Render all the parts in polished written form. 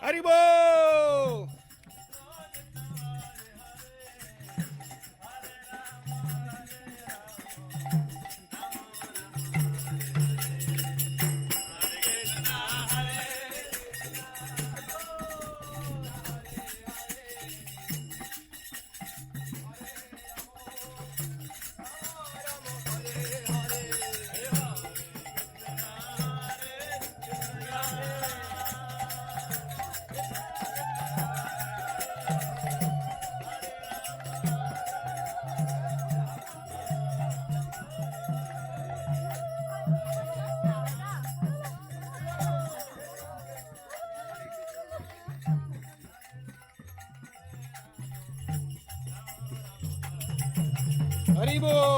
Haribo! Haribo!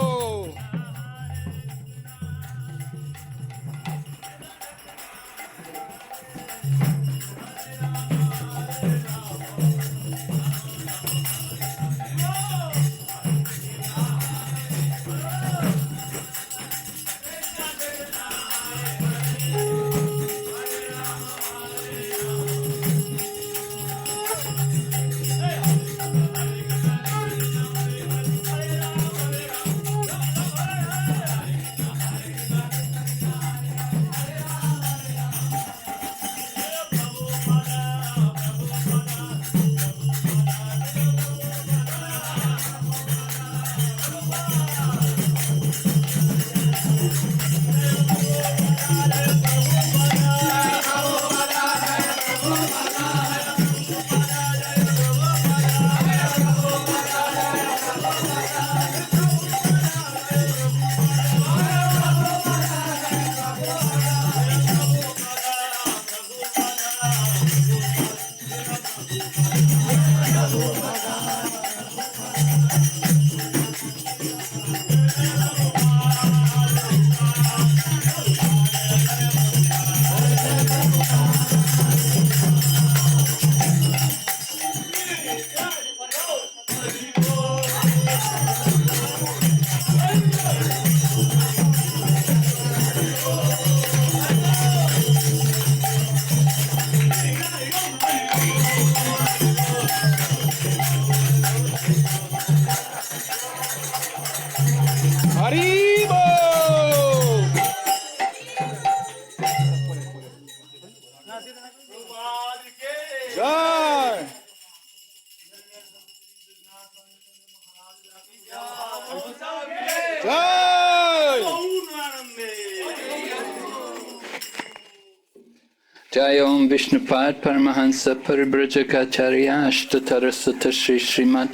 Jai Om Vishnupad Paramahansa Paribrajacharya Ashtatarasata Sri Srimad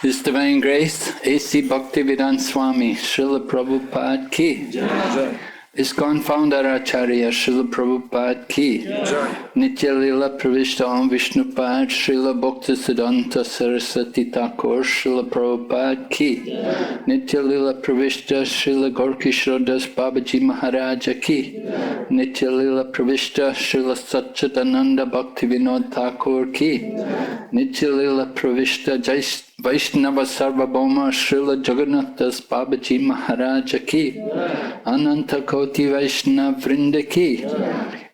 His Divine Grace A.C. Bhakti Vigna Swami Srila Prabhupada Ki Jai. ISKCON Founder Acharya Srila Prabhupada Ki Nitya Lila Pravishta Om Vishnupad Srila Bhakti Siddhanta Saraswati Thakur Srila Prabhupada Ki Nitya Lila Pravishta Srila Gorki Shraddhas Babaji Maharaj Ki Nitya Lila Pravishta Srila Satchidananda Bhakti Vinod Thakur Ki Nitya Lila Pravishta Vaishnava Sarvabhauma Srila Jagannathas Babaji Maharaj Ki Ananta Koti Vaishnava Vrinda Ki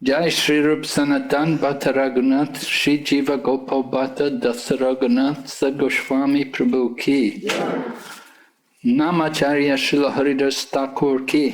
Jai Shri Rup Sanatan Bhatta Raghunath Shri Jiva Gopal Bhatta Dasa Raghunath Sa Goswami Prabhu Ki Namacharya Srila Haridas Thakur Ki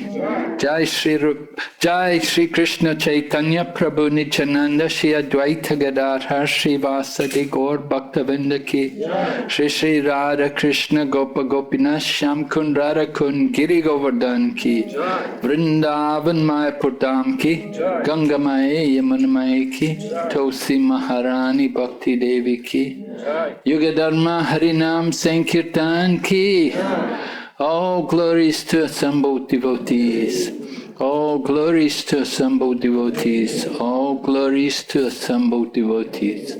Jai Shri Krishna Chaitanya Prabhu Nityananda Shri Advaita Gadadhar Shri Vasadi Gaur Bhaktavinda Ki Shri Shri Radha Krishna Gopa Gopinath Shyam Kund Radha Kund Giri Govardhan Ki Vrindavan Mayapur Dham Ki Ganga Mae Yamuna Mae Ki Tulsi Maharani Bhakti Devi Ki Yuga Dharma Harinam Sankirtan Ki all glories to assembled devotees. All glories to assembled devotees. All glories to assembled devotees.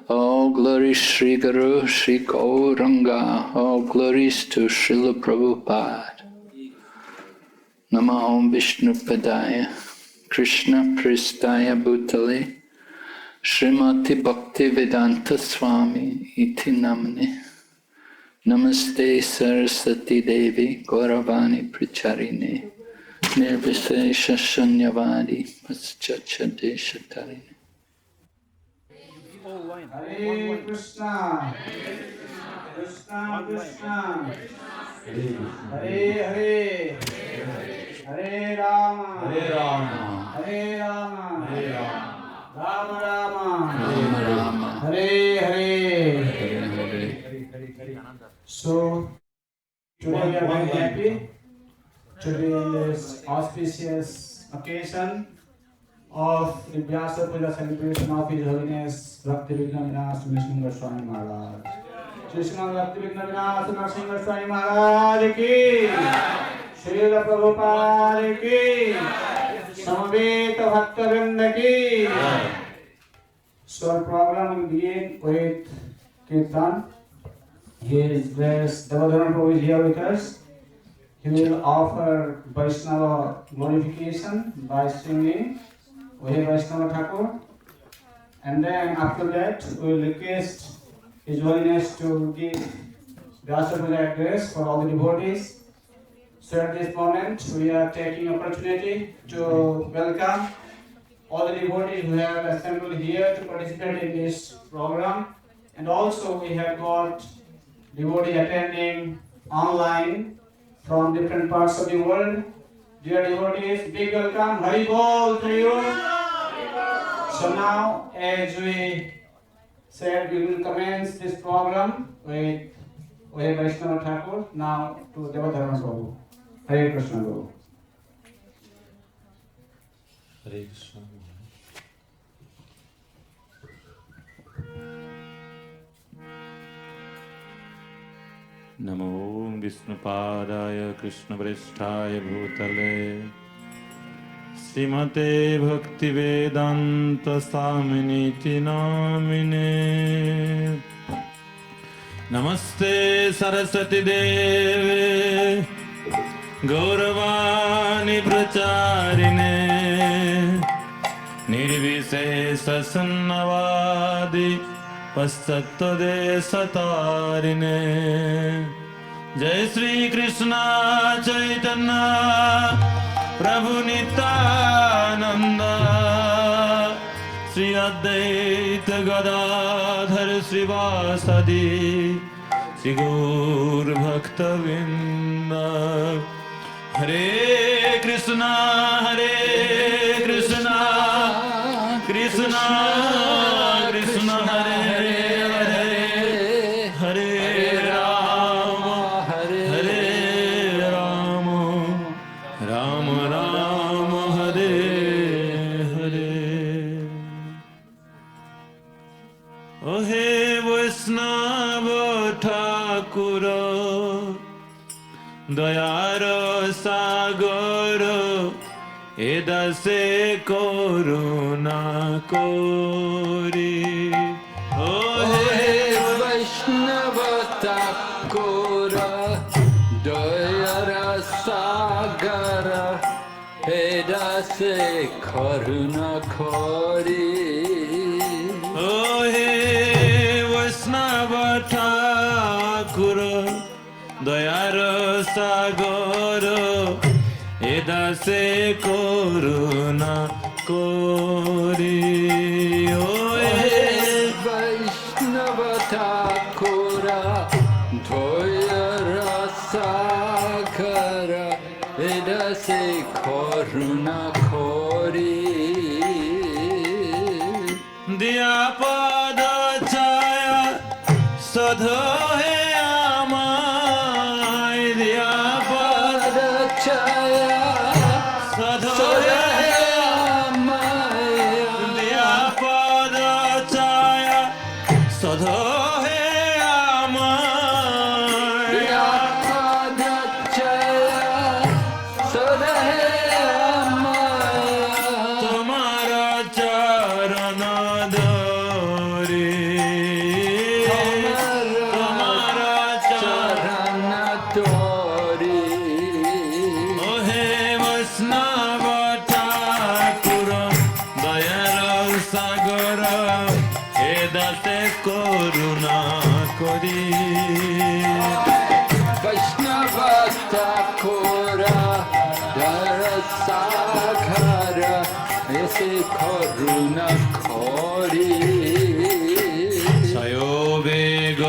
All glories Sri Guru, Sri Gauranga. All glories to Srila Prabhupada. Namah Om Vishnu Padaya, Krishna Pristaya Bhutale, Srimati Bhakti Vedanta Swami Iti Namne. Namaste Saraswati Devi Gauravani Pracharine Nirvisesha Shunyavadi Paschacha Deshatari. Hare Krishna, Krishna Krishna, Hare Hare, Hare Rama, Hare Rama, Hare Rama, Hare Rama, Rama Rama, Rama Rama, Hare Hare, Hare Hare. So today we are very happy to be in this auspicious occasion of the Vyasa Puja celebration of His Holiness Bhakti Vigna Vinasa Narasimha Swami Maharaj. Krishna Bhakti Vigna Vinasa Narasimha Swami Maharaj ki, Srila Prabhupada ki, Samaveta Bhakta Vrinda ki. So our program will begin with Kirtan. His Grace Devadharan Prabhu is here with us. He will offer Vaishnava glorification by singing Ohe Vaishnava Thakur, and then after that we will request His Holiness to give Vyasa Puja address for all the devotees. So at this moment we are taking opportunity to welcome all the devotees who have assembled here to participate in this program, and also we have got devotees attending online from different parts of the world. Dear devotees, big welcome, Hari Bol to you. So now, as we said, we will commence this program with Ohe Vaishnava Thakur, now to Devadharan Prabhu. Hare Krishna Prabhu. Hare Krishna. Namo Vishnupadaya Krishna Vrishthaya Bhutale Srimate Bhakti Vedanta Swaminiti Namine Namaste Saraswati Deve Gauravani Pracharine Nirvisesa Sunnavadi Pasattade Satarine Jai Sri Krishna Chaitanya Prabhu Nityananda Sri Advaita Gadadhar Srivasadi Sri Gaur Bhakta Vinda Hare Krishna Krishna Krishna Hare Dayara Sagara Edase Koruna Kori Ohe Vaishnava Thakura Dayara Sagara Edase Koruna Kori Ohe Vaishnava Thakura Dayara Sagara Edase Koruna Kori Ohe Vaishnava Thakura Dayara Sagara Edase Koruna Kori Diya Pada Chaya Sadha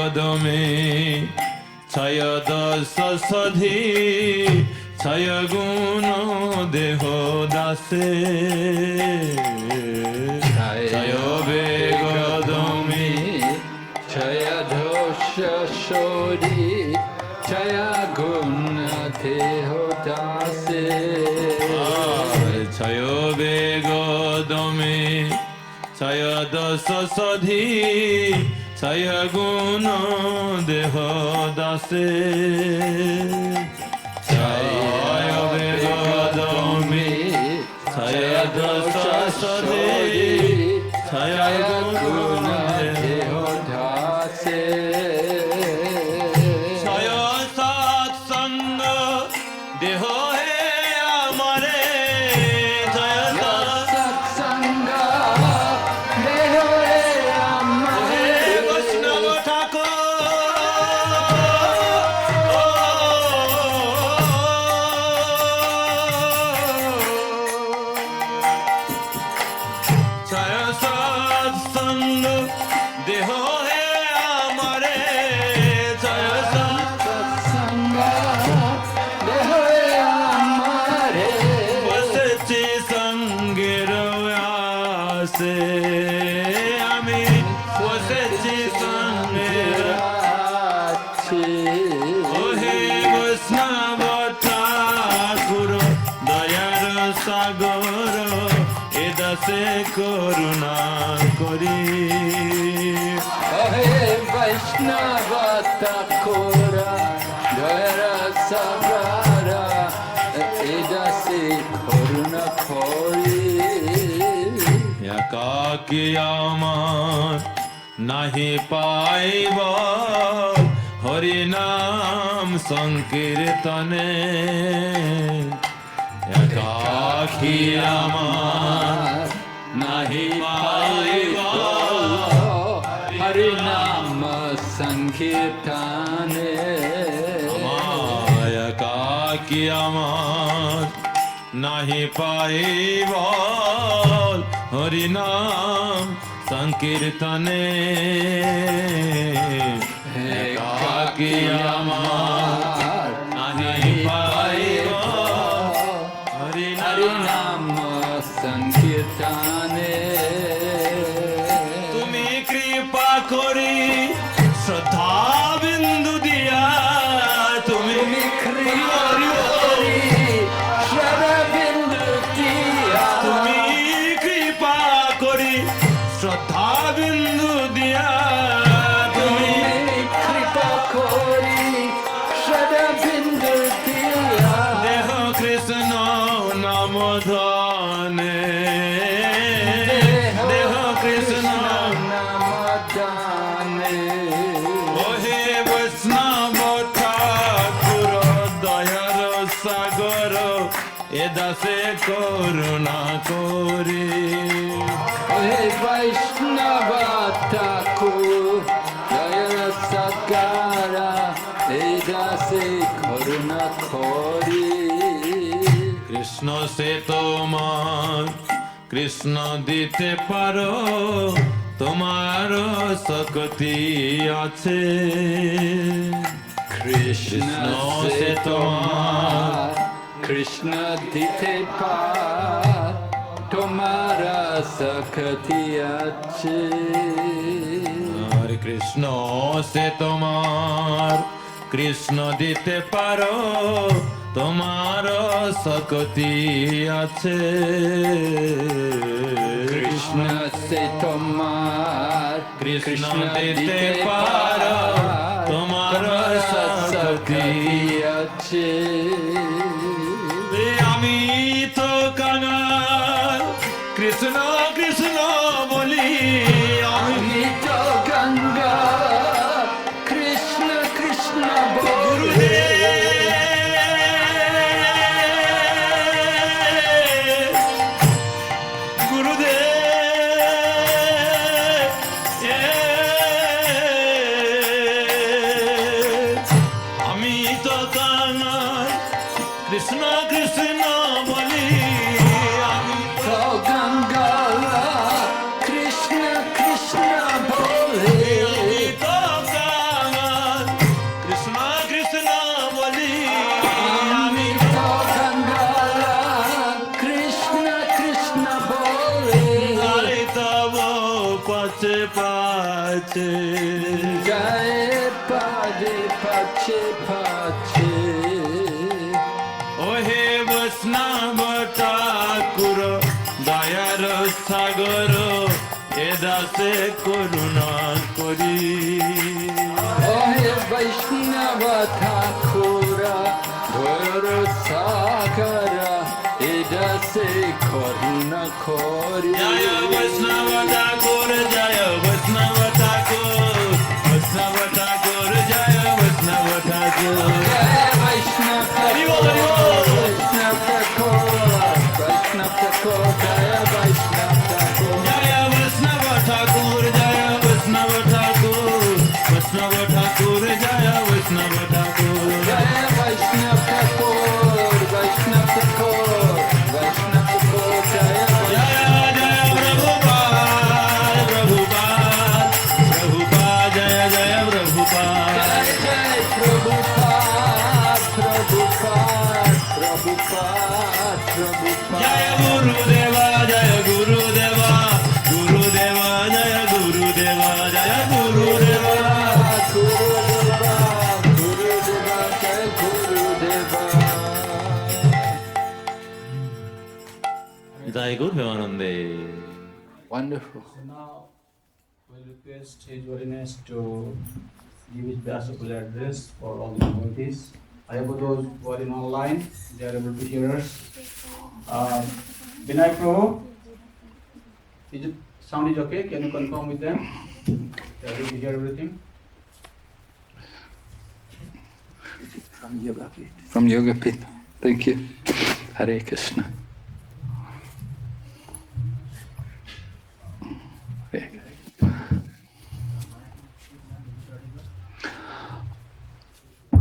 বেগদমে ছয় দশ সধি ছয় গুণ দেহ দাসে ছয় বেগদমে ছয় দোষ sorry ছয় গুণ দেহ দাসে ছয় বেগদমে ছয় দশ সধি ছয় গুণ দেহ দাসে ছয় বেগদমে ছয় দশ সধি ছয় গুণ দেহ দাসে ছয় সৎসঙ্গ দেহ হে আমারে ছয় সৎসঙ্গ দেহ হে আমারে বৈষ্ণব ঠাকুর ছয় সৎসঙ্গ দেহ হে আমারে ছয় সৎসঙ্গ দেহ হে আমারে বসেছি সঙ্গের আসে আমি বসেছি সঙ্গের আছে ওহে বৈষ্ণব ঠাকুর দয়ার সাগর এ দাসে করুণা করি হে বৈষ্ণব ঠাকুর দয়ার সাগর এ দাসে করুণা করি একাকী আমার নাহি পাইব হরিনাম সংকীর্তনে একাকী আমার নাহি পাইব হরি নাম সংকীর্তনে একাকী আমার নাহি পাইব হরিনাম সংকীর্তনে একাকী আমার নাহি পাইব হরি হরিনাম নাম সংকীর্তনে তুমি কৃপা করি শ্রদ্ধা বিন্দু দিয়া তুমি কৃপা করি শরবিন্দু দিয়া তুমি কৃপা করি শ্রদ্ধা বিন্দু দিয়া তুমি কৃপা করি শরবিন্দু দিয়া দেহ কৃষ্ণ নাম ধনে দেহ কৃষ্ণ নাম দানে ওহে বৈষ্ণব ঠাকুর দয়ার সাগর এ দাসে করুণা করি হে বৈষ্ণব ঠাকুর দয়ার সাগর এ দাসে করুণা করি কৃষ্ণ সে তোমার কৃষ্ণ দিতে পারো তোমার শক্তি আছে কৃষ্ণ সে তোমার কৃষ্ণ দিতে পার তোমার শক্তি আছে আর কৃষ্ণ সে তোমার কৃষ্ণ দিতে পারো তোমার শক্তি আছে কৃষ্ণ সে তোমার কৃষ্ণ দিতে পারো তোমার শক্তি আছে আমি তো কাঙাল কৃষ্ণ কৃষ্ণ বলি আমি তো গঙ্গা কৃষ্ণ কৃষ্ণ বলে কৃষ্ণ কৃষ্ণ বলি আমি তো গঙ্গা কৃষ্ণ কৃষ্ণ বলে আমি তো pache. Jai pade pache pache. Ohe Vaishnava Thakur Dayar Sagar Edase Karuna Kori. Ohe Vaishnava Thakura Dayar Sagara Edase Karuna Kori. Jaya Vaishnava Thakur, Jaya Vaishnava Thakur, Vaishnava Thakur, Jaya Vaishnava Thakur. Jai Vaishnava Haribol, Haribol. Vaishnava Thakur, Jai Vaishnava Thakur. Jaya Vaishnava Thakur, Jaya Vaishnava Thakur, Vaishnava Thakur, Jaya Vaishnava Thakur. Jai Vaishnava Thakur, Vaishnava Thakur, Vaishnava Thakur, Jai Jaya Jaya Prabhupada, Prabhupada, Prabhupada, Jaya Jaya Prabhupada. Jai Prabhupada, Prabhupada, Prabhupada, Prabhupada. Jaya Gurudeva, Jaya Gurudeva, Gurudeva, Jaya Gurudeva, Jaya Gurudeva. Gurudeva, Gurudeva, Jai Gurudeva. Jai Gurudeva. Wonderful. So now we'll request His Holiness to give his Vyasa Puja address for all the devotees. I hope those who are in online, they are able to hear us. Vinay Prabhu, is it sound is okay? Can you confirm with them? They are able to hear everything? From Yoga Pita. Thank you. Hare Krishna.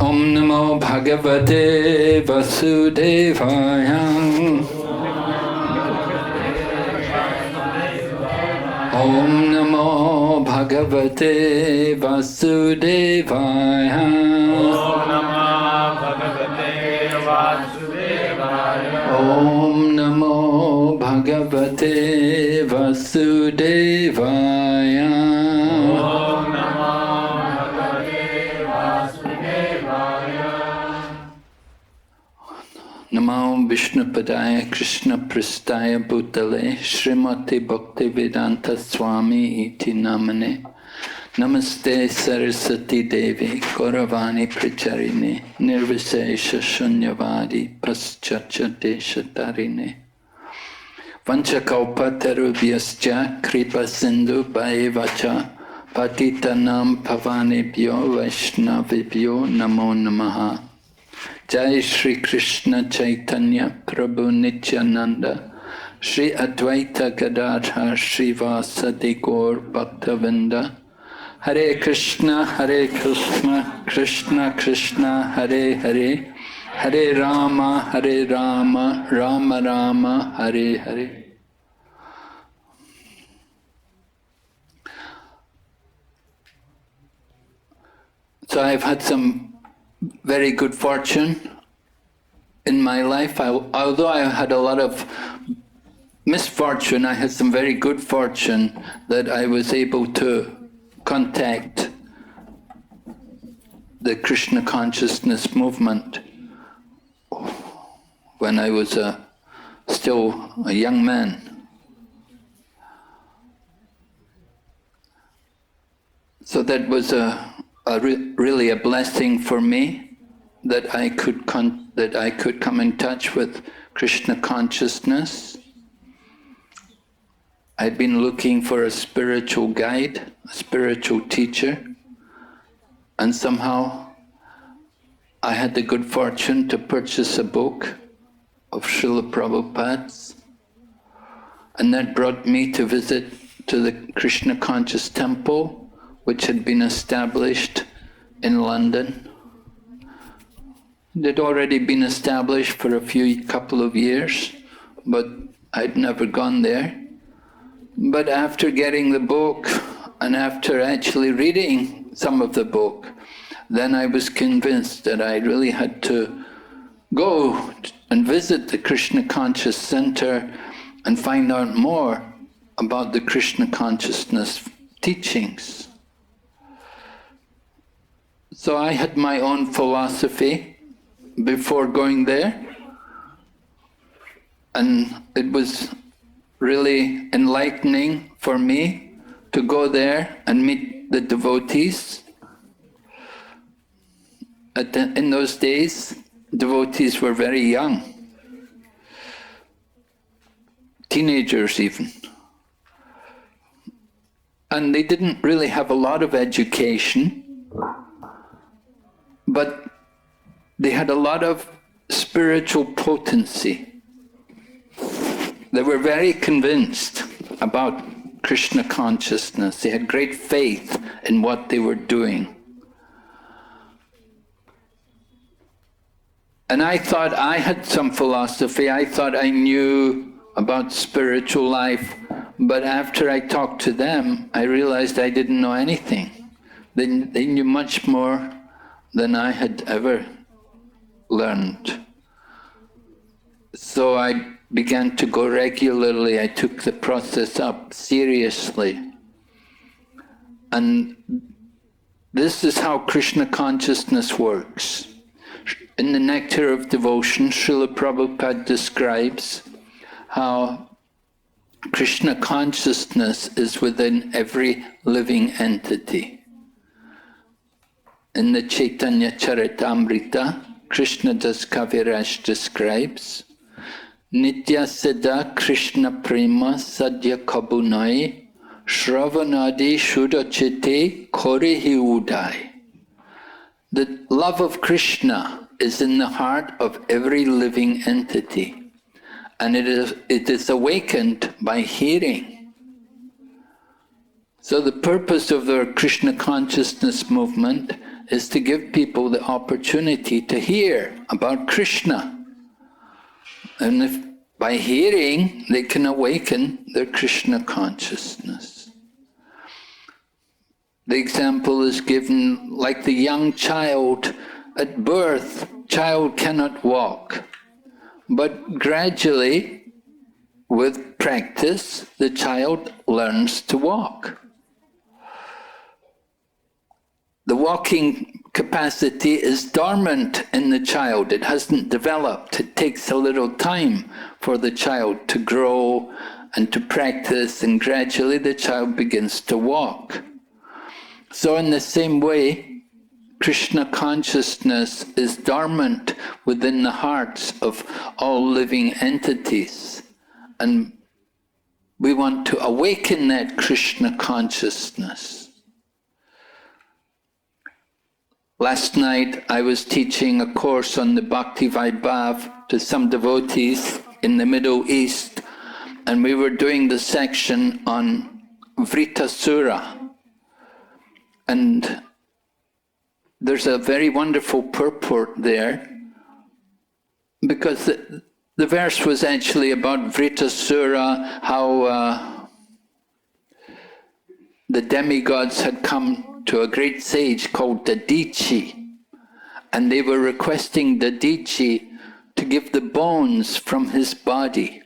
Om Namo Bhagavate Vasudevaya. Om Namo Bhagavate Vasudevaya. Om Namo Bhagavate Vasudevaya. Namo Vishnupadaya Krishna Pristaya Bhutale Srimati Bhakti Vedanta Swami Iti Namane. Namaste Saraswati Devi Gauravani Pracharine Nirvisesha Shunyavadi Paschacha Deshatarine Vanchakalpatarubhyascha Kripa Sindhu Bhaevacha Patitanam Pavanebhyo Vaishnavibhyo Namo Namaha. Jai Shri Krishna Chaitanya Prabhu Nityananda Shri Advaita Gadadhar Shri Vasadi Gaur Bhaktavinda Hare Krishna Krishna Krishna Hare Hare Hare Rama Rama Rama Hare Hare. So I've had some very good fortune in my life. Although I had a lot of misfortune, I had some very good fortune that I was able to contact the Krishna consciousness movement when I was still a young man. So that was really a blessing for me that I could come in touch with Krishna consciousness. I'd been looking for a spiritual guide, a spiritual teacher, and somehow I had the good fortune to purchase a book of Srila Prabhupada's, and that brought me to visit to the Krishna Conscious Temple, which had been established in London. It had already been established for a couple of years, but I'd never gone there. But after getting the book, and after actually reading some of the book, then I was convinced that I really had to go and visit the Krishna Conscious Center and find out more about the Krishna consciousness teachings. So I had my own philosophy before going there, and it was really enlightening for me to go there and meet the devotees. In those days, devotees were very young, teenagers even. And they didn't really have a lot of education, but they had a lot of spiritual potency. They were very convinced about Krishna consciousness. They had great faith in what they were doing. And I thought I had some philosophy. I thought I knew about spiritual life. But after I talked to them, I realized I didn't know anything. They knew much more than I had ever learned. So I began to go regularly. I took the process up seriously. And this is how Krishna consciousness works. In the Nectar of Devotion, Srila Prabhupada describes how Krishna consciousness is within every living entity. In the Caitanya-charitamrita, Krishna Das Kaviraj describes, Nitya Siddha Krishna Prema Sadhya Kabunai Shravanadi Shuddhachite Korehi Udai. The love of Krishna is in the heart of every living entity. And it is awakened by hearing. So the purpose of the Krishna consciousness movement is to give people the opportunity to hear about Krishna. And if by hearing, they can awaken their Krishna consciousness. The example is given like the young child. At birth, child cannot walk. But gradually, with practice, the child learns to walk. The walking capacity is dormant in the child. It hasn't developed. It takes a little time for the child to grow and to practice, and gradually the child begins to walk. So in the same way, Krishna consciousness is dormant within the hearts of all living entities. And we want to awaken that Krishna consciousness. Last night I was teaching a course on the Bhakti Vaibhav to some devotees in the Middle East, and we were doing the section on Vritasura. And there's a very wonderful purport there, because the verse was actually about Vritasura, how the demigods had come to a great sage called Dadichi, and they were requesting Dadichi to give the bones from his body.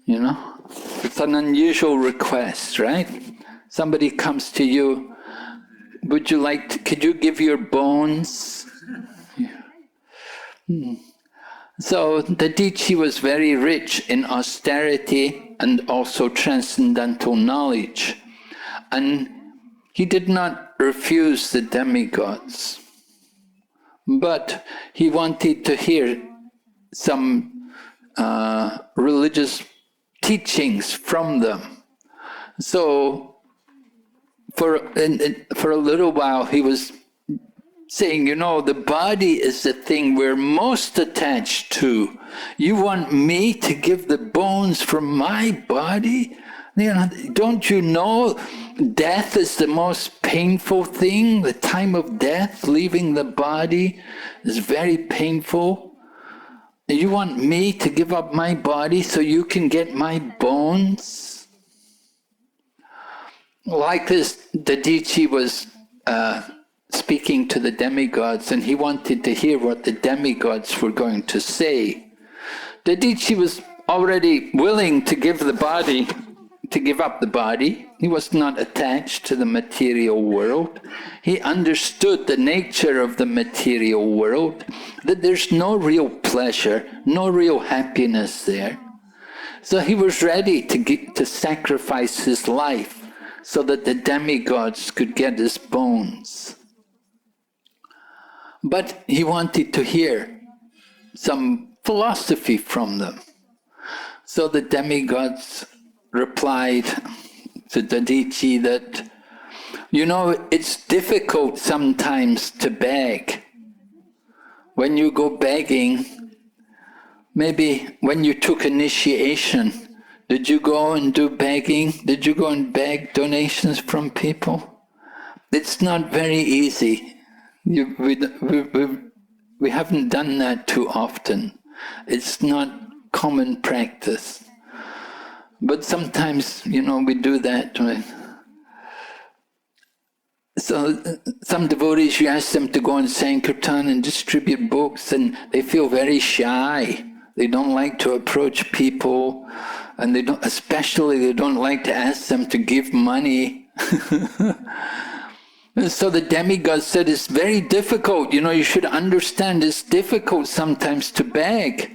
You know, it's an unusual request, right? Somebody comes to you, would you like to, could you give your bones? Yeah. So Dadichi was very rich in austerity and also transcendental knowledge. And he did not refuse the demigods, but he wanted to hear some religious teachings from them. So for a little while he was saying, you know, the body is the thing we're most attached to. You want me to give the bones from my body? You know, don't you know death is the most painful thing? The time of death, leaving the body, is very painful. You want me to give up my body so you can get my bones? Like this, Dadichi was speaking to the demigods, and he wanted to hear what the demigods were going to say. Dadichi was already willing to give the body to give up the body. He was not attached to the material world. He understood the nature of the material world, that there's no real pleasure, no real happiness there. So he was ready to sacrifice his life so that the demigods could get his bones. But he wanted to hear some philosophy from them. So the demigods replied to Dadichi that, you know, it's difficult sometimes to beg. When you go begging, maybe when you took initiation, did you go and do begging? Did you go and beg donations from people? It's not very easy. We haven't done that too often. It's not common practice. But sometimes, you know, we do that. So some devotees, you ask them to go on Sankirtan and distribute books, and they feel very shy. They don't like to approach people, and they don't like to ask them to give money. And so the demigod said, it's very difficult, you know, you should understand it's difficult sometimes to beg.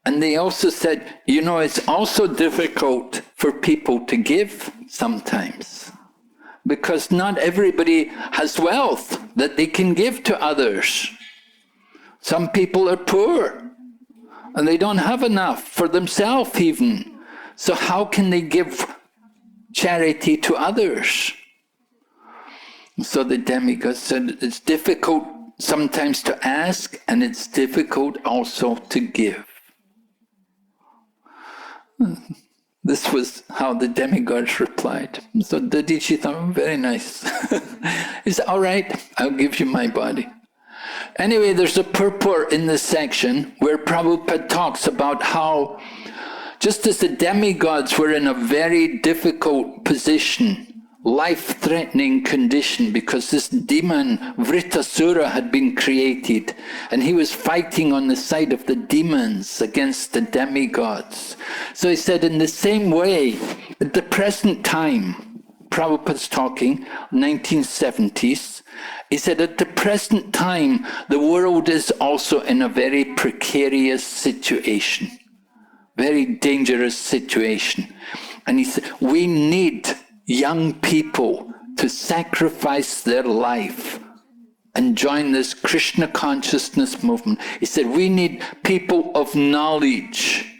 And they also said, you know, it's also difficult for people to give sometimes, because not everybody has wealth that they can give to others. Some people are poor, and they don't have enough for themselves even. So how can they give charity to others? So the demigod said, it's difficult sometimes to ask, and it's difficult also to give. This was how the demigods replied. So Dadichi thought, very nice. He said, all right, I'll give you my body. Anyway, there's a purport in this section where Prabhupada talks about how, just as the demigods were in a very difficult position, life-threatening condition, because this demon Vritasura had been created, and he was fighting on the side of the demons against the demigods. So he said, in the same way, at the present time, Prabhupada's talking, 1970s, he said, at the present time, the world is also in a very precarious situation, very dangerous situation. And he said, we need young people to sacrifice their life and join this Krishna consciousness movement. He said, we need people of knowledge,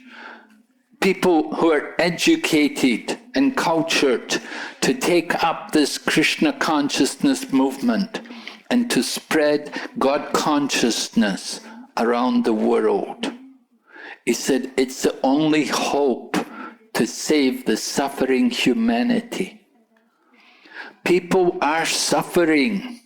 people who are educated and cultured to take up this Krishna consciousness movement and to spread God consciousness around the world. He said, it's the only hope to save the suffering humanity. People are suffering.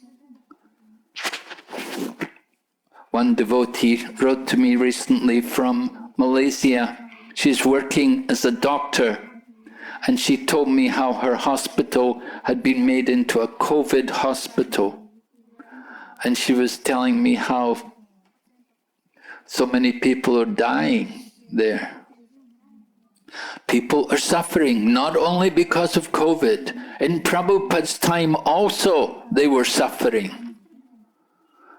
One devotee wrote to me recently from Malaysia. She's working as a doctor, and she told me how her hospital had been made into a COVID hospital. And she was telling me how so many people are dying there. People are suffering, not only because of COVID. In Prabhupada's time also they were suffering.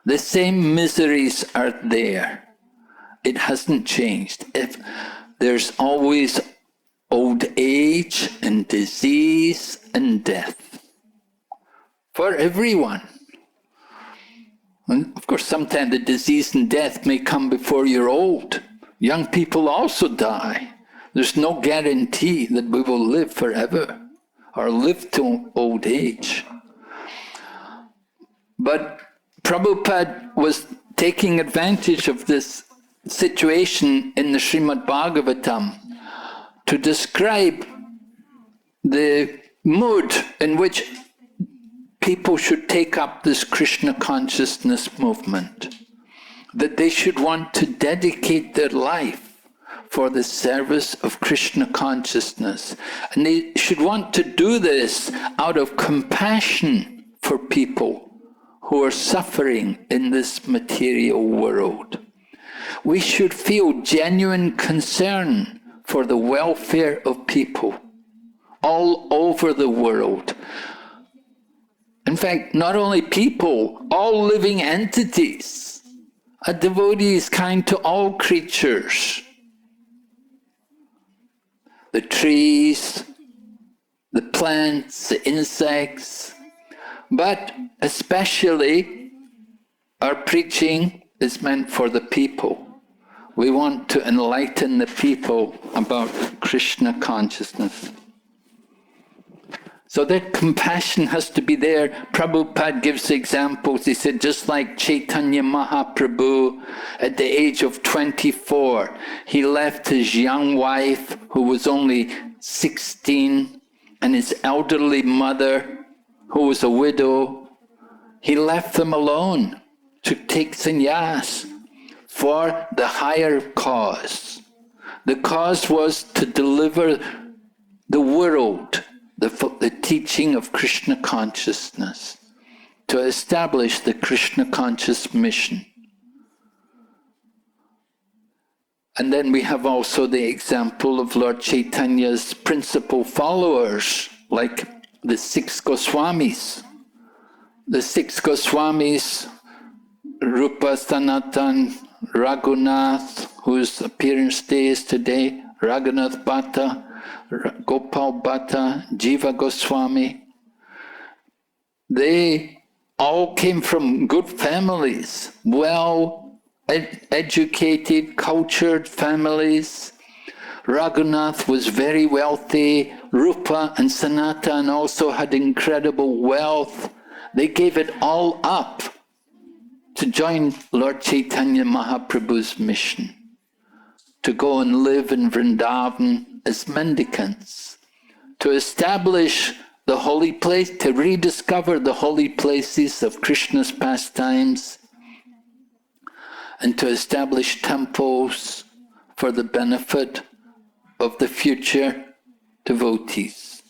The same miseries are there. It hasn't changed. There's always old age and disease and death for everyone. And of course, sometimes the disease and death may come before you're old. Young people also die. There's no guarantee that we will live forever or live to old age. But Prabhupada was taking advantage of this situation in the Srimad Bhagavatam to describe the mood in which people should take up this Krishna consciousness movement, that they should want to dedicate their life for the service of Krishna consciousness. And they should want to do this out of compassion for people who are suffering in this material world. We should feel genuine concern for the welfare of people. all over the world. In fact, not only people, all living entities. A devotee is kind to all creatures. The trees, the plants, the insects, but especially our preaching is meant for the people. We want to enlighten the people about Krishna consciousness. So that compassion has to be there. Prabhupada gives examples. He said, just like Chaitanya Mahaprabhu, at the age of 24, he left his young wife, who was only 16, and his elderly mother, who was a widow. He left them alone to take sannyas for the higher cause. The cause was to deliver the world the teaching of Krishna consciousness, to establish the Krishna conscious mission. And then we have also the example of Lord Chaitanya's principal followers, like the 6 Goswamis. The 6 Goswamis, Rupa Sanatan, Raghunath, whose appearance day is today, Raghunath Bhatta, Gopal Bhatta, Jiva Goswami. They all came from good families, educated, cultured families. Raghunath was very wealthy. Rupa and Sanatan also had incredible wealth. They gave it all up to join Lord Chaitanya Mahaprabhu's mission, to go and live in Vrindavan as mendicants, to establish the holy place, to rediscover the holy places of Krishna's pastimes, and to establish temples for the benefit of the future devotees.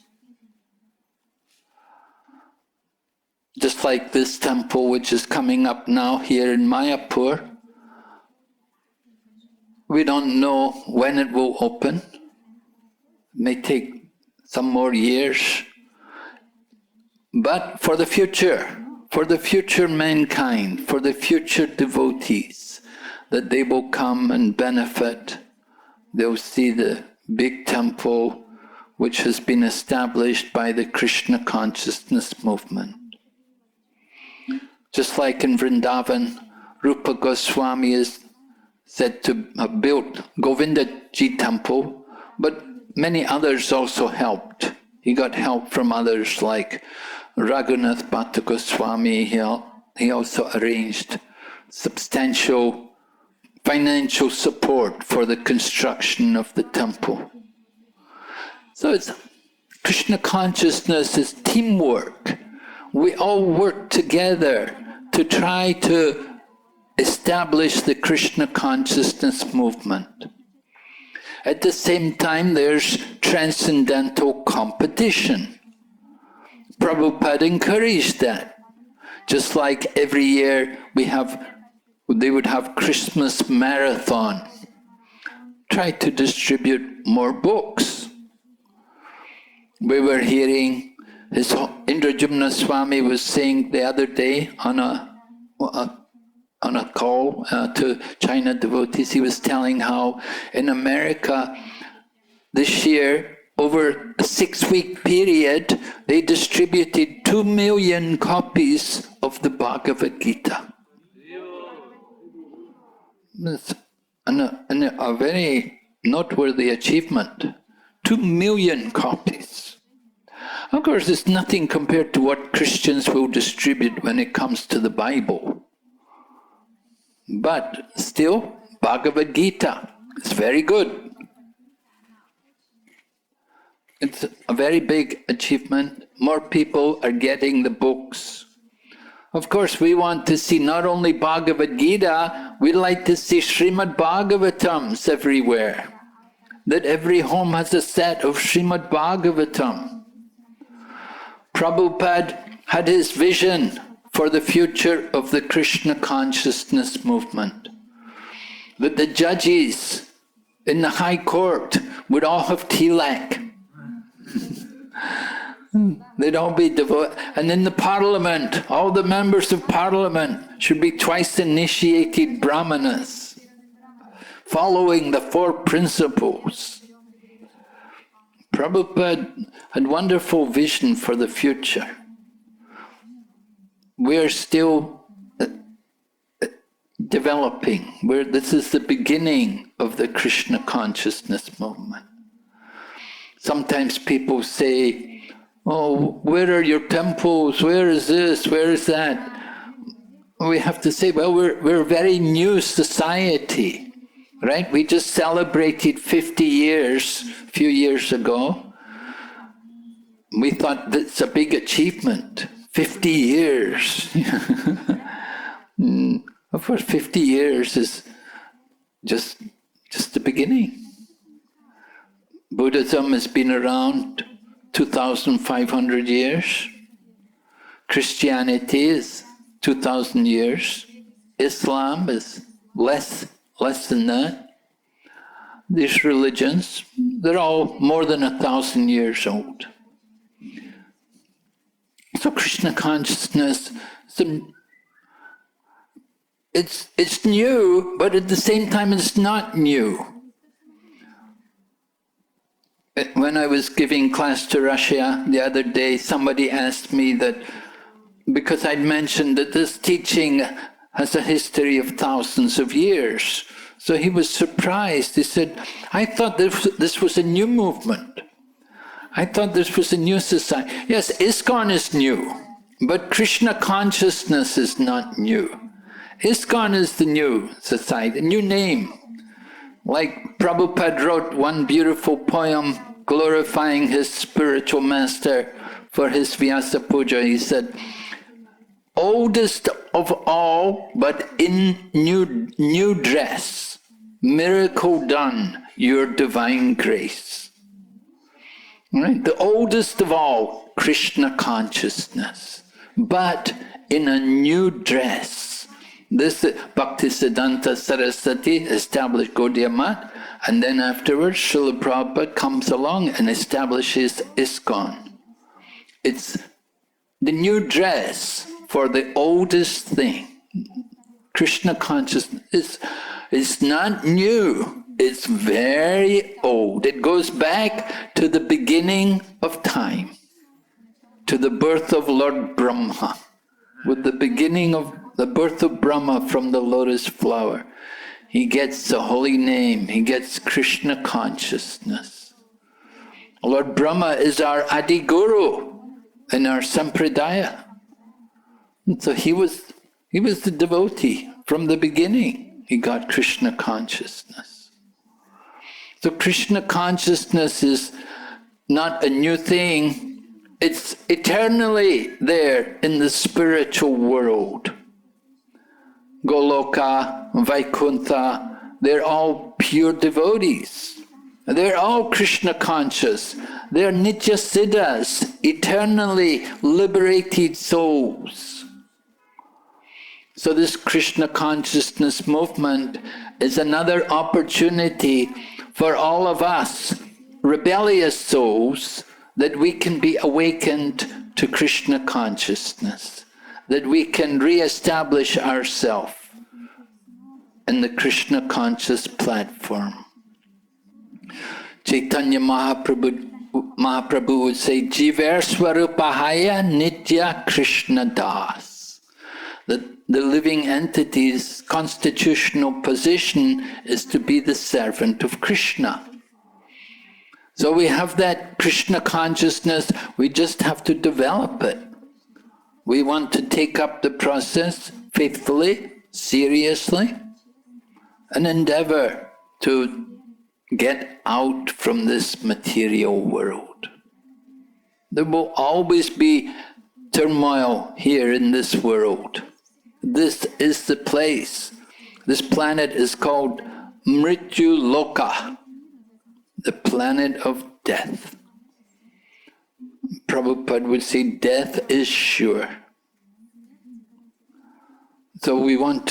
Just like this temple which is coming up now here in Mayapur, we don't know when it will open. It may take some more years. But for the future mankind, for the future devotees, that they will come and benefit. They'll see the big temple which has been established by the Krishna consciousness movement. Just like in Vrindavan, Rupa Goswami is said to have built Govindaji temple, but many others also helped. He got help from others like Raghunath Bhatta Goswami. He also arranged substantial financial support for the construction of the temple. So it's Krishna consciousness is teamwork. We all work together to try to establish the Krishna consciousness movement. At the same time, there's transcendental competition. Prabhupada encouraged that. Just like every year they would have Christmas marathon. Try to distribute more books. We were hearing Indrajumna Swami was saying the other day on a call to China devotees, he was telling how in America this year, over a 6-week period, they distributed 2 million copies of the Bhagavad Gita. And a very noteworthy achievement. 2 million copies. Of course, it's nothing compared to what Christians will distribute when it comes to the Bible. But still, Bhagavad Gita is very good. It's a very big achievement. More people are getting the books. Of course, we want to see not only Bhagavad Gita, we'd like to see Srimad Bhagavatams everywhere. That every home has a set of Srimad Bhagavatam. Prabhupada had his vision for the future of the Krishna consciousness movement. That the judges in the High Court would all have tilak. They'd all be devoted. And in the parliament, all the members of parliament should be twice initiated brahmanas, following the 4 principles. Prabhupada had wonderful vision for the future. We're still developing. This is the beginning of the Krishna consciousness movement. Sometimes people say, oh, where are your temples? Where is this? Where is that? We have to say, well, we're a very new society, right? We just celebrated 50 years a few years ago. We thought that's a big achievement. 50 years. Of course, 50 years is just the beginning. Buddhism has been around 2,500 years. Christianity is 2,000 years. Islam is less than that. These religions, they're all more than 1,000 years old. So Krishna consciousness, it's new, but at the same time it's not new. When I was giving class to Russia the other day, somebody asked me that, because I'd mentioned that this teaching has a history of thousands of years. So he was surprised. He said, I thought this was a new movement. I thought this was a new society. Yes, ISKCON is new, but Krishna consciousness is not new. ISKCON is the new society, a new name. Like Prabhupada wrote one beautiful poem glorifying his spiritual master for his Vyasa Puja. He said, oldest of all, but in new dress, miracle done, your divine grace. Right? The oldest of all, Krishna consciousness, but in a new dress. This Bhaktisiddhanta Saraswati established Gaudiya Math, and then afterwards Srila Prabhupada comes along and establishes ISKCON. It's the new dress for the oldest thing. Krishna consciousness is not new, it's very old. It goes back to the beginning of time, to the birth of Lord Brahma, with the beginning of the birth of Brahma from the lotus flower. He gets the holy name, he gets Krishna consciousness. Lord Brahma is our Adi Guru in our Sampradaya. And so he was the devotee from the beginning. He got Krishna consciousness. So Krishna consciousness is not a new thing. It's eternally there in the spiritual world. Goloka, Vaikuntha, they're all pure devotees. They're all Krishna conscious. They're Nitya Siddhas, eternally liberated souls. So this Krishna consciousness movement is another opportunity for all of us, rebellious souls, that we can be awakened to Krishna consciousness, that we can re-establish ourselves in the Krishna conscious platform. Chaitanya Mahaprabhu would say, Jiver Swarupahaya Nitya Krishna Das. That the living entity's constitutional position is to be the servant of Krishna. So we have that Krishna consciousness, we just have to develop it. We want to take up the process faithfully, seriously, and endeavor to get out from this material world. There will always be turmoil here in this world. This is the place. This planet is called Mrityu Loka, the planet of death. Prabhupada would say, death is sure. So we don't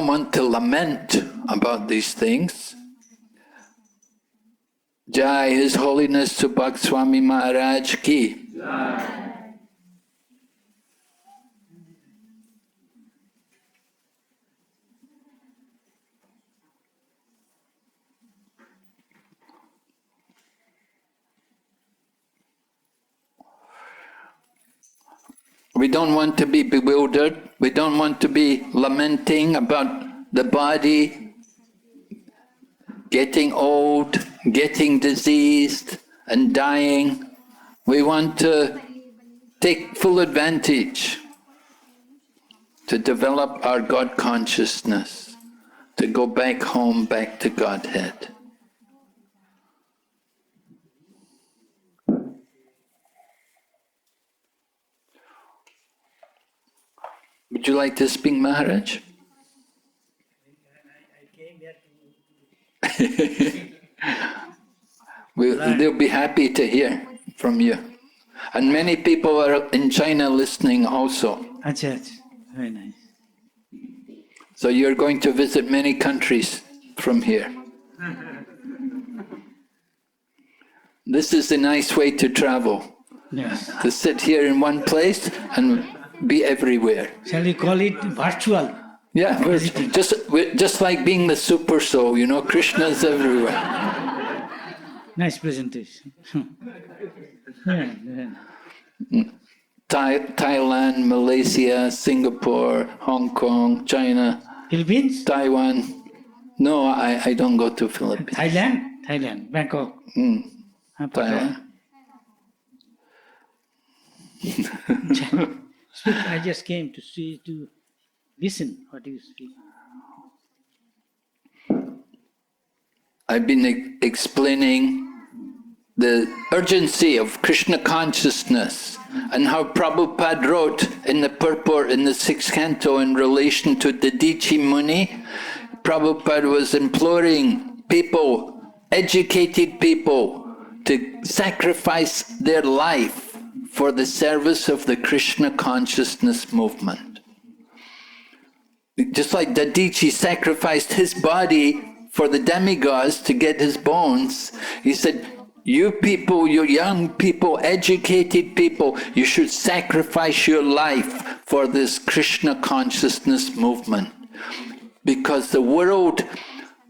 want to lament about these things. Jai, His Holiness Subhak Swami Maharaj ki. We don't want to be bewildered. We don't want to be lamenting about the body getting old, getting diseased, and dying. We want to take full advantage to develop our God consciousness, to go back home, back to Godhead. Would you like to speak, Maharaj? They'll be happy to hear from you. And many people are in China listening also. Very nice. So you're going to visit many countries from here. This is a nice way to travel. Yes. To sit here in one place and be everywhere. Shall we call it virtual? Yeah, we're just like being the super soul, you know, Krishna's everywhere. Nice presentation. Thailand, Malaysia, Singapore, Hong Kong, China, Philippines? Taiwan. No, I don't go to Philippines. Thailand, Bangkok. Thailand. I just came to listen what you speak. I've been explaining the urgency of Krishna consciousness and how Prabhupada wrote in the purport in the 6th canto in relation to the Dichi Muni. Prabhupada was imploring people, educated people, to sacrifice their life for the service of the Krishna consciousness movement. Just like Dadichi sacrificed his body for the demigods to get his bones, he said, you people, you young people, educated people, you should sacrifice your life for this Krishna consciousness movement. Because the world,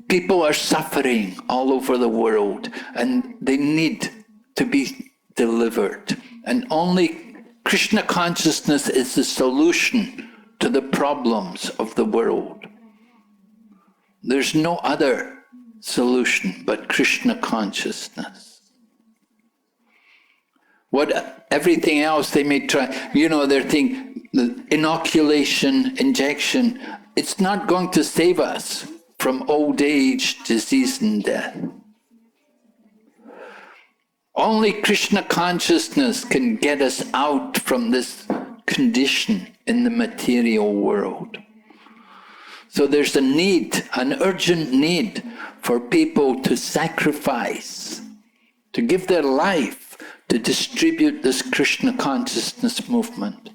people are suffering all over the world and they need to be delivered. And only Krishna consciousness is the solution to the problems of the world. There's no other solution but Krishna consciousness. Everything else they may try, you know, they're thinking, the inoculation, injection, it's not going to save us from old age, disease and death. Only Krishna consciousness can get us out from this condition in the material world. So there's a need, an urgent need for people to sacrifice, to give their life to distribute this Krishna consciousness movement.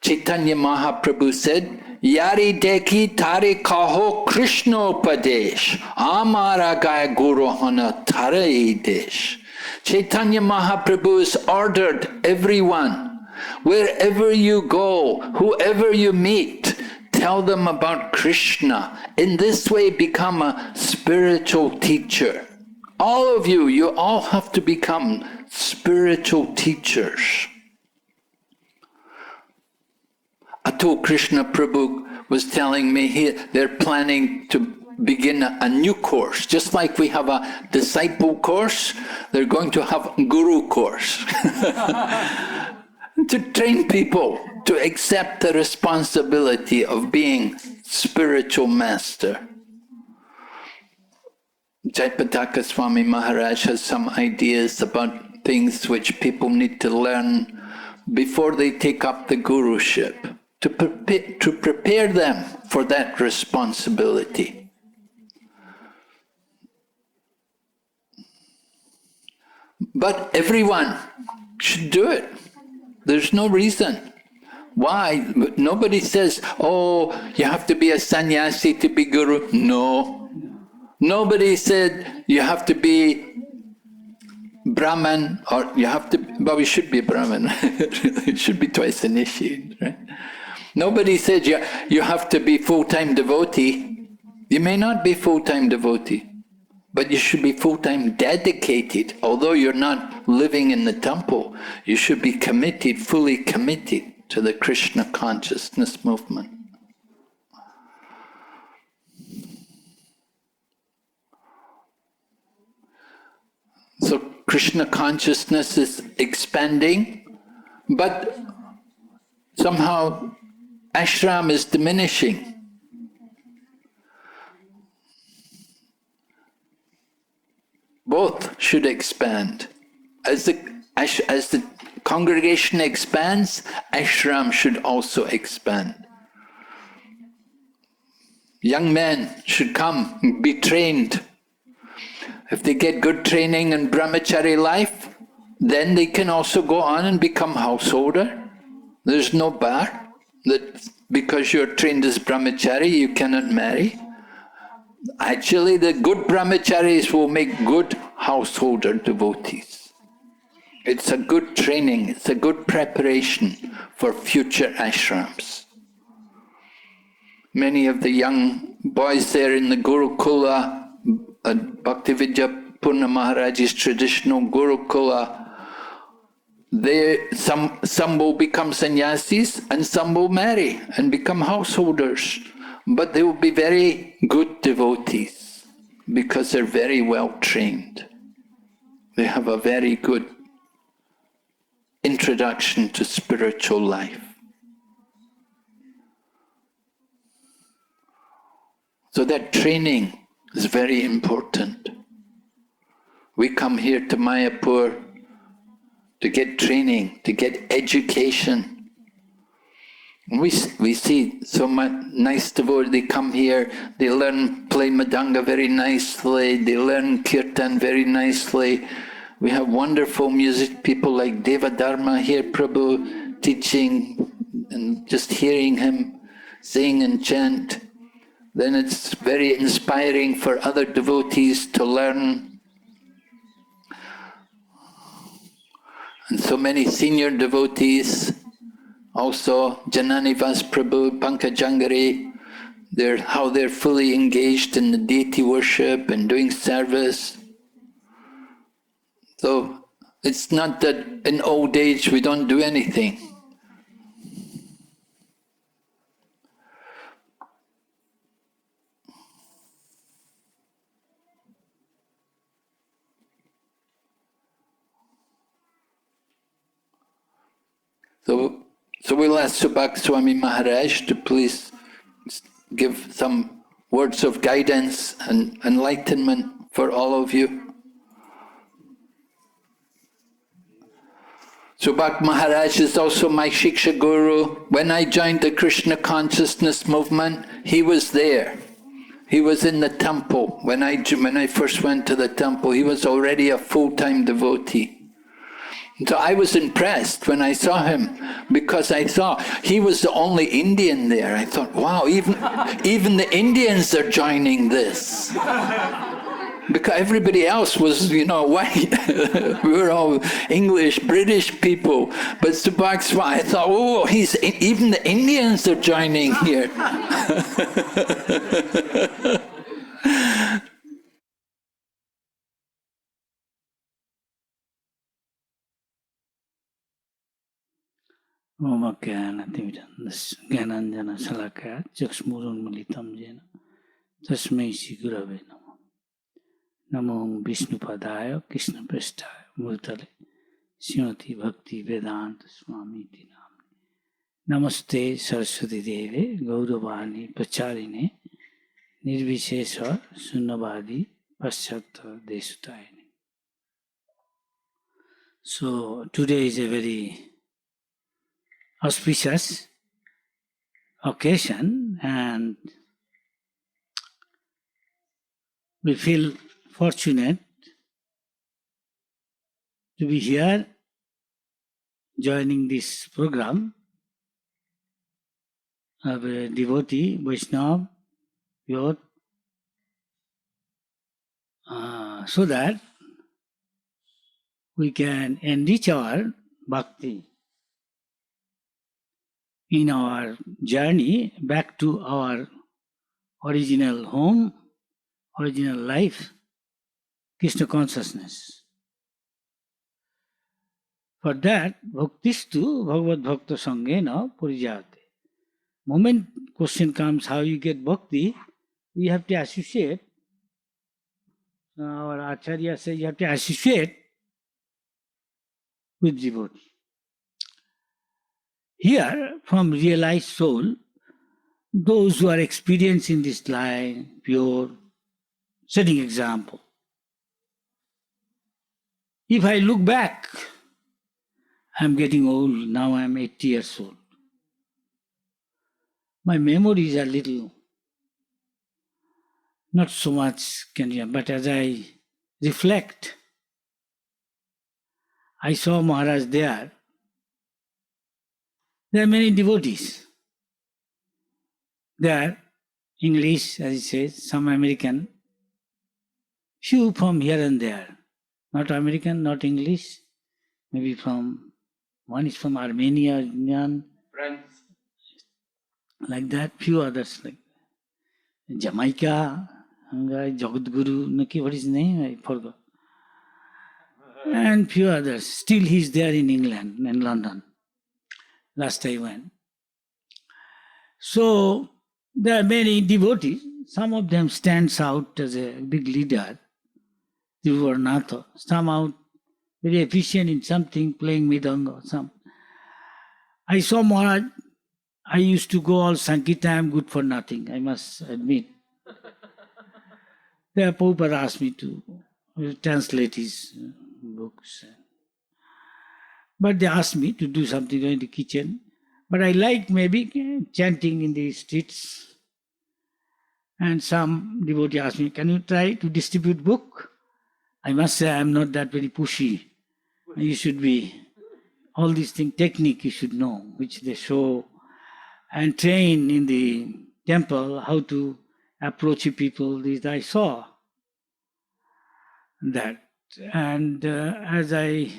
Chaitanya Mahaprabhu said, Yari deki tare kaho Krishna upadesh, amara gaya guru hana tare desh. Chaitanya Mahaprabhu has ordered everyone, wherever you go, whoever you meet, tell them about Krishna. In this way, become a spiritual teacher. All of you, you all have to become spiritual teachers. Atul Krishna Prabhu was telling me they're planning to begin a new course. Just like we have a disciple course, they're going to have a guru course. To train people to accept the responsibility of being spiritual master. Jayapataka Swami Maharaj has some ideas about things which people need to learn before they take up the guruship, to prepare them for that responsibility. But everyone should do it. There's no reason. Why? Nobody says, oh, you have to be a sannyasi to be guru. No. Nobody said you have to be Brahman, or you have to, well, we should be Brahman. It should be twice initiated, right? Nobody said you have to be full-time devotee. You may not be full-time devotee, but you should be full-time dedicated. Although you're not living in the temple, you should be committed, fully committed to the Krishna consciousness movement. So Krishna consciousness is expanding, but somehow ashram is diminishing. Both should expand. As the congregation expands, ashram should also expand. Young men should come and be trained. If they get good training in brahmachari life, then they can also go on and become householder. There's no bar that because you're trained as brahmachari, you cannot marry. Actually, the good brahmacharis will make good householder devotees. It's a good training, it's a good preparation for future ashrams. Many of the young boys there in the Gurukula, Bhakti Vigna Maharaj's traditional Gurukula, some will become sannyasis and some will marry and become householders. But they will be very good devotees because they're very well trained. They have a very good introduction to spiritual life. So that training is very important. We come here to Mayapur to get training, to get education. We see so much nice devotees, they come here, they learn play Madanga very nicely, they learn Kirtan very nicely. We have wonderful music people like Devadharma here, Prabhu, teaching, and just hearing him sing and chant. Then it's very inspiring for other devotees to learn. And so many senior devotees, also Jananivas Prabhu, Pankajangari, how they're fully engaged in the deity worship and doing service. So it's not that in old age we don't do anything. So we'll ask Subhak Swami Maharaj to please give some words of guidance and enlightenment for all of you. Subhak Maharaj is also my Shiksha Guru. When I joined the Krishna consciousness movement, he was there. He was in the temple. When I first went to the temple, he was already a full-time devotee. So I was impressed when I saw him, because I thought he was the only Indian there. I thought, wow, even the Indians are joining this. Because everybody else was, white. We were all English, British people. But Subhak Swami, I thought, oh, even the Indians are joining here. Om Jnananjana Salakaya Chakshmurunmilitam Jena Tasmai Shri Gurave Namo Namo Vishnupadaya Krishna Prasthaya Murtale Srimati Bhakti Vedanta Swami Namne Namaste Saraswati Deve Gauravani Pacharine Nirvishesha Sunnavadi Paschata Desutayane. So today is a very auspicious occasion, and we feel fortunate to be here joining this program of a devotee, Vaishnava, youth, so that we can enrich our bhakti in our journey back to our original home, original life, Krishna consciousness. For that, bhaktistu bhagavad bhakta sangena purijate. Moment question comes how you get bhakti, you have to associate. Our Acharya says you have to associate with devotee. Here, from realized soul, those who are experienced in this line, pure, setting example. If I look back, I'm getting old, now I'm 80 years old. My memories are little, not so much but as I reflect, I saw Maharaj there. There are many devotees. There, English, as he says, some American, few from here and there. Not American, not English, maybe one is from Armenia, Friends. Like that, few others like Jamaica, Jagadguru, what is his name? I forgot. And few others. Still he is there in England, in London. Last I went. So there are many devotees. Some of them stands out as a big leader, Tiruvarnatha. Some out very efficient in something, playing midanga or some. I saw Maharaj. I used to go all Sankirtan, I am good for nothing, I must admit. There Prabhupada asked me to translate his books. But they asked me to do something in the kitchen. But I like maybe chanting in the streets. And some devotee asked me, can you try to distribute book? I must say I am not that very pushy. You should be, all these things, technique you should know, which they show and train in the temple how to approach people. This I saw that. And as I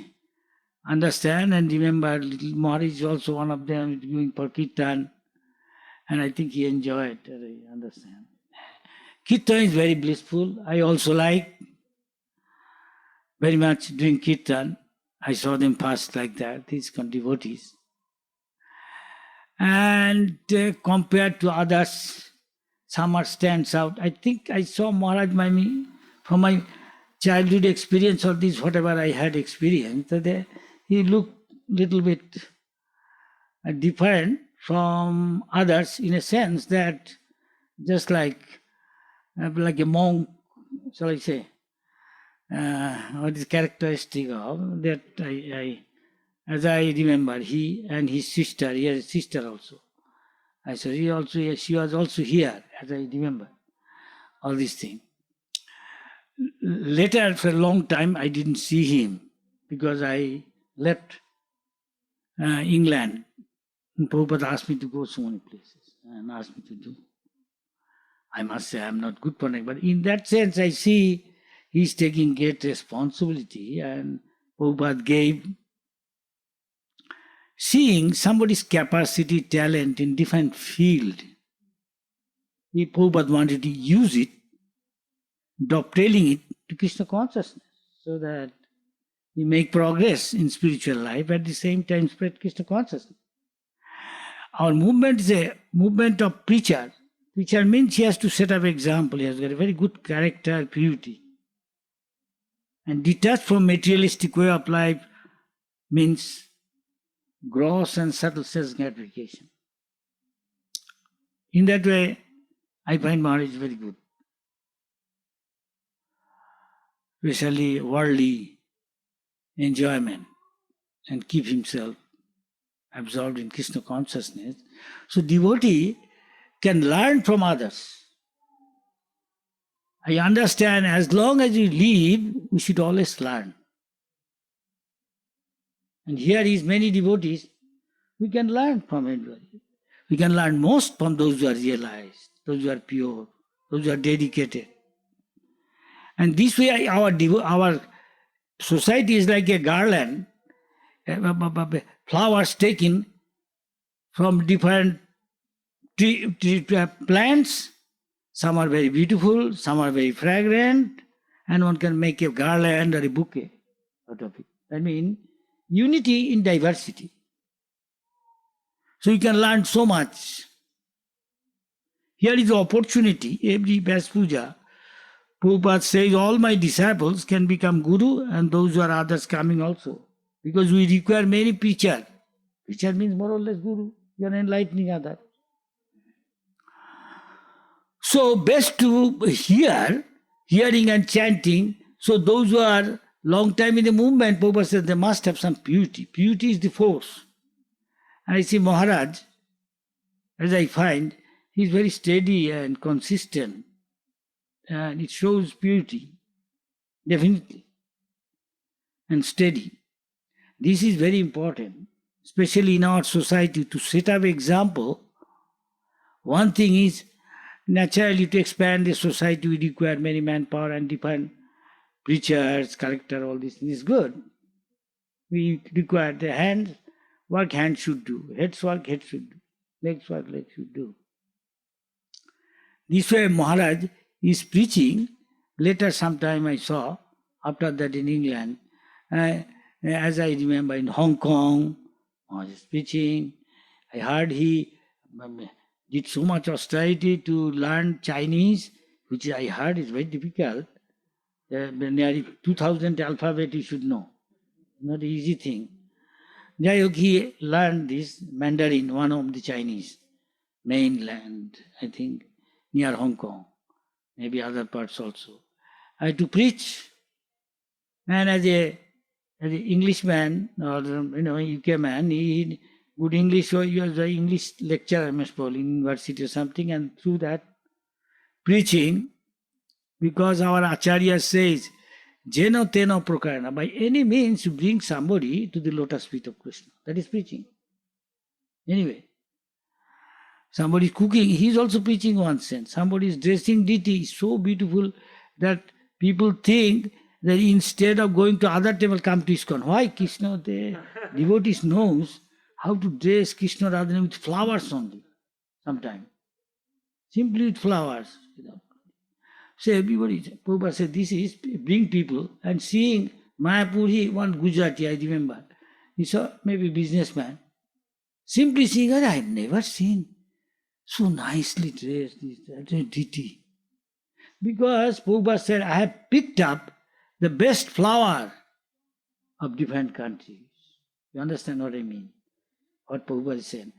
understand and remember, little Maharaj is also one of them doing for Kirtan, and I think he enjoyed it, I understand. Kirtan is very blissful. I also like very much doing Kirtan. I saw them fast like that, these devotees. And compared to others, some are stands out. I think I saw Maharaj from my childhood experience or this, whatever I had experienced, he looked little bit different from others in a sense that just like a monk, shall I say, what is characteristic of that I as I remember, he and his sister, he has a sister also. I said, she was also here, as I remember, all these things. Later, after a long time, I didn't see him because I left England. And Prabhupada asked me to go so many places and asked me to do. I must say, I'm not good for it, but in that sense, I see he's taking great responsibility, and Prabhupada gave seeing somebody's capacity, talent in different field. If Prabhupada wanted to use it, dovetailing it to Krishna consciousness, so that we make progress in spiritual life, at the same time spread Krishna consciousness. Our movement is a movement of preacher. Preacher means he has to set up example, he has got a very good character, purity. And detached from materialistic way of life means gross and subtle sense gratification. In that way, I find Maharaj very good. Especially worldly enjoyment, and keep himself absorbed in Krishna consciousness. So devotee can learn from others. I understand as long as we live, we should always learn. And here is many devotees, we can learn from everybody. We can learn most from those who are realized, those who are pure, those who are dedicated. And this way our society is like a garland, flowers taken from different plants. Some are very beautiful, some are very fragrant, and one can make a garland or a bouquet out of it. I mean, unity in diversity. So you can learn so much. Here is the opportunity. Every Vyasa Puja, Prabhupada says all my disciples can become Guru and those who are others coming also. Because we require many preachers. Preacher means more or less Guru. You are enlightening others. So best to hearing and chanting. So those who are long time in the movement, Prabhupada says they must have some purity. Purity is the force. And I see Maharaj, as I find, he is very steady and consistent. And it shows purity, definitely, and steady. This is very important, especially in our society, to set up example. One thing is, naturally, to expand the society, we require many manpower and different preachers, collector, all these things is good. We require the hands, work hands should do, heads work heads should do, legs work legs should do. This way Maharaj is preaching. Later sometime I saw, after that in England, as I remember in Hong Kong, Maharaj is preaching. I heard he did so much austerity to learn Chinese, which I heard is very difficult. Nearly 2,000 alphabet you should know. Not an easy thing. He learned this Mandarin, one of the Chinese mainland, I think, near Hong Kong, maybe other parts also. I had to preach, and as an Englishman or UK man, he good English, so he was an English lecturer, most probably in university or something, and through that preaching, because our Acharya says, Jeno teno prakarana, by any means you bring somebody to the lotus feet of Krishna. That is preaching. Anyway, somebody is cooking, he is also preaching one sense. Somebody is dressing deity so beautiful that people think that instead of going to other temple, come to ISKCON. Why? Krishna, the devotees knows how to dress Krishna Radha with flowers only, sometimes. Simply with flowers. So everybody, Prabhupada said, this is bring people, and seeing Mayapur, one Gujarati, I remember, he saw maybe businessman, simply seeing her, I have never seen so nicely dressed, that deity. Because Prabhupada said, I have picked up the best flower of different countries. You understand what I mean? What Prabhupada said.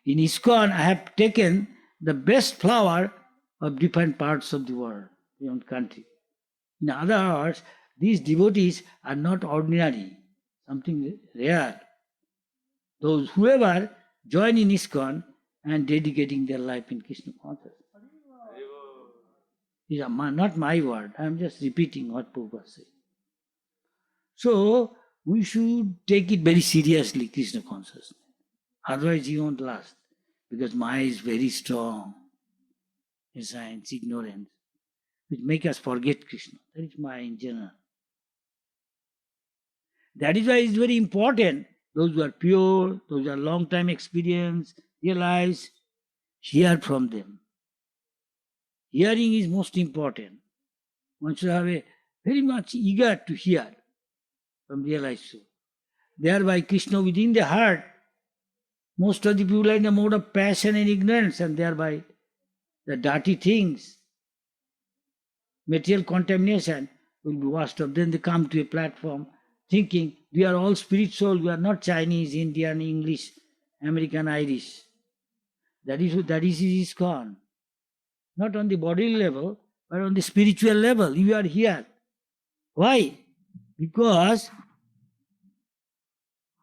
In ISKCON, I have taken the best flower of different parts of the world, different country. In other words, these devotees are not ordinary, something rare. Those whoever join in ISKCON and dedicating their life in Krishna consciousness. These are not my word, I am just repeating what Prabhupada said. So, we should take it very seriously, Krishna consciousness. Otherwise, he won't last. Because Maya is very strong. Science, ignorance, which make us forget Krishna. That is Maya in general. That is why it is very important. Those who are pure, those who are long time experience, realize, hear from them. Hearing is most important. One should have a very much eager to hear from realized soul. Thereby Krishna within the heart, most of the people are in a mode of passion and ignorance, and thereby the dirty things, material contamination will be washed off. Then they come to a platform thinking we are all spirit soul, we are not Chinese, Indian, English, American, Irish. That is ISKCON. Not on the bodily level, but on the spiritual level. You are here. Why? Because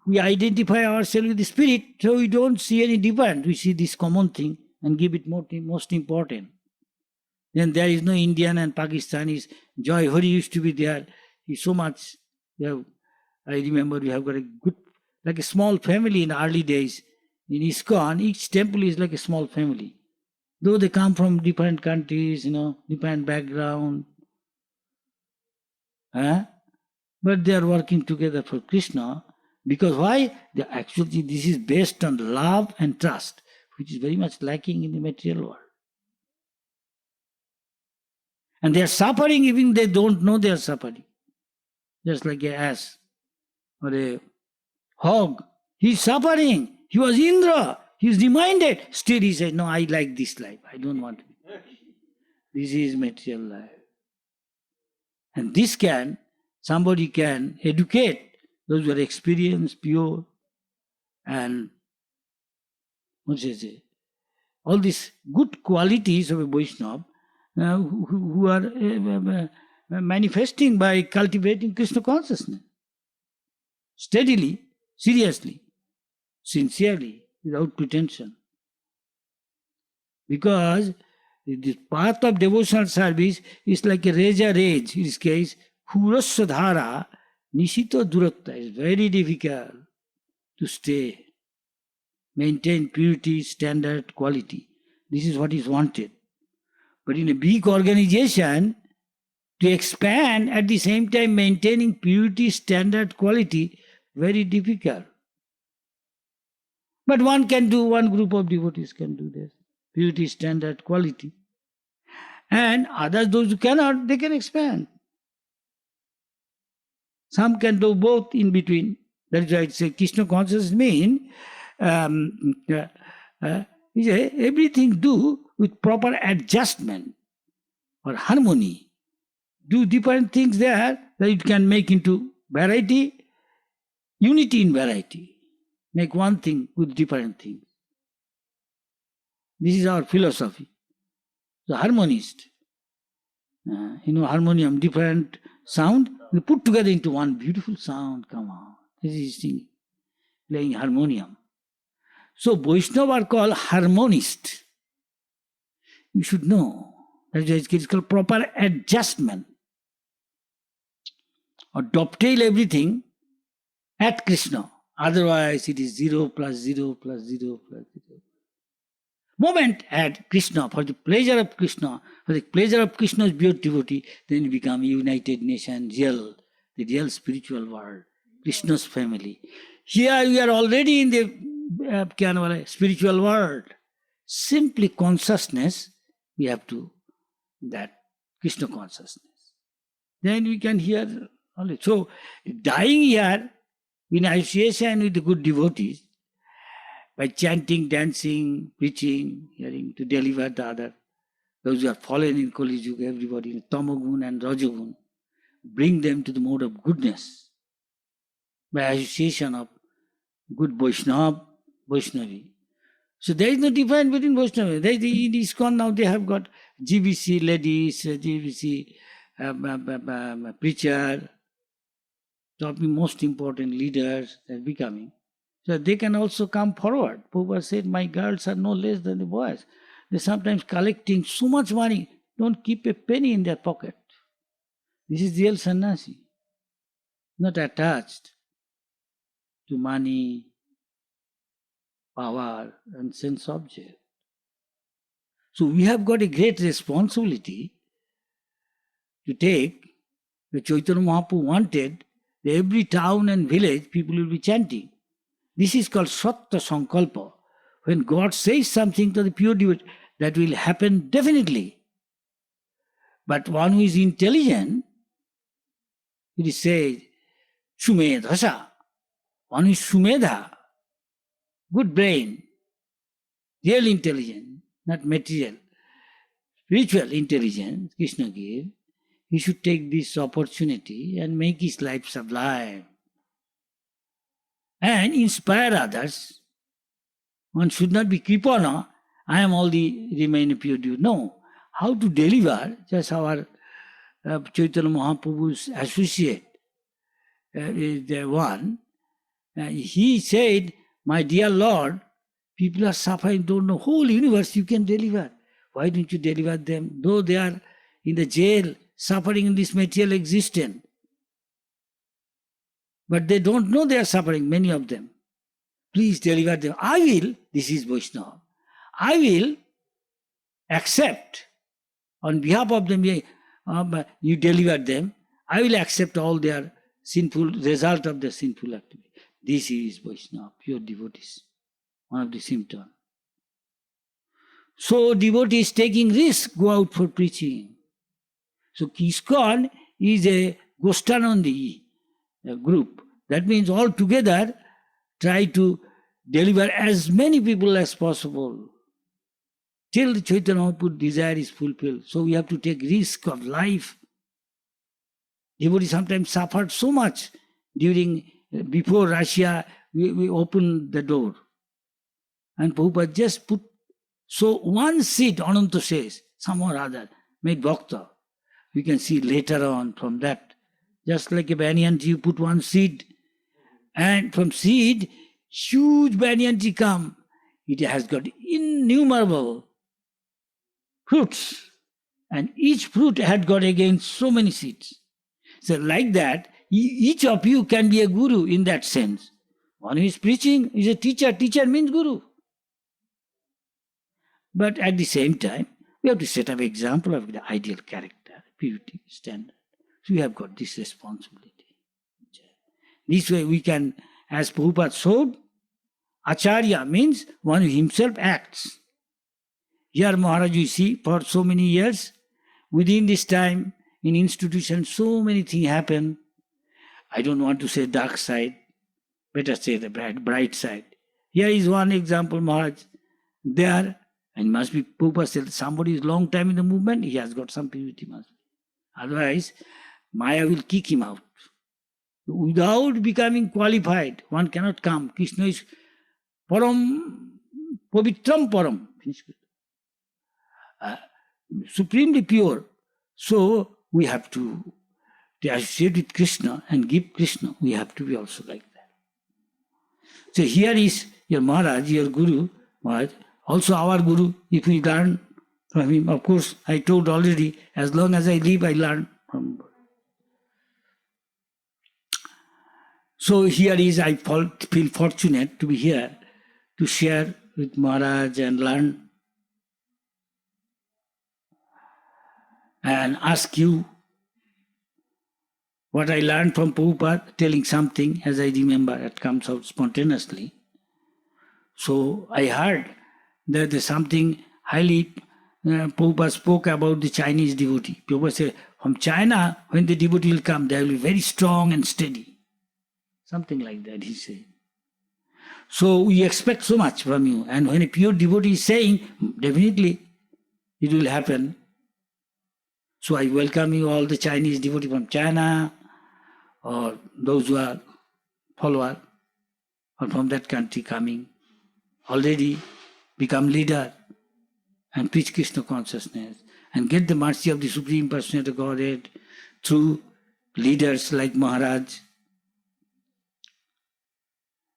we identify ourselves with the spirit, so we don't see any difference. We see this common thing and give it most important. Then there is no Indian and Pakistanis. Joy Hari used to be there. He's so much. I remember we have got a good, like a small family in the early days. In ISKCON, each temple is like a small family. Though they come from different countries, different background. but they are working together for Krishna. Because why? Actually, this is based on love and trust, which is very much lacking in the material world. And they are suffering even they don't know they are suffering. Just like an ass or a hog. He is suffering. He was Indra. He is reminded. Still he says, no, I like this life. I don't want to be. This is material life. And this somebody can educate those who are experienced, pure, and what should I say? All these good qualities of a Vaishnava who are manifesting by cultivating Krishna consciousness. Steadily, seriously, sincerely, without pretension. Because the path of devotional service is like a razor edge. In this case, Purasya Dhara, Nishito Duratta is very difficult to stay. Maintain purity, standard, quality. This is what is wanted. But in a big organization, to expand at the same time maintaining purity, standard, quality, very difficult. But one group of devotees can do this. Purity, standard, quality. And others, those who cannot, they can expand. Some can do both in between. That is why I say Krishna consciousness means everything do with proper adjustment or harmony. Do different things there that it can make into variety, unity in variety. Make one thing with different things. This is our philosophy. The harmonist, harmonium, different sound, they put together into one beautiful sound. Come on, this is singing, playing harmonium. So Vaishnava are called harmonist. You should know. That is why it's called proper adjustment. Or dovetail everything at Krishna. Otherwise it is 0 plus 0 plus 0 plus 0. Moment at Krishna, for the pleasure of Krishna, for the pleasure of Krishna's pure devotee, then you become united nation, the real spiritual world, Krishna's family. Here we are already in the spiritual world. Simply consciousness, we have to, that Krishna consciousness. Then we can hear only. So, dying here in association with the good devotees, by chanting, dancing, preaching, hearing, to deliver the other, those who are fallen in Kali Yuga, everybody in Tamagun and Rajagun, bring them to the mode of goodness by association of good Vaishnava, Vaishnavi. So there is no difference between Vaishnava. In ISKCON now they have got GBC ladies, GBC preacher, top most important leaders are becoming. So they can also come forward. Prabhupada said, my girls are no less than the boys. They sometimes collecting so much money, don't keep a penny in their pocket. This is real sannyasi, not attached to money, power, and sense object. So we have got a great responsibility to take. The Chaitanya Mahaprabhu wanted that every town and village people will be chanting. This is called Sattva Sankalpa. When God says something to the pure devotee, that will happen definitely. But one who is intelligent, it is said, Shumedhasa. One who is Shumedha, good brain, real intelligence, not material, spiritual intelligence, Krishna gave, he should take this opportunity and make his life sublime. And inspire others. One should not be Kripana, I am all the remain pure devotee. No. How to deliver, just our Chaitanya Mahaprabhu's associate is the one. He said, my dear Lord, people are suffering, don't know, whole universe you can deliver. Why don't you deliver them? Though they are in the jail, suffering in this material existence. But they don't know they are suffering, many of them. Please deliver them. I will, this is Vaishnava, I will accept on behalf of them, you deliver them, I will accept all their sinful result of the sinful activity. This is Vaishnava, pure devotees, one of the symptoms. So devotees taking risk go out for preaching. So ISKCON is a Gostanandi group. That means all together try to deliver as many people as possible till the Chaitanya Mahaprabhu's desire is fulfilled. So we have to take risk of life. Devotees sometimes suffered so much before Russia, we opened the door. And Prabhupada just put, so one seed, Ananta says, some or other, made bhakta. We can see later on from that. Just like a banyan tree, you put one seed, and from seed, huge banyan tree come. It has got innumerable fruits. And each fruit had got again so many seeds. So like that, each of you can be a guru in that sense. One who is preaching is a teacher. Teacher means guru. But at the same time, we have to set up an example of the ideal character, purity, standard. So we have got this responsibility. This way we can, as Prabhupada showed, Acharya means one who himself acts. Here Maharaj, you see, for so many years, within this time, in institutions, so many things happen. I don't want to say dark side, better say the bright side. Here is one example, Maharaj. There, and must be, Prabhupada said, somebody is long time in the movement, he has got some purity, must be. Otherwise, Maya will kick him out. Without becoming qualified, one cannot come. Krishna is param, pavitram param, supremely pure. So we have to associate with Krishna and give Krishna. We have to be also like that. So here is your Maharaj, your Guru, Maharaj, also our Guru. If we learn from him, of course, I told already, as long as I live, I learn from him. So here is, I feel fortunate to be here to share with Maharaj and learn and ask you what I learned from Prabhupada, telling something as I remember, it comes out spontaneously. So I heard that there's something highly, Prabhupada spoke about the Chinese devotee. Prabhupada said, from China, when the devotee will come, they will be very strong and steady. Something like that, he said. So we expect so much from you. And when a pure devotee is saying, definitely it will happen. So I welcome you, all the Chinese devotees from China, or those who are followers, or from that country coming, already become leader and preach Krishna consciousness and get the mercy of the Supreme Personality of Godhead through leaders like Maharaj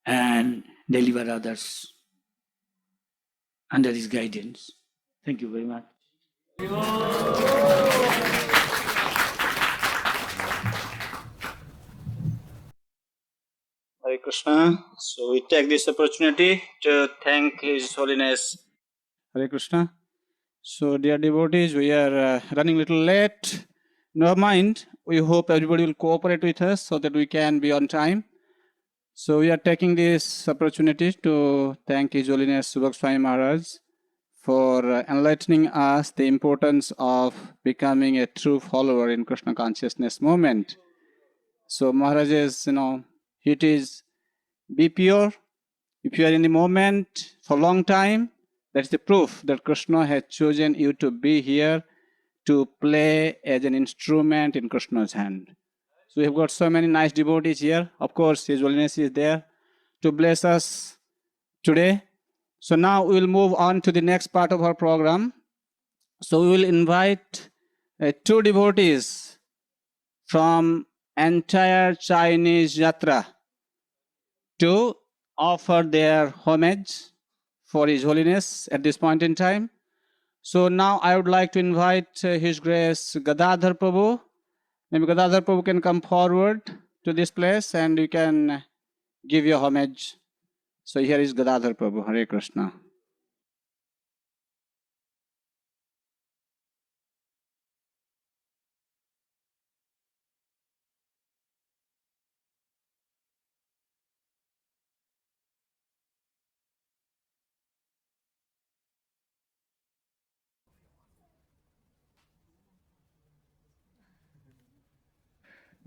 and deliver others under his guidance. Thank you very much. Hare Krishna. So we take this opportunity to thank His Holiness. Hare Krishna. So dear devotees, we are running a little late. No mind. We hope everybody will cooperate with us so that we can be on time. So we are taking this opportunity to thank His Holiness Subhak Swami Maharaj for enlightening us the importance of becoming a true follower in Krishna consciousness movement. So Maharaj is, it is be pure. If you are in the moment for a long time, that's the proof that Krishna has chosen you to be here to play as an instrument in Krishna's hand. So we have got so many nice devotees here. Of course, His Holiness is there to bless us today. So now we will move on to the next part of our program. So we will invite two devotees from entire Chinese yatra to offer their homage for His Holiness at this point in time. So now I would like to invite His Grace Gadadhar Prabhu. Maybe Gadadhar Prabhu can come forward to this place and you can give your homage. So here is Gadadhar Prabhu. Hare Krishna.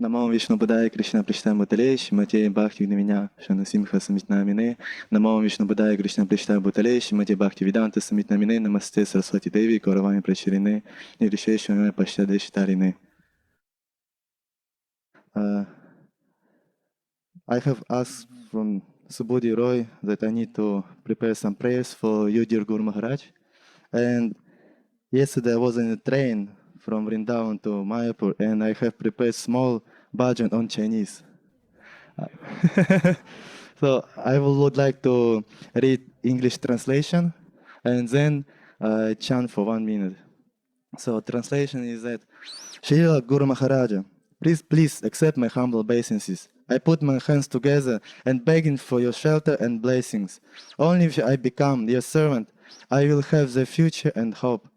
Namo Vishnu Padaya Krishna Prishta Bhutale Shrimate Bhakti Vigna Vinasa Narasimha Swami. Namo Vishnu Padaya Krishna Prishta Bhutale Shrimate Bhakti Vedanta Swami. Namaste Saraswati Devi Gauravani Pracharine Nirvisheshwara Pashyadeshitarine. I have asked from Subodhi Roy that I need to prepare some prayers for you, dear Guru Maharaj. And yesterday I was in a train from Vrindavan to Mayapur, and I have prepared small bhajan on Chinese. So I would like to read English translation and then chant for 1 minute. So translation is that, Srila Guru Maharaja, please accept my humble obeisances. I put my hands together and begging for your shelter and blessings. Only if I become your servant, I will have the future and hope.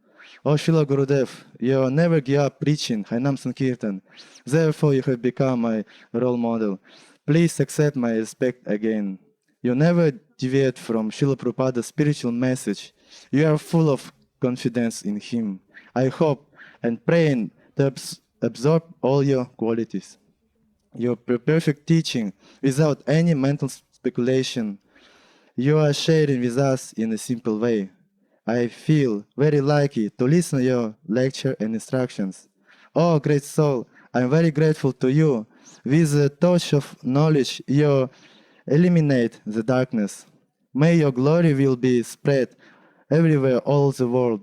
O Srila Gurudev, you never give up preaching Harinam Sankirtan. Therefore, you have become my role model. Please accept my respect again. You never deviate from Srila Prabhupada's spiritual message. You are full of confidence in him. I hope and pray to absorb all your qualities. Your perfect teaching without any mental speculation. You are sharing with us in a simple way. I feel very lucky to listen to your lecture and instructions. Oh, great soul, I'm very grateful to you. With the touch of knowledge, you eliminate the darkness. May your glory will be spread everywhere, all the world.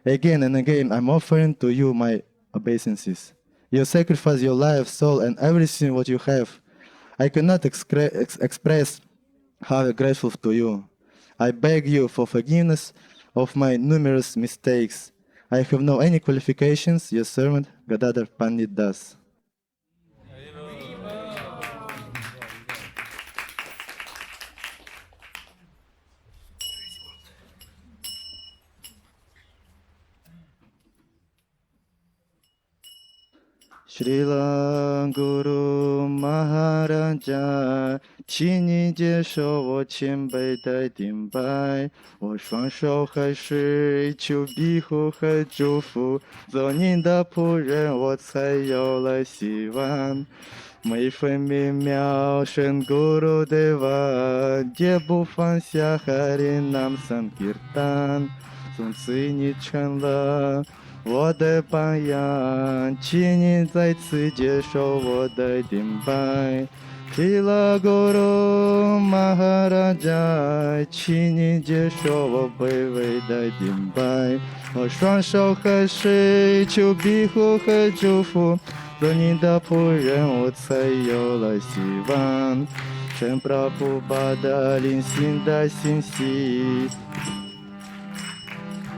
Again and again, I'm offering to you my obeisances. You sacrifice your life, soul, and everything what you have. I cannot express how grateful to you. I beg you for forgiveness of my numerous mistakes. I have no any qualifications, your servant Gadadhar Pandit Das. Srila Guru Maharaja， 请你接受我谦卑的顶拜，我双手合十，求庇护和祝福，做您的仆人，我才有了希望。每分每秒，圣 Gurudeva， 也不放下 Harinam Sankirtan， 从此你成了我的榜样，请你再次接受我的顶拜。Srila Guru Maharaja， 请你接受我卑微的顶拜。我双手合十，求庇护和祝福，做你的仆人，我才有了希望。圣普普巴的灵性的信息。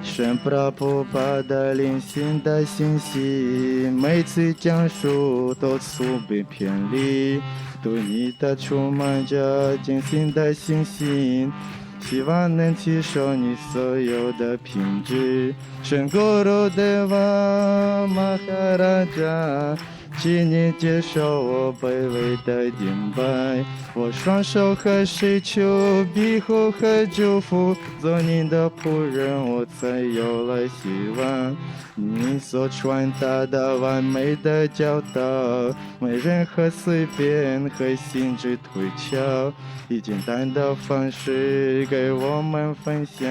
圣普普巴的灵性的信息，每次讲述都粗鄙偏离，对你的充满着坚信的信心，希望能接受你所有的品质。圣 Gurudeva Maharaja， 请你接受我卑微的顶拜，我双手合十，求庇护和祝福，做您的仆人，我才有了希望。你所传达的完美的教导，没任何随便和心智推敲，以简单的方式给我们分享。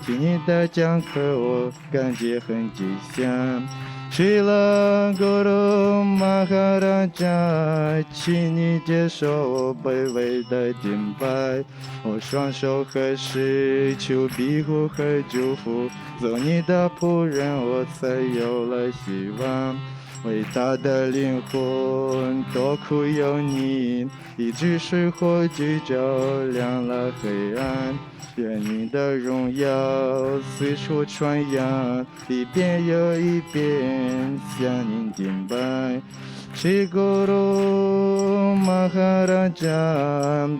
听你的讲课，我感觉很吉祥。Srila Guru Maharaja， 请你接受我卑微的顶拜，我双手合十，求庇护和祝福，做你的仆人，我才有了希望。伟大的灵魂，多苦有你，一直水火炬照亮了黑暗。愿你的荣耀四处传扬，一遍又一遍向您敬拜。Shri Guru Maharaja，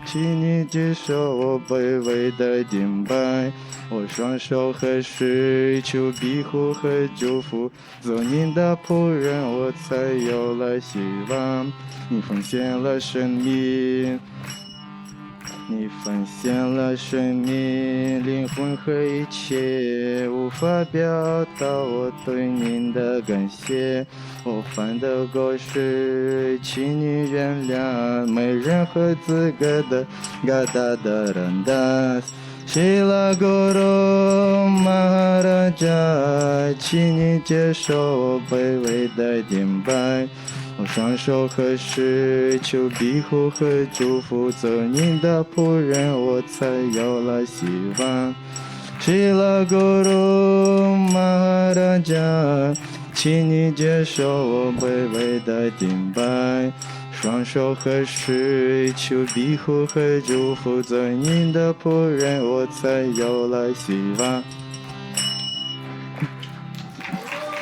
请你接受我卑微的敬拜，我双手合十，求庇护和祝福，做您的仆人，我才有了希望。你奉献了生命，你奉献了生命，灵混合一切，无法表达我对您的感谢。我犯的过失，请你原谅，没任何资格的嘎达的人达。Shila Guru Maharaja，请你接受我卑微的顶拜。我双手合十，求庇护和祝福，做您的仆人，我才有了希望。Shila Guru Maharaja，请你接受我卑微的顶拜。双手合十，求庇护和祝福，做您的仆人，我才有了希望。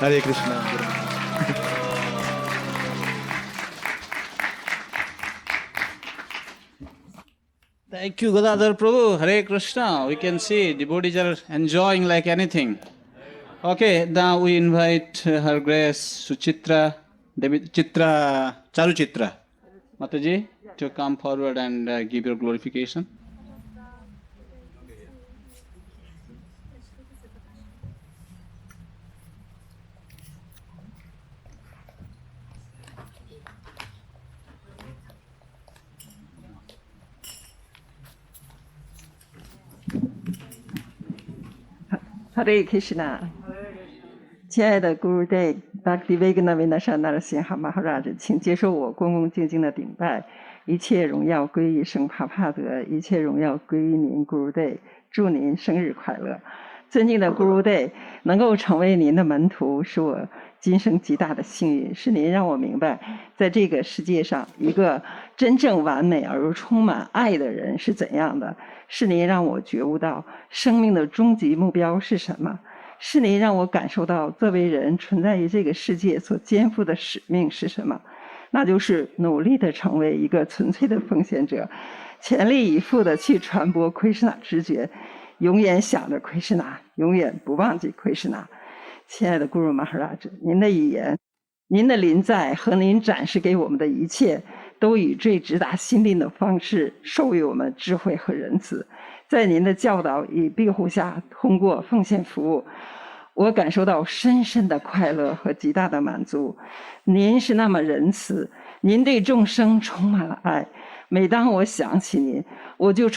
Hare Krishna。Thank you, Gadadhar Prabhu. Hare Krishna. We can see devotees are enjoying like anything. Okay, now we invite Her Grace Suchitra, Charuchitra Mataji to come forward and give your glorification. Hare Krishna， 亲爱的 Gurudev Bhakti Vigna Vinasa Narasimha Maharaj， 请接受我恭恭敬敬的顶拜。一切荣耀归于圣帕帕德，一切荣耀归于您 Gurudev， 祝您生日快乐。尊敬的 Gurudev， 能够成为您的门徒，是我今生极大的幸运，是您让我明白，在这个世界上，一个真正完美而又充满爱的人是怎样的。是您让我觉悟到生命的终极目标是什么，是您让我感受到作为人存在于这个世界所肩负的使命是什么，那就是努力的成为一个纯粹的奉献者，全力以赴的去传播Krishna知觉，永远想着Krishna，永远不忘记Krishna。亲爱的 Guru Maharaj， 您的语言，您的临在和您展示给我们的一切，都以最直达心灵的方式授予我们智慧和仁慈。在您的教导与庇护下，通过奉献服务，我感受到深深的快乐和极大的满足。您是那么仁慈，您对众生充满了爱。每当我想起您，我就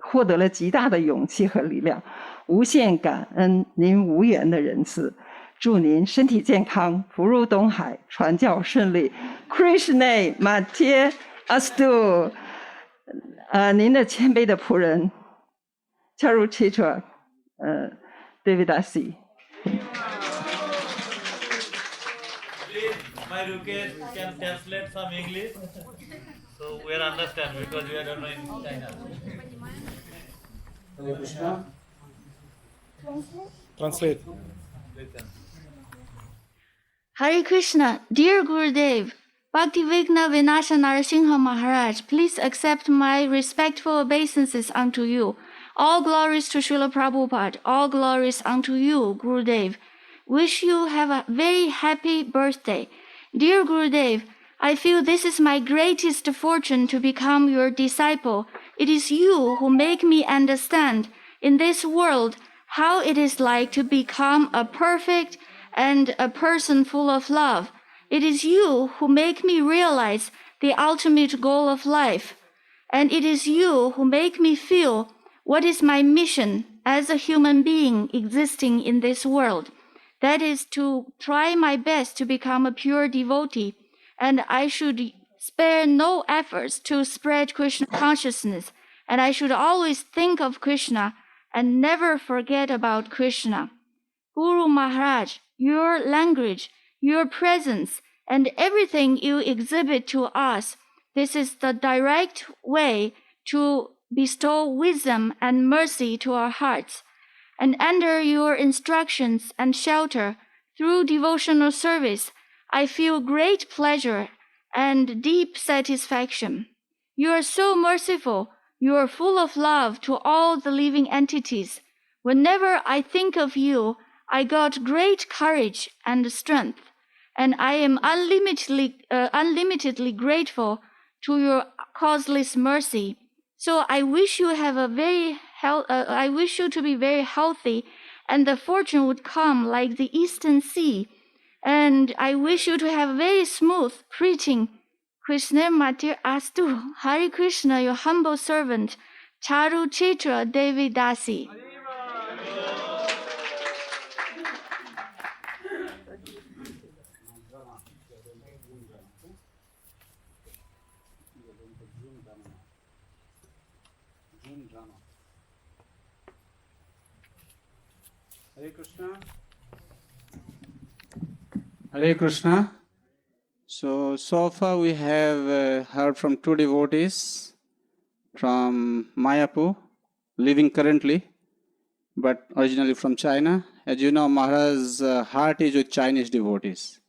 获得了极大的勇气和力量，无限感恩您无缘的仁慈。祝您身体健康，福如东海，传教顺利。Krishna Mataji Astu。您的谦卑的仆人 Charuchitra Devidasi。My Rukesh can translate some English, so we understand because we are not in China. Hare Krishna. Translate. Hare Krishna, dear Gurudev, Bhakti Vigna Vinasa Narasimha Maharaj, please accept my respectful obeisances unto you. All glories to Srila Prabhupada, all glories unto you, Gurudev. Wish you have a very happy birthday. Dear Gurudev, I feel this is my greatest fortune to become your disciple. It is you who make me understand in this world how it is like to become a perfect and a person full of love. It is you who make me realize the ultimate goal of life. And it is you who make me feel what is my mission as a human being existing in this world. That is to try my best to become a pure devotee. And I should spare no efforts to spread Krishna consciousness. And I should always think of Krishna and never forget about Krishna. Guru Maharaj, your language, your presence, and everything you exhibit to us, this is the direct way to bestow wisdom and mercy to our hearts. And under your instructions and shelter, through devotional service, I feel great pleasure and deep satisfaction. You are so merciful. You are full of love to all the living entities. Whenever I think of you, I got great courage and strength, and I am unlimitedly grateful to your causeless mercy. So I wish you have a very I wish you to be very healthy, and the fortune would come like the eastern sea. And I wish you to have very smooth preaching. Krishna Mataji Astu. Hare Krishna, your humble servant, Charu Chitra Devi Dasi. Hare Krishna. Hare Krishna. So far we have heard from two devotees from Mayapur, living currently, but originally from China. As you know, Maharaj's heart is with Chinese devotees.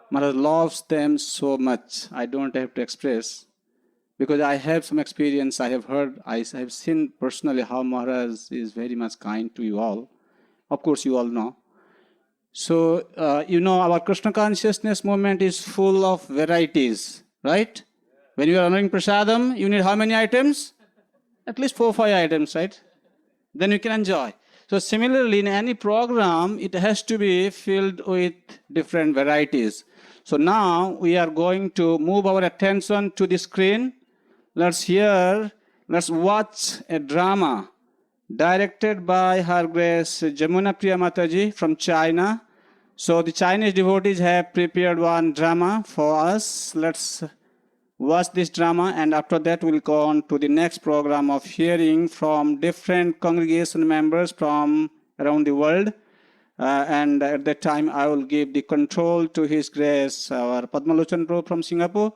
Maharaj loves them so much. I don't have to express, because I have some experience. I have heard, I have seen personally how Maharaj is very much kind to you all. Of course, you all know. So, our Krishna consciousness movement is full of varieties, right? When you are honoring prasadam, you need how many items? At least 4 or 5 items, right? Then you can enjoy. So similarly, in any program, it has to be filled with different varieties. So now we are going to move our attention to the screen. Let's watch a drama directed by Her Grace Jamuna Priya Mataji from China. So the Chinese devotees have prepared one drama for us. Let's watch this drama, and after that we'll go on to the next program of hearing from different congregation members from around the world. And at that time I will give the control to His Grace, our Padmalochan Prabhu from Singapore.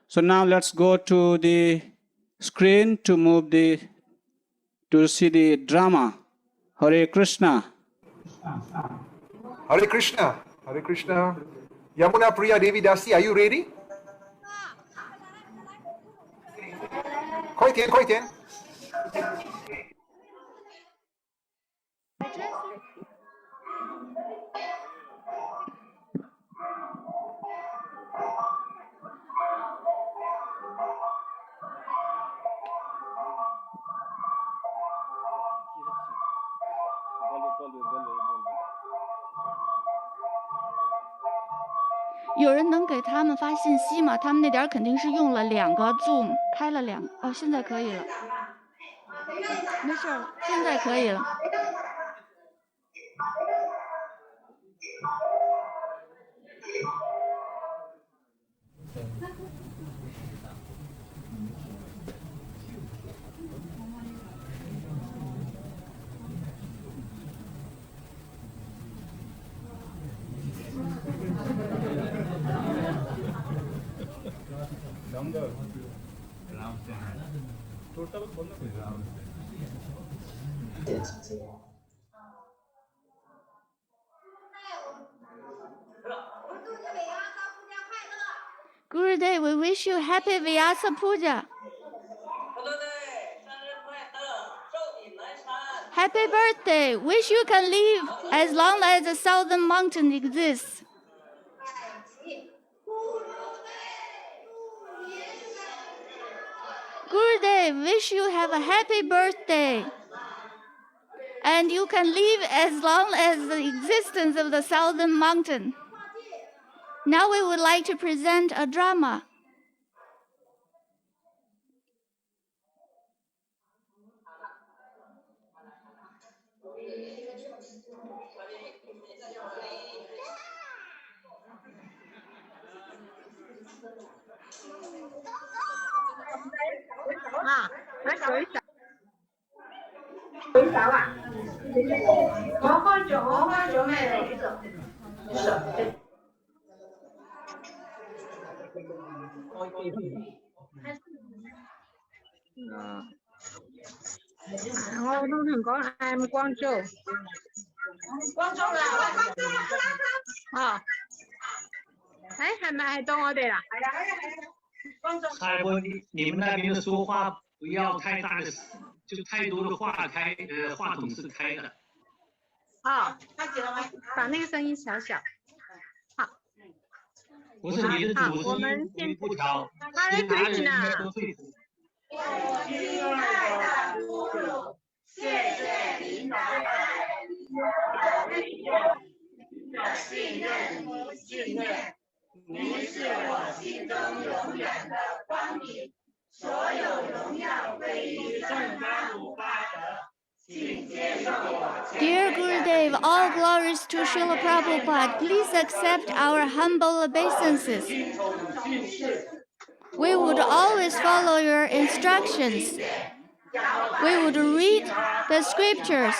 So now let's go to the screen to see the drama. Hare Krishna. Hare Krishna. Hare Krishna. Yamuna Priya Devi Dasi, are you ready? 快点，快点。有人能给他们发信息吗？他们那点肯定是用了2个 Zoom， 开了2个。哦，现在可以了，没事了，现在可以了。Gurudev, we wish you happy Vyasa Puja. Happy birthday. Wish you can live as long as the southern mountain exists. Gurudev, wish you have a happy birthday. And you can live as long as the existence of the southern mountain. Now we would like to present a drama. I'm Guangzhou.嗨，你们那边的说话不要太大的，就太多的话话筒是开的。把那个声音小小。好。不是你的主持人不调，其他人应该都对付。谢谢您的爱，您的信任与信念，您是我心中永远的光明。所有荣耀归于圣巴鲁巴德。 Dear Gurudev, all glories to Srila Prabhupada. Please accept our humble obeisances. We would always follow your instructions. We would read the scriptures.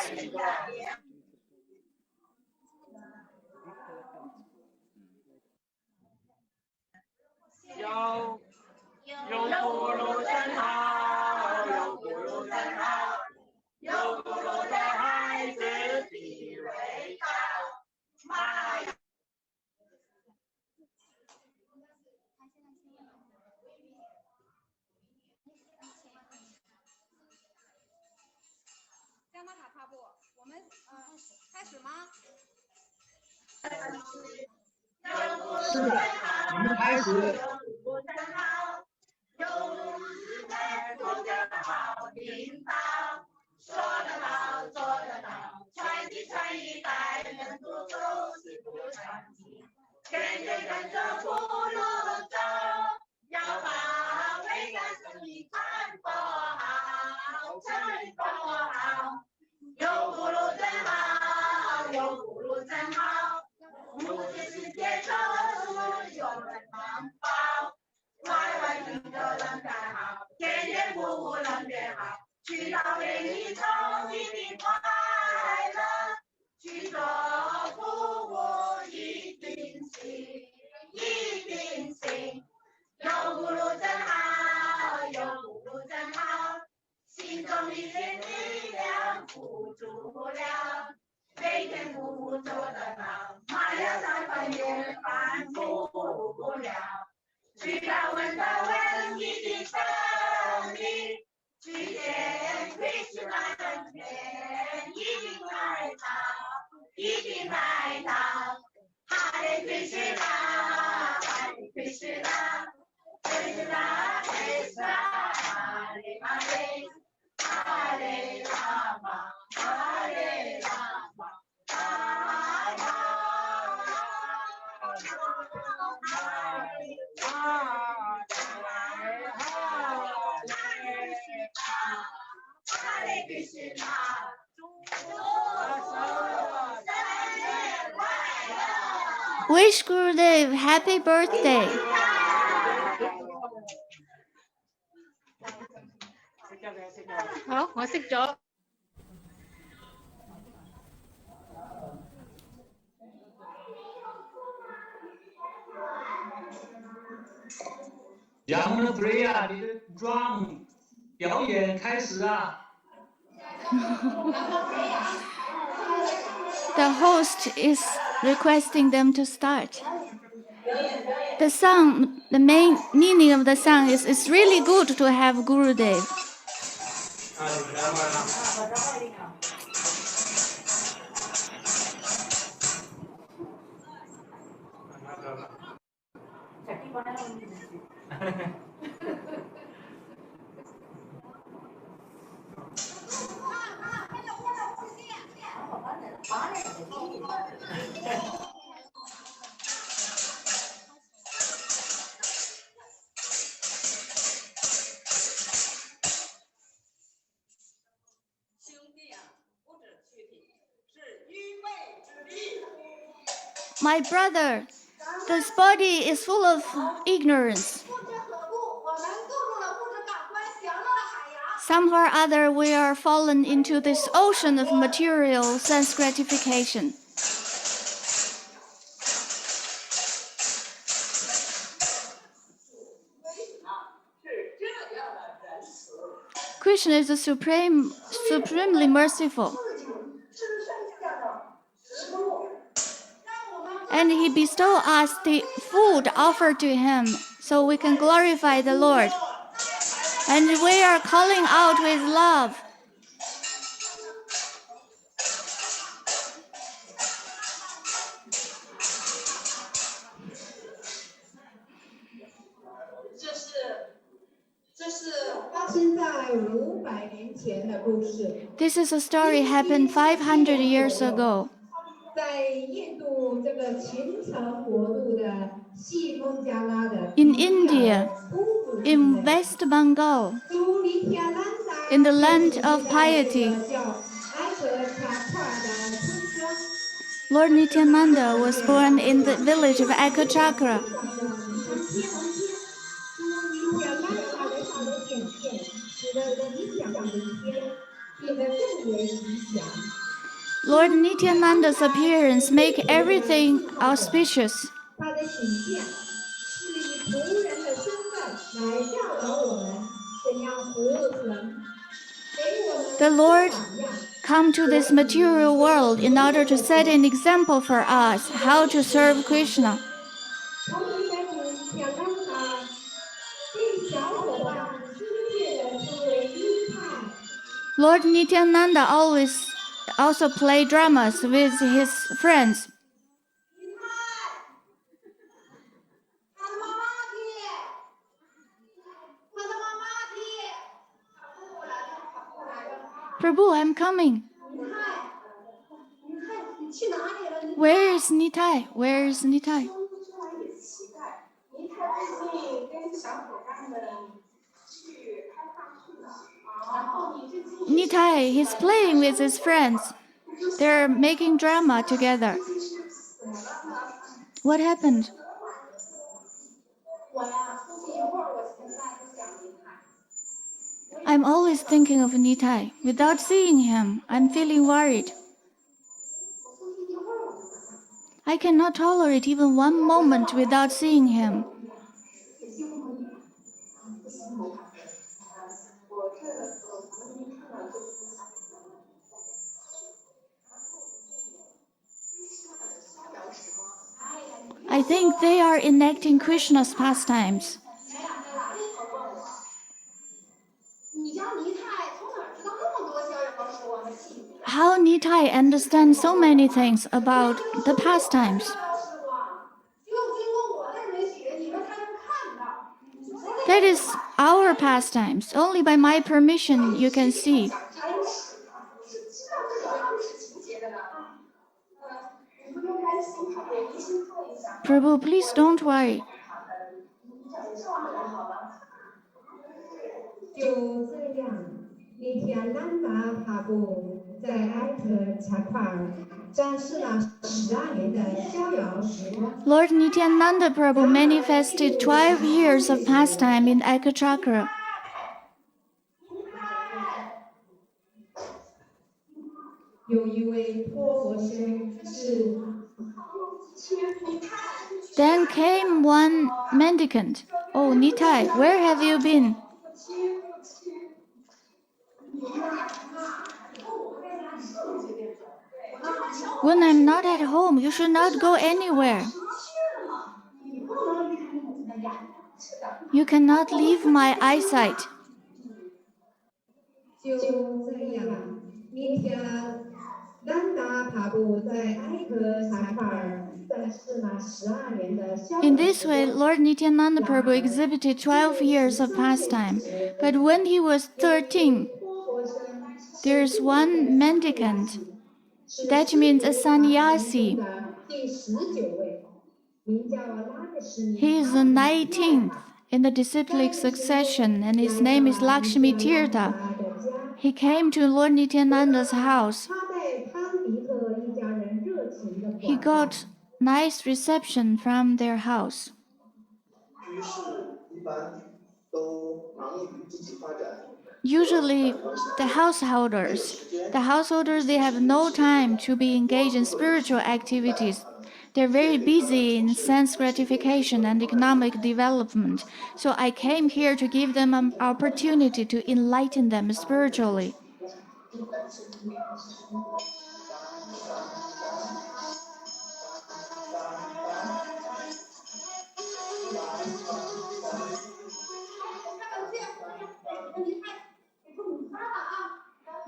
Wish Gurudev happy birthday. Young Priya， 你的 drum 表演开始啊！ The host is requesting them to start. The song, the main meaning of the song is it's really good to have Gurudev. My brother, this body is full of ignorance. Somehow or other, we are fallen into this ocean of material sense gratification. Krishna is supremely merciful. And he bestowed us the food offered to him so we can glorify the Lord. And we are calling out with love. This is a story happened 500 years ago. In India, in West Bengal, in the land of piety, Lord Nityananda was born in the village of Ekachakra. Lord Nityananda's appearance makes everything auspicious. The Lord come to this material world in order to set an example for us how to serve Krishna. Lord Nityananda also play dramas with his friends. Prabhu, I'm coming. Where is Nitai? Where is Nitai? Nitai, he's playing with his friends. They're making drama together. What happened? I'm always thinking of Nitai. Without seeing him, I'm feeling worried. I cannot tolerate even one moment without seeing him. I think they are enacting Krishna's pastimes. How Nitai understands so many things about the pastimes. That is our pastimes. Only by my permission you can see. Prabhu, please don't worry. Lord Nityananda Prabhu manifested 12 years of pastime in Ekachakra. Then came one mendicant. Oh, Nitai, where have you been? When I'm not at home, you should not go anywhere. You cannot leave my eyesight. In this way, Lord Nityananda Prabhu exhibited 12 years of pastime. But when he was 13, there's one mendicant. That means a sannyasi. He is the 19th in the disciplic succession, and his name is Lakshmi Tirtha. He came to Lord Nityananda's house. He got nice reception from their house. Usually, the householders, they have no time to be engaged in spiritual activities. They're very busy in sense gratification and economic development. So I came here to give them an opportunity to enlighten them spiritually.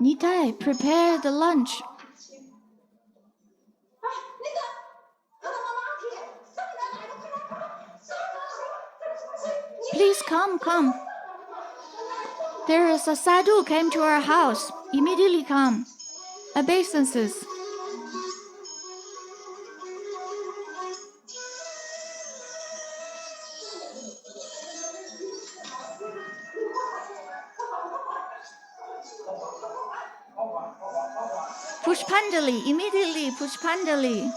Nitai, prepare the lunch. Please come. There is a sadhu came to our house. Immediately come. Obeisances. Pushpanjali, immediately Pushpanjali.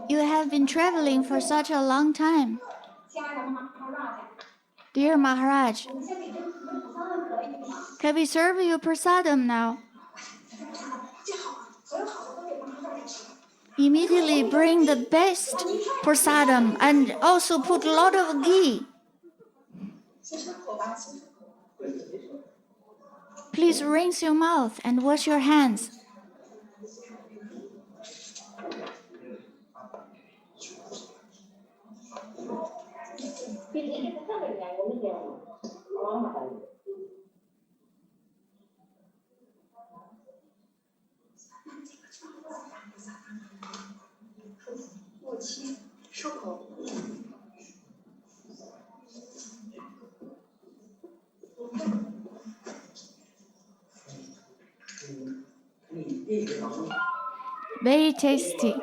You have been traveling for such a long time. Dear Maharaj, can we serve you prasadam now? Immediately bring the best prasadam and also put a lot of ghee. Please rinse your mouth and wash your hands. Very tasty.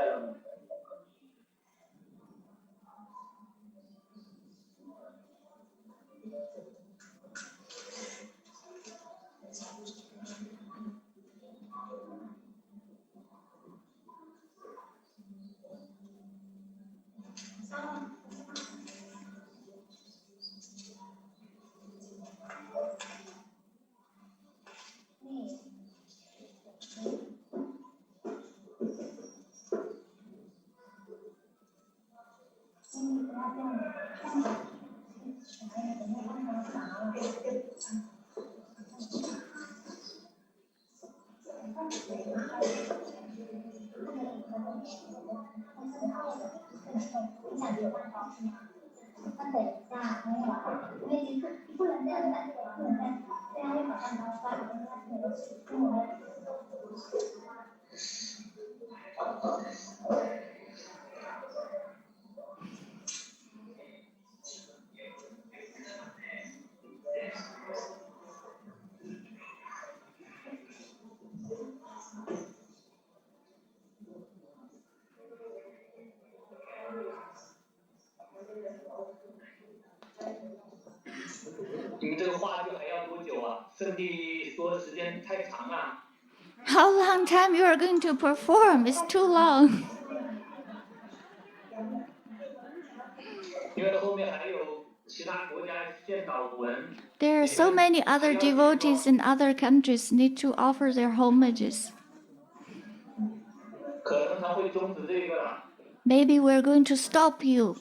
How long time you are going to perform? It's too long. There are so many other devotees in other countries need to offer their homages. Maybe we're going to stop you.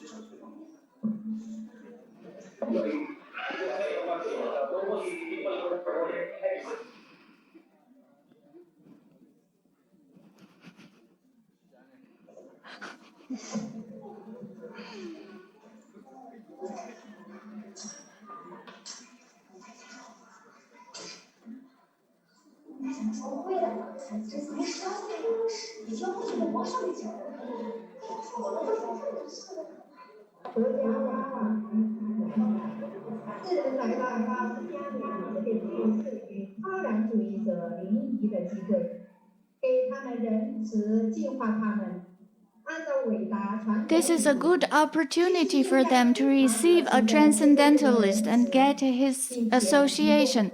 This is a good opportunity for them to receive a transcendentalist and get his association.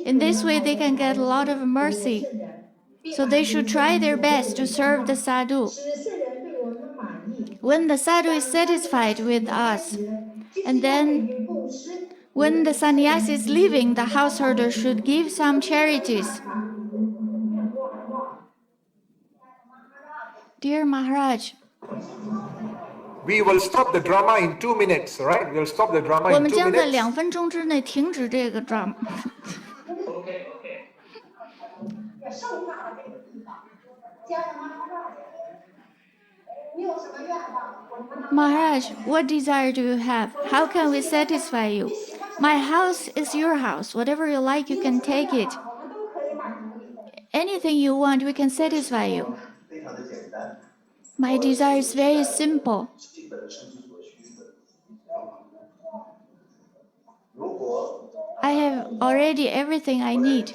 In this way, they can get a lot of mercy. So they should try their best to serve the sadhu. When the sadhu is satisfied with us, and then when the sannyasi is leaving, the householder should give some charities. Dear Maharaj, we will stop the drama in 2 minutes, right? We'll stop the drama 我 in 2们将在 minutes. 2分钟之内停止这个 drama. OK。 Maharaj, what desire do you have? How can we satisfy you? My house is your house. Whatever you like, you can take it. Anything you want, we can satisfy you. My desire is very simple. I have already everything I need.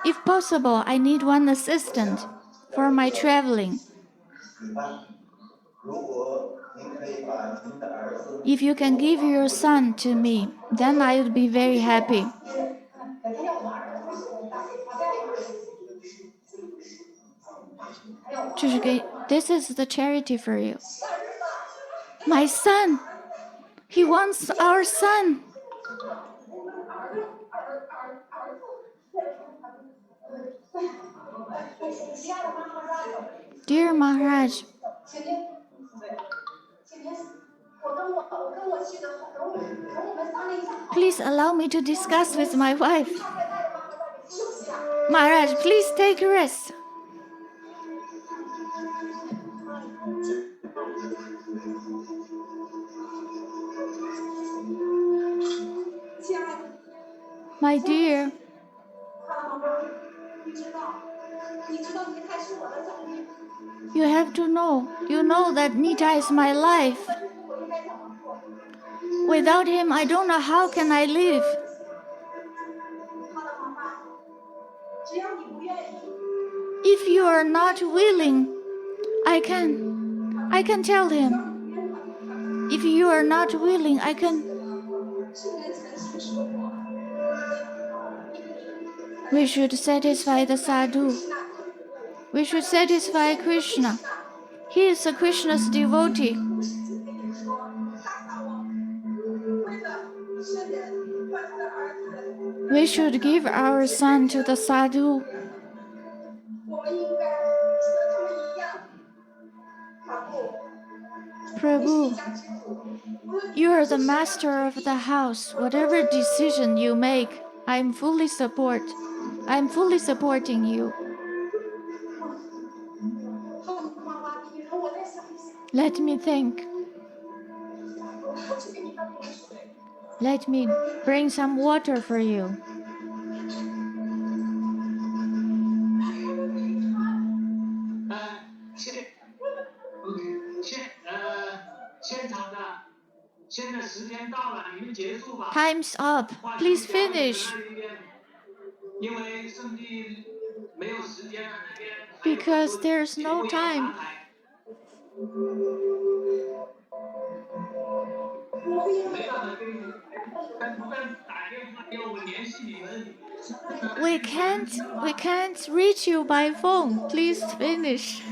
If possible, I need one assistant for my traveling. If you can give your son to me, then I would be very happy. This is the charity for you. My son! He wants our son! Dear Maharaj, please allow me to discuss with my wife. Maharaj, please take a rest. My dear, you have to know. You know that Nita is my life. Without him, I don't know how can I live. If you are not willing, I can tell him. If you are not willing, I can. We should satisfy the sadhu. We should satisfy Krishna. He is a Krishna's devotee. We should give our son to the sadhu. Prabhu, you are the master of the house. Whatever decision you make, I'm fully supporting you. Let me think. Let me bring some water for you. Time's up. Please finish. Because there's no time. We can't reach you by phone. Please finish.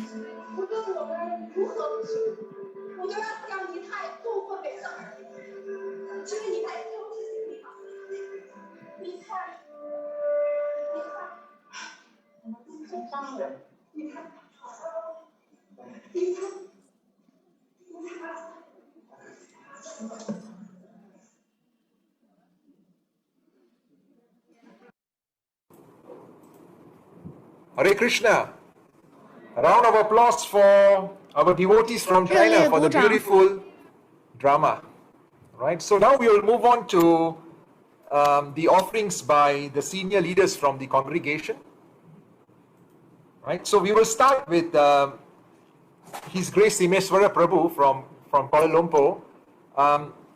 Hare Krishna. A round of applause for our devotees from China for the beautiful drama. Right. So now we will move on to the offerings by the senior leaders from the congregation. Right. So we will start with His Grace Simeswara Prabhu from Kuala Lumpur.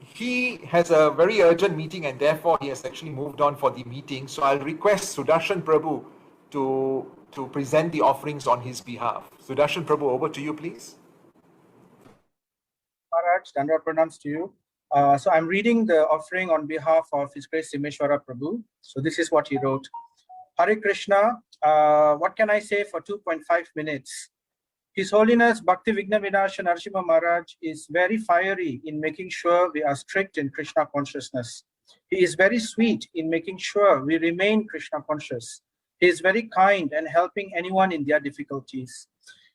He has a very urgent meeting and therefore he has actually moved on for the meeting. So I'll request Sudarshan Prabhu to present the offerings on his behalf. Sudarshan Prabhu, over to you, please. Maharaj, Dandavad Pranams to you. So I'm reading the offering on behalf of His Grace Simeshwara Prabhu. So this is what he wrote. Hare Krishna, what can I say for 2.5 minutes? His Holiness Bhakti Vigna Vinasa Narasimha Maharaj is very fiery in making sure we are strict in Krishna consciousness. He is very sweet in making sure we remain Krishna conscious. He is very kind and helping anyone in their difficulties.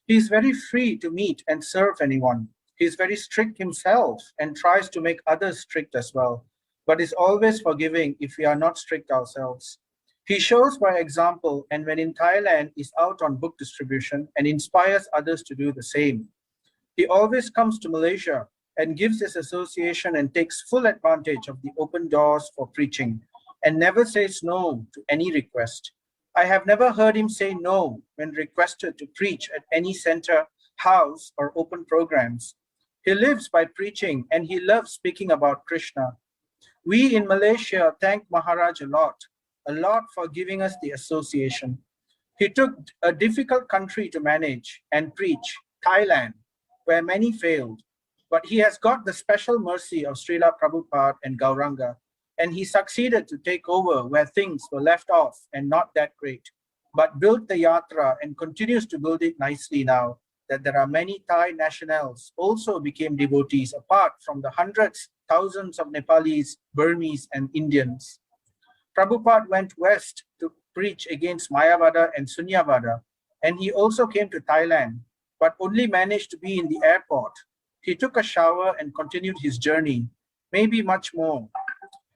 He is very free to meet and serve anyone. He is very strict himself and tries to make others strict as well, but is always forgiving if we are not strict ourselves. He shows by example, and when in Thailand is out on book distribution and inspires others to do the same. He always comes to Malaysia and gives his association and takes full advantage of the open doors for preaching and never says no to any request. I have never heard him say no when requested to preach at any center, house, or open programs. He lives by preaching and he loves speaking about Krishna. We in Malaysia thank Maharaj a lot for giving us the association. He took a difficult country to manage and preach, Thailand, where many failed. But he has got the special mercy of Srila Prabhupada and Gauranga, and he succeeded to take over where things were left off and not that great, but built the yatra and continues to build it nicely now that there are many Thai nationals also became devotees apart from the hundreds, thousands of Nepalis, Burmese, and Indians. Prabhupada went west to preach against Mayavada and Sunyavada, and he also came to Thailand, but only managed to be in the airport. He took a shower and continued his journey, maybe much more.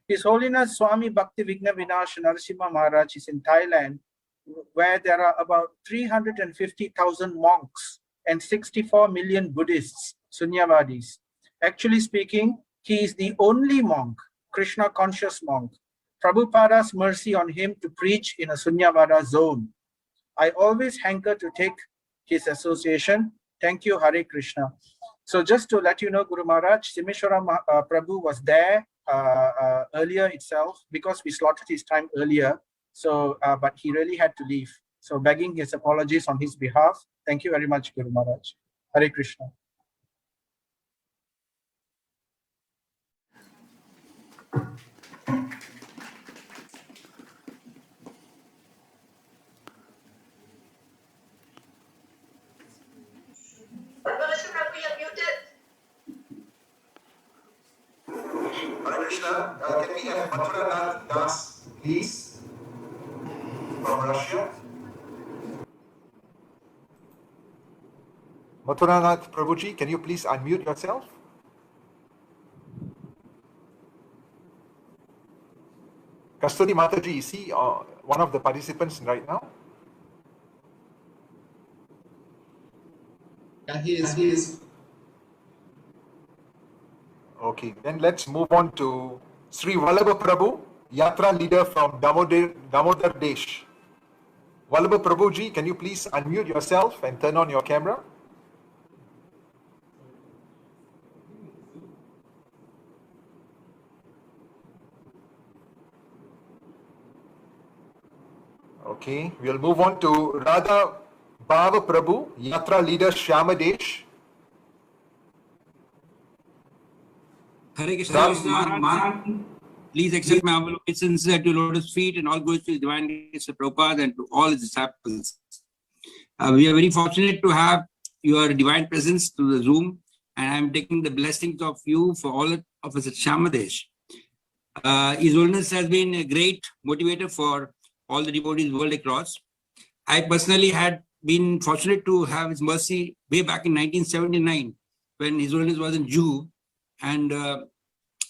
His Holiness Swami Bhakti Vigna Vinasa Narasimha Maharaj is in Thailand, where there are about 350,000 monks and 64 million Buddhists, Sunyavadis. Actually speaking, he is the only monk, Krishna conscious monk. Prabhupada's mercy on him to preach in a Sunyavada zone. I always hanker to take his association. Thank you, Hare Krishna. So just to let you know, Guru Maharaj, Simeshwara Prabhu was there earlier itself because we slotted his time earlier. So, but he really had to leave. So begging his apologies on his behalf. Thank you very much, Guru Maharaj. Hare Krishna. Hare Krishna, can we have Mathura Das, please, from Russia? Mathuranath Prabhuji, can you please unmute yourself? Kasturi Mataji, is he one of the participants right now? Yeah, he is. Okay, then let's move on to Sri Vallabha Prabhu, Yatra leader from Damodar Desh. Vallabha Prabhuji, can you please unmute yourself and turn on your camera? Okay, we'll move on to Radha Bhava Prabhu, Yatra leader Shyama Desh. Hare Krishna, please accept my humble obeisance at your lotus feet and all goes to His Divine Grace of Prabhupada and to all His disciples. We are very fortunate to have your divine presence through the Zoom, and I am taking the blessings of you for all of us at Shamadesh. His Holiness has been a great motivator for all the devotees world across. I personally had been fortunate to have his mercy way back in 1979 when His Holiness was in Jew. And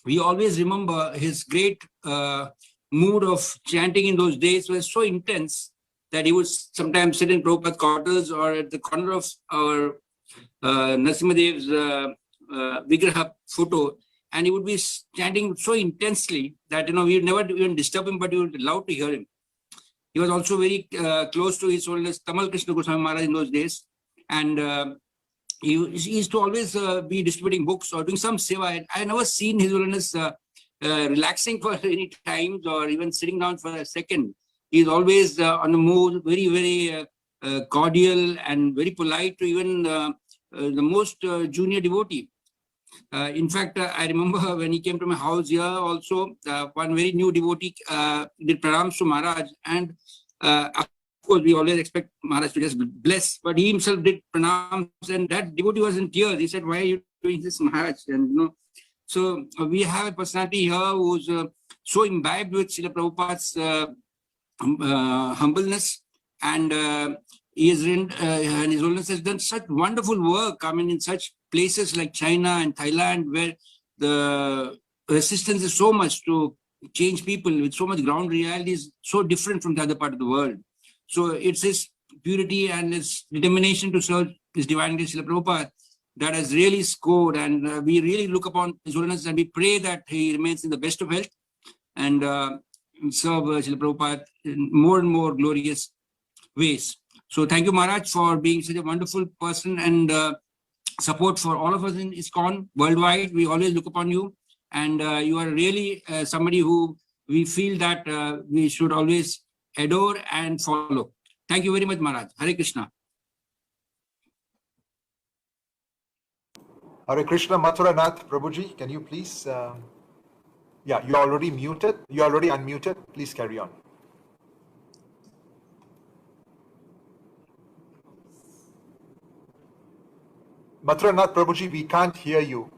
we always remember his great mood of chanting in those days was so intense that he would sometimes sit in Prabhupada's quarters or at the corner of our Narasimhadev's Vigraha photo, and he would be chanting so intensely that we would never even disturb him, but we would love to hear him. He was also very close to His Holiness Tamal Krishna Goswami Maharaj in those days, and he used to always be distributing books or doing some seva. I never seen His Holiness relaxing for any times or even sitting down for a second. He's always on the move, very, very cordial and very polite to even the most junior devotee. In fact, I remember when he came to my house here also, one very new devotee did pranams to Maharaj. And of course, we always expect Maharaj to just bless, but he himself did pranams, and that devotee was in tears. He said, "Why are you doing this, Maharaj?" And so we have a personality here who's so imbibed with Srila Prabhupada's humbleness, and he has and His Holiness has done such wonderful work. I mean, in such places like China and Thailand, where the resistance is so much to change people with so much ground reality is so different from the other part of the world. So it's his purity and his determination to serve His Divine Grace Srila Prabhupada that has really scored, and we really look upon His Holiness and we pray that he remains in the best of health and serve Srila Prabhupada in more and more glorious ways. So thank you, Maharaj, for being such a wonderful person and support for all of us in ISKCON worldwide. We always look upon you, and you are really somebody who we feel that we should always adore and follow. Thank you very much, Maharaj. Hare Krishna. Hare Krishna. Mathura Nath Prabhuji, can you please? Yeah, you're already muted. You're already unmuted. Please carry on. Mathura Nath Prabhuji, we can't hear you.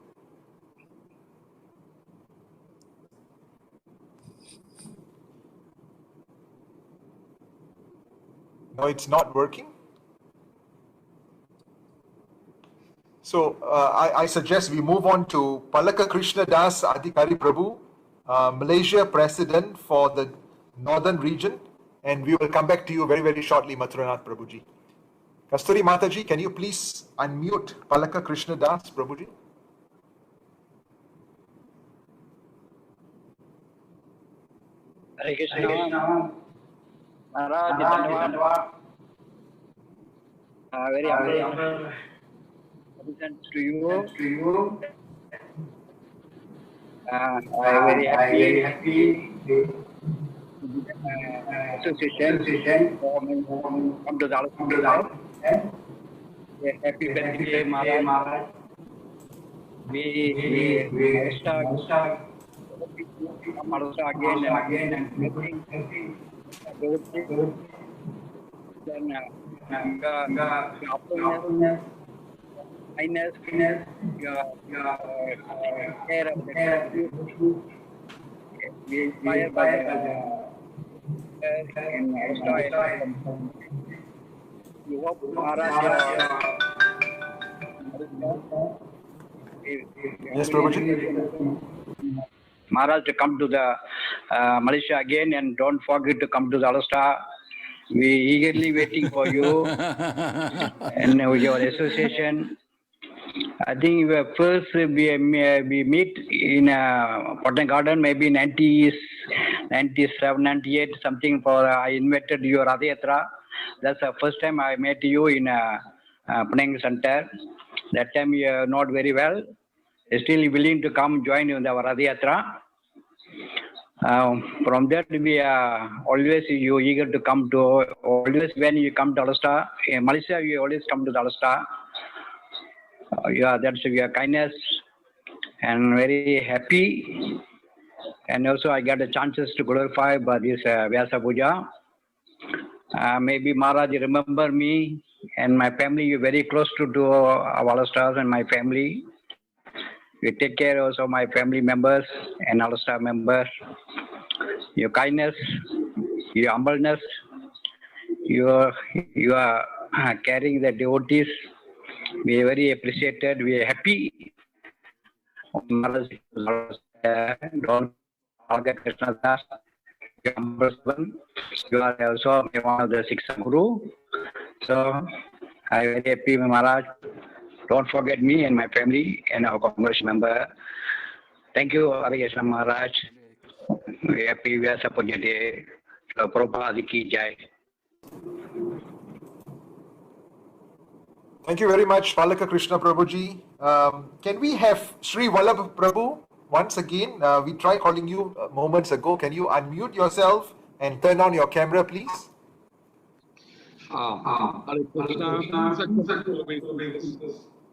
No, it's not working. So I suggest we move on to Palaka Krishna Das Adhikari Prabhu, Malaysia President for the Northern region, and we will come back to you very, very shortly, Mathura Nath Prabhuji. Kasturi Mataji, can you please unmute Palaka Krishna Das Prabhuji? Hare Krishna. Maharaj, Dhanyavad. Very humble to you. I am very happy. Association come to the happy birthday, Maharaj. We start again and then kindness, care of the we inspired by you hope Maharaj Yes, Prabhuji. Maharaj to come to the Malaysia again, and don't forget to come to the Alastar. We eagerly waiting for you and your association. I think first we meet in Cotton Garden, maybe 97, 98, something. For I invited you Radha Yatra. That's the first time I met you in Penang Center. That time you are not very well. Still willing to come join in the Radha Yatra. From that we are always you eager to come to. Always when you come to Alastar, in Malaysia you always come to the Alastar. Yeah, that's your kindness and very happy. And also I got the chances to glorify by this Vyasa Puja. Maybe Maharaj remember me and my family. You're very close to our stars and my family. You take care also of my family members and all staff members. Your kindness, your humbleness, you are carrying the devotees. We are very appreciated. We are happy. Don't forget Krishna Das. You are also one of the six Guru. So I am very happy, Maharaj. Don't forget me and my family and our Congress member. Thank you, Hare Krishna Maharaj. We are happy Vyasa Puja Day. Prabhupada ki jai. Thank you very much, Palaka Krishna Prabhuji. Can we have Sri Vallabh Prabhu once again? We tried calling you moments ago. Can you unmute yourself and turn on your camera, please?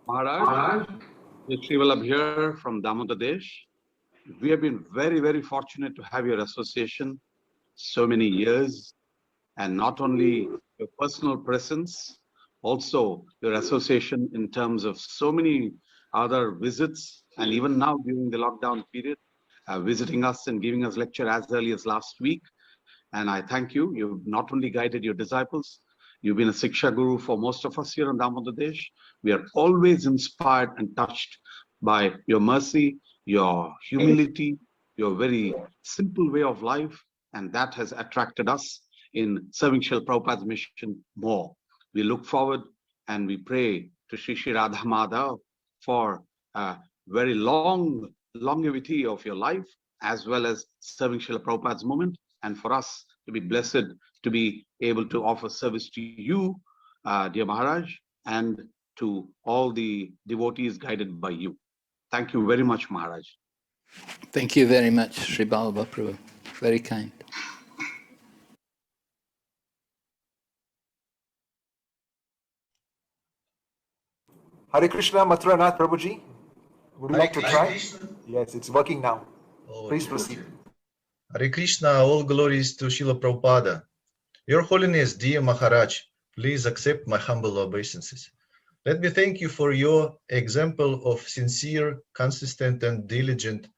Maharaj, Sri Vallabh here from Damodar Desh. We have been very, very fortunate to have your association so many years, and not only your personal presence, also your association in terms of so many other visits, and even now during the lockdown period, visiting us and giving us lecture as early as last week. And I thank you. You've not only guided your disciples, you've been a Siksha Guru for most of us here on Damodar Desh. We are always inspired and touched by your mercy, your humility, your very simple way of life, and that has attracted us in serving Srila Prabhupada's mission more. We look forward and we pray to Shri Shri Radha Madhav for a very long longevity of your life, as well as serving Srila Prabhupada's movement, and for us to be blessed to be able to offer service to you, dear Maharaj, and to all the devotees guided by you. Thank you very much, Maharaj. Thank you very much, Sri Ballabha Prabhu. Very kind. Hare Krishna, Mathura Nath Prabhuji. Would you like to try? Yes, it's working now. Please proceed. Hare Krishna, all glories to Srila Prabhupada. Your Holiness, dear Maharaj, please accept my humble obeisances. Let me thank you for your example of sincere, consistent, and diligent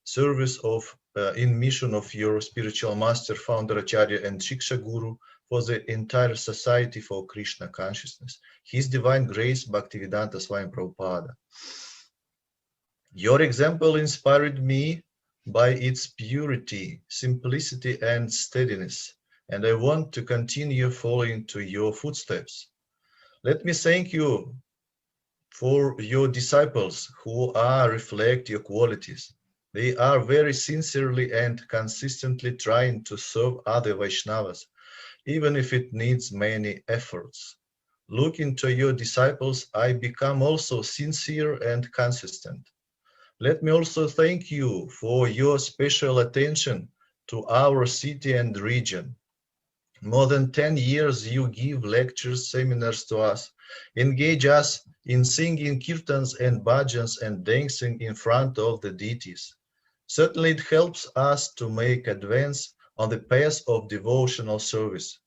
service in mission of your spiritual master, founder, Acharya, and Shiksha Guru for the entire society for Krishna consciousness. His Divine Grace, Bhaktivedanta Swami Prabhupada. Your example inspired me by its purity, simplicity, and steadiness, and I want to continue following to your footsteps. Let me thank you for your disciples who reflect your qualities. They are very sincerely and consistently trying to serve other Vaishnavas, even if it needs many efforts. Looking to your disciples, I become also sincere and consistent. Let me also thank you for your special attention to our city and region. More than 10 years you give lectures, seminars to us, engage us in singing kirtans and bhajans and dancing in front of the deities. Certainly it helps us to make advance on the path of devotional service.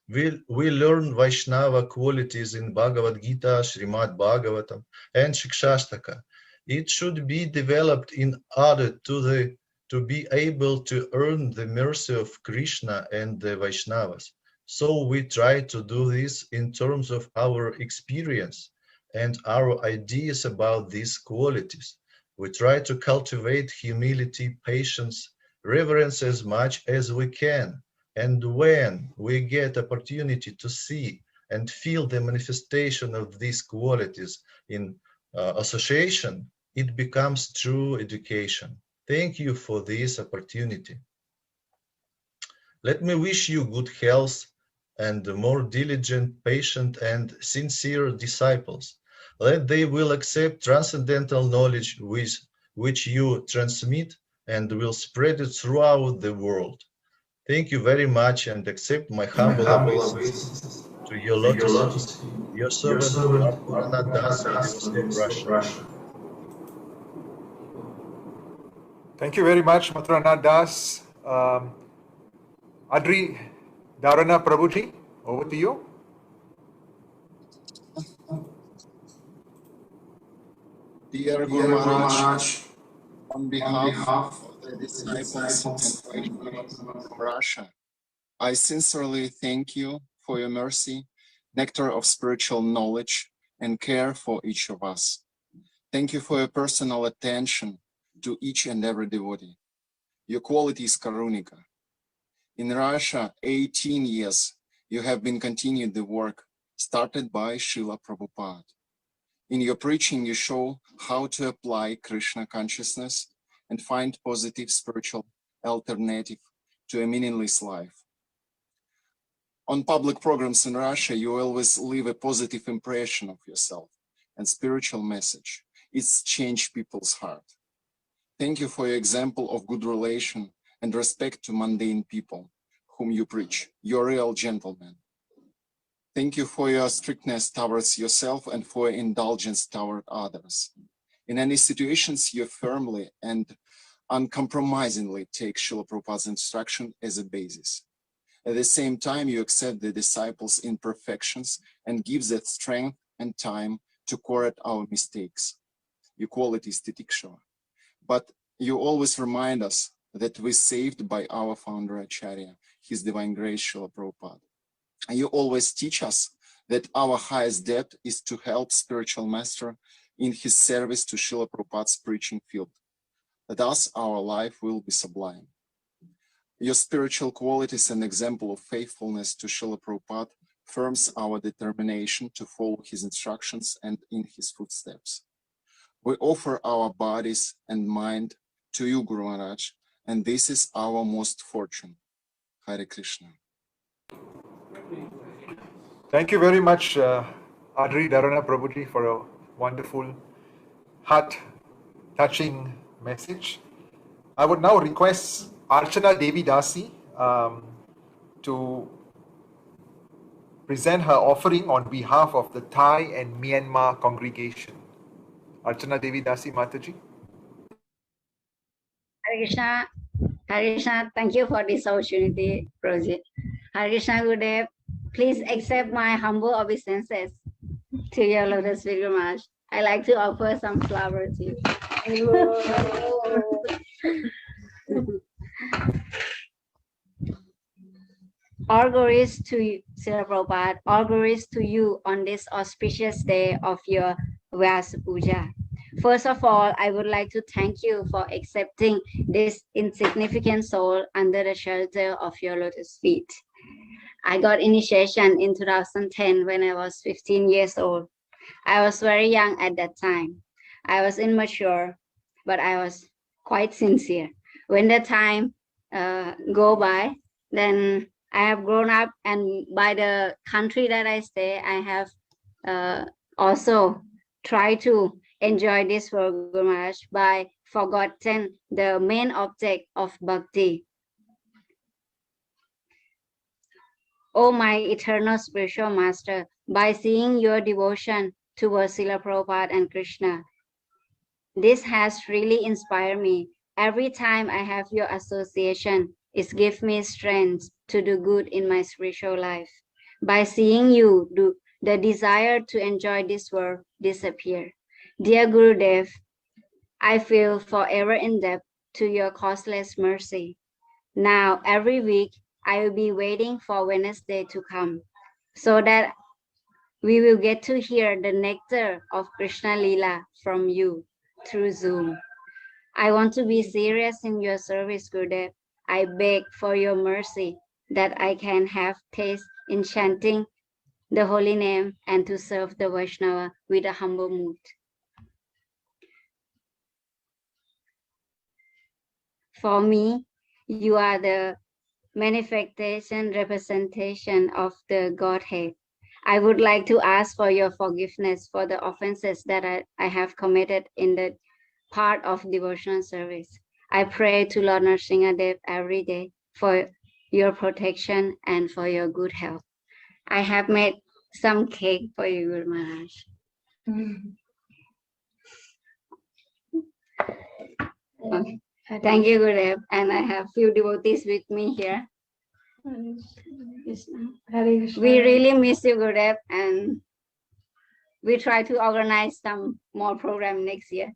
We learn Vaishnava qualities in Bhagavad Gita, Srimad Bhagavatam, and Shikshashtaka. It should be developed in order to be able to earn the mercy of Krishna and the Vaishnavas. So we try to do this in terms of our experience and our ideas about these qualities. We try to cultivate humility, patience, reverence as much as we can. And when we get opportunity to see and feel the manifestation of these qualities in association, it becomes true education. Thank you for this opportunity. Let me wish you good health and more diligent, patient, and sincere disciples. Let they will accept transcendental knowledge which you transmit and will spread it throughout the world. Thank you very much and accept my humble obeisances to your lotus feet, your servant, Maharaj Das of Russia. Thank you very much, Mathuranath Das. Adri Dharana Prabhuji, over to you. Dear Guru Maharaj, on behalf of the disciples and Vaishnavas of Russia, I sincerely thank you for your mercy, nectar of spiritual knowledge, and care for each of us. Thank you for your personal attention to each and every devotee. Your quality is Karunika. In Russia, 18 years, you have been continuing the work started by Srila Prabhupada. In your preaching, you show how to apply Krishna consciousness and find positive spiritual alternative to a meaningless life. On public programs in Russia, you always leave a positive impression of yourself and spiritual message. It's changed people's heart. Thank you for your example of good relation and respect to mundane people whom you preach. You're a real gentleman. Thank you for your strictness towards yourself and for your indulgence toward others. In any situations, you firmly and uncompromisingly take Srila Prabhupada's instruction as a basis. At the same time, you accept the disciples' imperfections and give that strength and time to correct our mistakes. You call it istitiksha. But you always remind us that we're saved by our founder Acharya, His Divine Grace Srila Prabhupada. And you always teach us that our highest debt is to help spiritual master in his service to Srila Prabhupada's preaching field. Thus, our life will be sublime. Your spiritual qualities and example of faithfulness to Srila Prabhupada firms our determination to follow his instructions and in his footsteps. We offer our bodies and mind to you, Guru Maharaj, and this is our most fortune. Hare Krishna. Thank you very much, Adri Dharana Prabhuji, for a wonderful, heart-touching message. I would now request Archana Devi Dasi to present her offering on behalf of the Thai and Myanmar congregation. Archana Devi Dasi Mataji. Hare Krishna, thank you for this opportunity, Project. Hare Krishna, Gurudev, please accept my humble obeisances to your lotus feet, Maharaj. I like to offer some flowers to you. All glories to you, Srila Prabhupada. All glories to you on this auspicious day of your Vyasa Puja. First of all, I would like to thank you for accepting this insignificant soul under the shelter of your lotus feet. I got initiation in 2010 when I was 15 years old. I was very young at that time. I was immature, but I was quite sincere. When the time go by, then I have grown up, and by the country that I stay, I have also tried to enjoy this world, Guru Maharaj, by forgotten the main object of bhakti. Oh, my eternal spiritual master, by seeing your devotion towards Srila Prabhupada and Krishna, this has really inspired me. Every time I have your association, it gives me strength to do good in my spiritual life. By seeing you, the desire to enjoy this world disappear. Dear Gurudev, I feel forever in debt to your causeless mercy. Now, every week, I will be waiting for Wednesday to come, so that we will get to hear the nectar of Krishna Lila from you through Zoom. I want to be serious in your service, Gurudev. I beg for your mercy that I can have taste in chanting the holy name and to serve the Vaishnava with a humble mood. For me, you are the manifestation representation of the Godhead. I would like to ask for your forgiveness for the offenses that I have committed in the part of devotional service. I pray to Lord Narasimha every day for your protection and for your good health. I have made some cake for you, Guru Maharaj. Okay. Thank you, Gurudev. And I have few devotees with me here. We really miss you, Gurudev, and we try to organize some more program next year.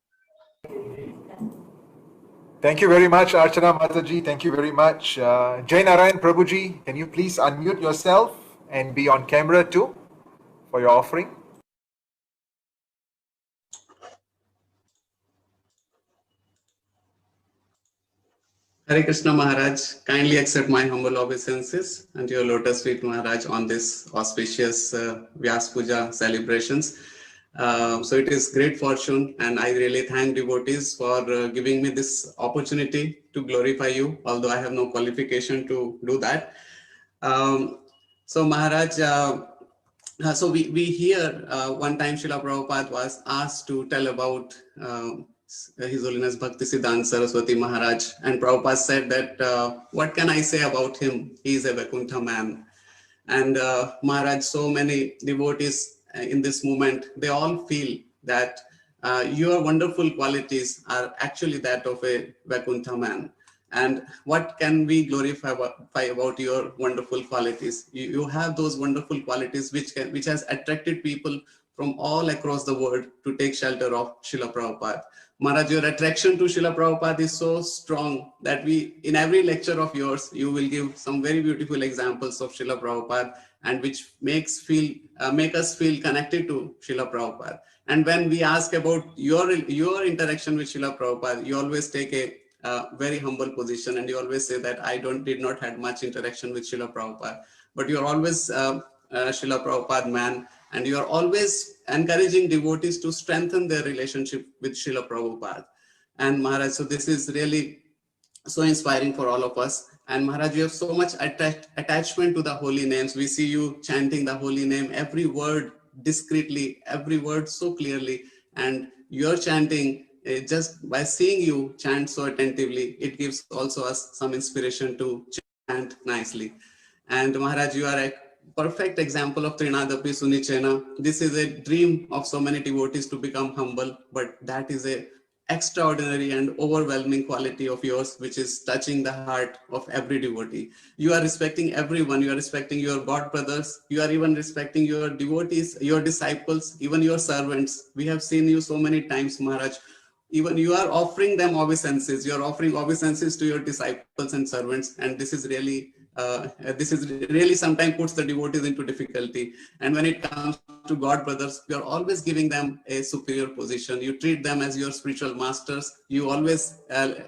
Thank you very much, Archana Mataji. Thank you very much. Jai Narayan Prabhuji, can you please unmute yourself and be on camera too for your offering? Hare Krishna Maharaj, kindly accept my humble obeisances and your lotus feet, Maharaj, on this auspicious Vyasa Puja celebrations. So it is great fortune, and I really thank devotees for giving me this opportunity to glorify you, although I have no qualification to do that. So Maharaj, so we hear one time Srila Prabhupada was asked to tell about His Holiness Bhakti Siddhanta Saraswati Maharaj, and Prabhupada said that what can I say about him? He is a Vaikuntha man. And Maharaj, so many devotees in this movement, they all feel that your wonderful qualities are actually that of a Vaikuntha man. And what can we glorify about your wonderful qualities? You have those wonderful qualities which has attracted people from all across the world to take shelter of Srila Prabhupada. Maharaj, your attraction to Srila Prabhupada is so strong that in every lecture of yours, you will give some very beautiful examples of Srila Prabhupada, and which make us feel connected to Srila Prabhupada. And when we ask about your interaction with Srila Prabhupada, you always take a very humble position, and you always say that I did not have much interaction with Srila Prabhupada, but you're always Srila Prabhupada man, and you are always encouraging devotees to strengthen their relationship with Srila Prabhupada. And Maharaj, so this is really so inspiring for all of us. And Maharaj, you have so much attachment to the holy names. We see you chanting the holy name, every word discreetly, every word so clearly, and your chanting, just by seeing you chant so attentively, it gives also us some inspiration to chant nicely. And Maharaj, you are a perfect example of Trinadapi Sunichena. This is a dream of so many devotees to become humble, but that is a extraordinary and overwhelming quality of yours, which is touching the heart of every devotee. You are respecting everyone. You are respecting your God brothers. You are even respecting your devotees, your disciples, even your servants. We have seen you so many times, Maharaj. Even you are offering them obeisances. You are offering obeisances to your disciples and servants, and this is really sometimes puts the devotees into difficulty. And when it comes to God brothers, you are always giving them a superior position. You treat them as your spiritual masters. You always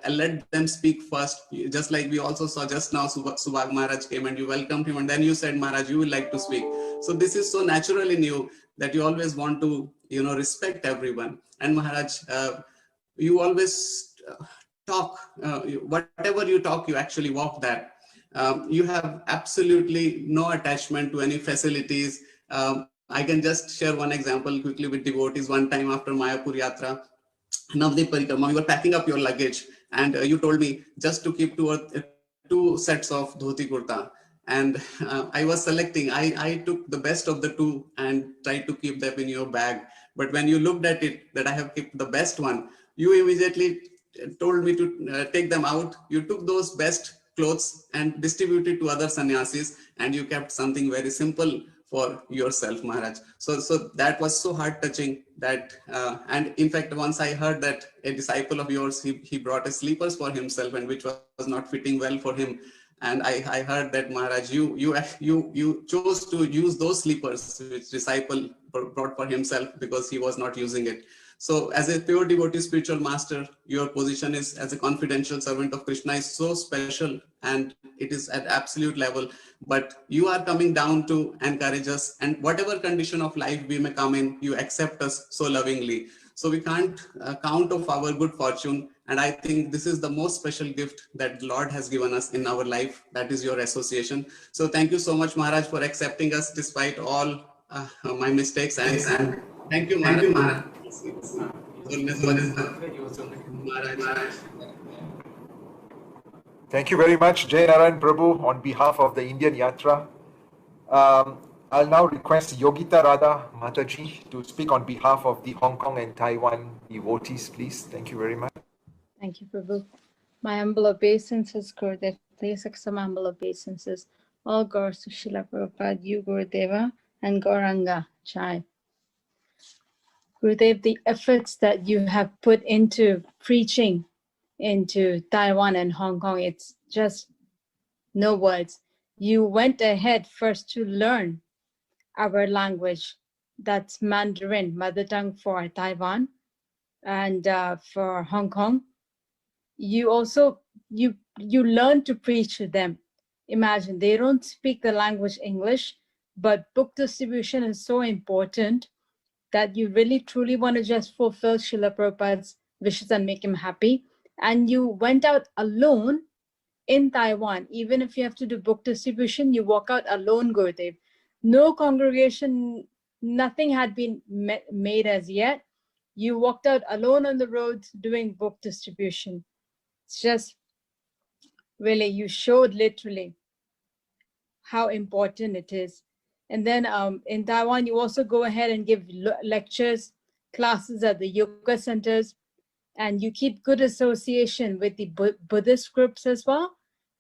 let them speak first. Just like we also saw just now, Subhag Maharaj came and you welcomed him, and then you said, Maharaj, you would like to speak. So this is so natural in you that you always want to, respect everyone. And Maharaj, you always talk, whatever you talk, you actually walk that. You have absolutely no attachment to any facilities. I can just share one example quickly with devotees. One time after Mayapur Yatra, Navdeep Parikrama, you were packing up your luggage, and you told me just to keep two sets of dhoti kurta. And I was selecting, I took the best of the two and tried to keep them in your bag. But when you looked at it, that I have kept the best one, you immediately told me to take them out. You took those best clothes and distributed to other sannyasis, and you kept something very simple for yourself, Maharaj. So that was so heart touching that, and in fact, once I heard that a disciple of yours, he brought a slippers for himself, and which was not fitting well for him. And I heard that, Maharaj, you chose to use those slippers which disciple brought for himself because he was not using it. So as a pure devotee spiritual master, your position is as a confidential servant of Krishna is so special, and it is at absolute level. But you are coming down to encourage us, and whatever condition of life we may come in, you accept us so lovingly. So we can't count of our good fortune. And I think this is the most special gift that the Lord has given us in our life. That is your association. So thank you so much, Maharaj, for accepting us despite all my mistakes. And thank you, Maharaj. Thank you very much, Jai Narayan Prabhu, on behalf of the Indian Yatra. I'll now request Yogita Radha Mataji to speak on behalf of the Hong Kong and Taiwan devotees, please. Thank you very much. Thank you, Prabhu. My humble obeisances, Gurudev. Please accept my humble obeisances. All glories to Srila Prabhupada, you, Gurudeva, and Gauranga Chai. Gurudev, the efforts that you have put into preaching into Taiwan and Hong Kong, it's just no words. You went ahead first to learn our language, that's Mandarin, mother tongue for Taiwan and for Hong Kong. You also, you learn to preach to them. Imagine, they don't speak the language English, but book distribution is so important that you really truly want to just fulfill Srila Prabhupada's wishes and make him happy. And you went out alone in Taiwan. Even if you have to do book distribution, you walk out alone, Gurudev. No congregation, nothing had been made as yet. You walked out alone on the roads doing book distribution. It's just really, you showed literally how important it is. And then in Taiwan, you also go ahead and give lectures, classes at the yoga centers, and you keep good association with the Buddhist groups as well,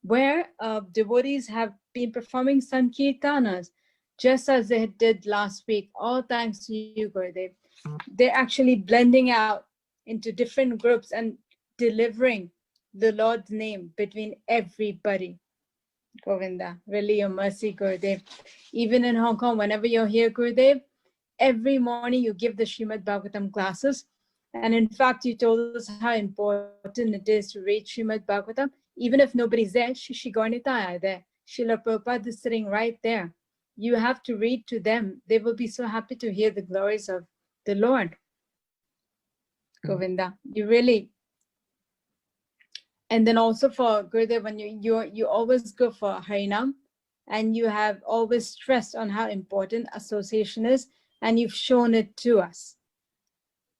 where devotees have been performing Sankirtanas, just as they did last week. All thanks to you, Gurudev. They're actually blending out into different groups and delivering the Lord's name between everybody. Govinda, really your mercy, Gurudev. Even in Hong Kong, whenever you're here, Gurudev, every morning you give the Srimad Bhagavatam classes. And in fact, you told us how important it is to read Srimad Bhagavatam. Even if nobody's there, Shishigarnitaya there. Srila Prabhupada is sitting right there. You have to read to them. They will be so happy to hear the glories of the Lord. Govinda, you really. And then also for Gurudev, when you always go for Harinam, and you have always stressed on how important association is, and you've shown it to us.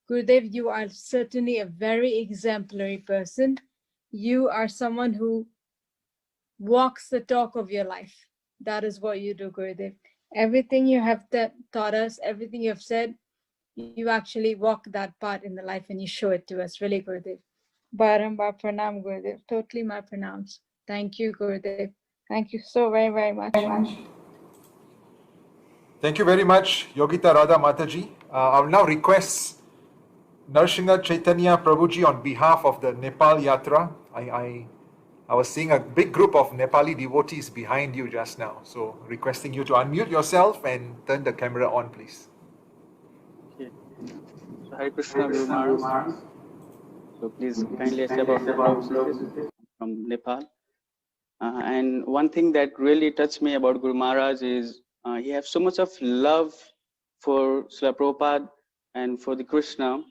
Gurudev, you are certainly a very exemplary person. You are someone who walks the talk of your life. That is what you do, Gurudev. Everything you have taught us, everything you have said, you actually walk that part in the life and you show it to us, really, Gurudev. Barambar pranam, Gurudev. Totally my pranams. Thank you, Gurudev. Thank you so very, very much. Thank you very much, Yogita Radha Mataji. I will now request Narasimha Chaitanya Prabhuji on behalf of the Nepal Yatra. I was seeing a big group of Nepali devotees behind you just now. So requesting you to unmute yourself and turn the camera on, please. Okay. So Hare Krishna, Guru Maharaj. So please kindly accept our obeisances from Nepal. And one thing that really touched me about Guru Maharaj is he has so much of love for Srila Prabhupada and for the Krishna,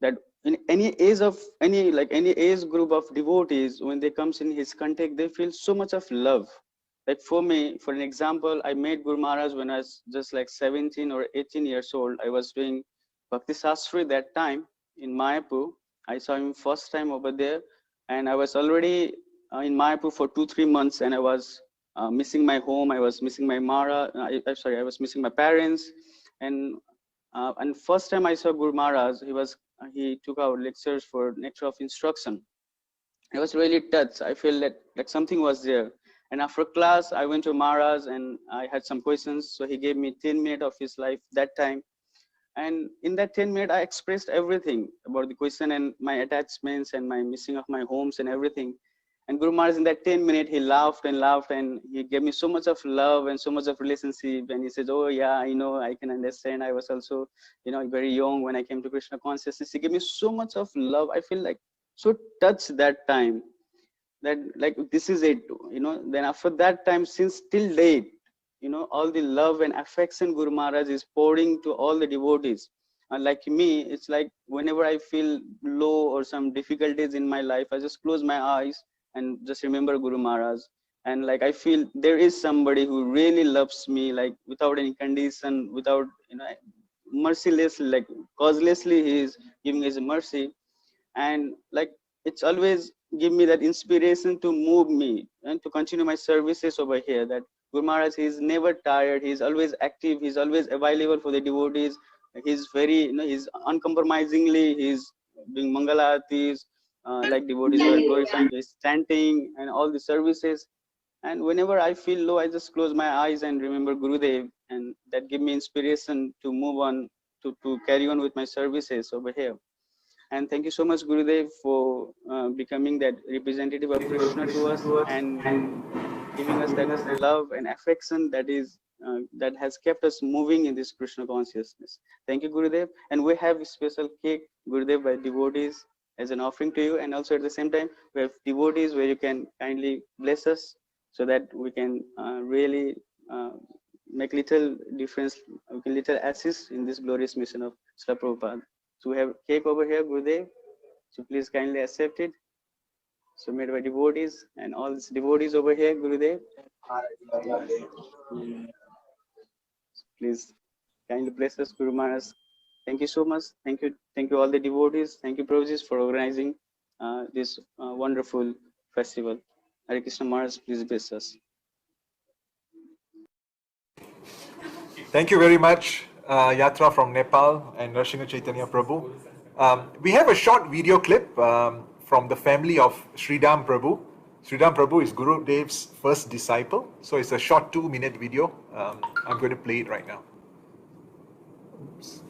that in any age group of devotees, when they comes in his contact, they feel so much of love. Like for me, for an example, I met Guru Maharaj when I was just like 17 or 18 years old. I was doing Bhakti Sastri that time in Mayapur. I saw him first time over there, and I was already in Mayapur for 2-3 months, and I was missing my home. I was missing my I was missing my parents, and first time I saw Guru Maharaj, he took our lectures for Nectar of Instruction. I was really touched. I feel that like something was there. And after class, I went to Maharaj and I had some questions. So he gave me 10 minutes of his life that time. And in that 10 minutes, I expressed everything about the question and my attachments and my missing of my homes and everything. And Guru Maharaj, in that 10 minutes, he laughed and laughed, and he gave me so much of love and so much of relationship. And he said, oh yeah, I know, I can understand. I was also, very young when I came to Krishna consciousness. He gave me so much of love. I feel like so touched that time, that like, this is it, Then after that time, since till date, all the love and affection Guru Maharaj is pouring to all the devotees. Like me, it's like whenever I feel low or some difficulties in my life, I just close my eyes and just remember Guru Maharaj. And like, I feel there is somebody who really loves me, like without any condition, without, mercilessly, like causelessly, he is giving his mercy. And like, it's always give me that inspiration to move me and to continue my services over here. That Guru Maharaj, he is never tired. He is always active. He is always available for the devotees. He's very, he's uncompromisingly, he's doing Mangala Aartis, like devotees were glorifying, he's chanting and all the services. And whenever I feel low, I just close my eyes and remember Gurudev, and that give me inspiration to move on, to carry on with my services over here. And thank you so much, Gurudev, for becoming that representative of Krishna to us and giving us that love and affection that is that has kept us moving in this Krishna consciousness. Thank you, Gurudev. And we have a special cake, Gurudev, by devotees as an offering to you. And also at the same time, we have devotees where you can kindly bless us so that we can really make little difference, we can little assist in this glorious mission of Srila Prabhupada. So we have cake over here, Gurudev. So please kindly accept it. So made by devotees and all these devotees over here, Gurudev. Please kindly bless us, Guru Maharaj. Thank you so much. Thank you all the devotees. Thank you, Prabhuji, for organizing this wonderful festival. Hare Krishna Maharaj, please bless us. Thank you very much, Yatra from Nepal and Narasimha Chaitanya Prabhu. We have a short video clip from the family of Sridham Prabhu. Sridham Prabhu is Gurudev's first disciple. So it's a short 2-minute video. I'm going to play it right now. Oops.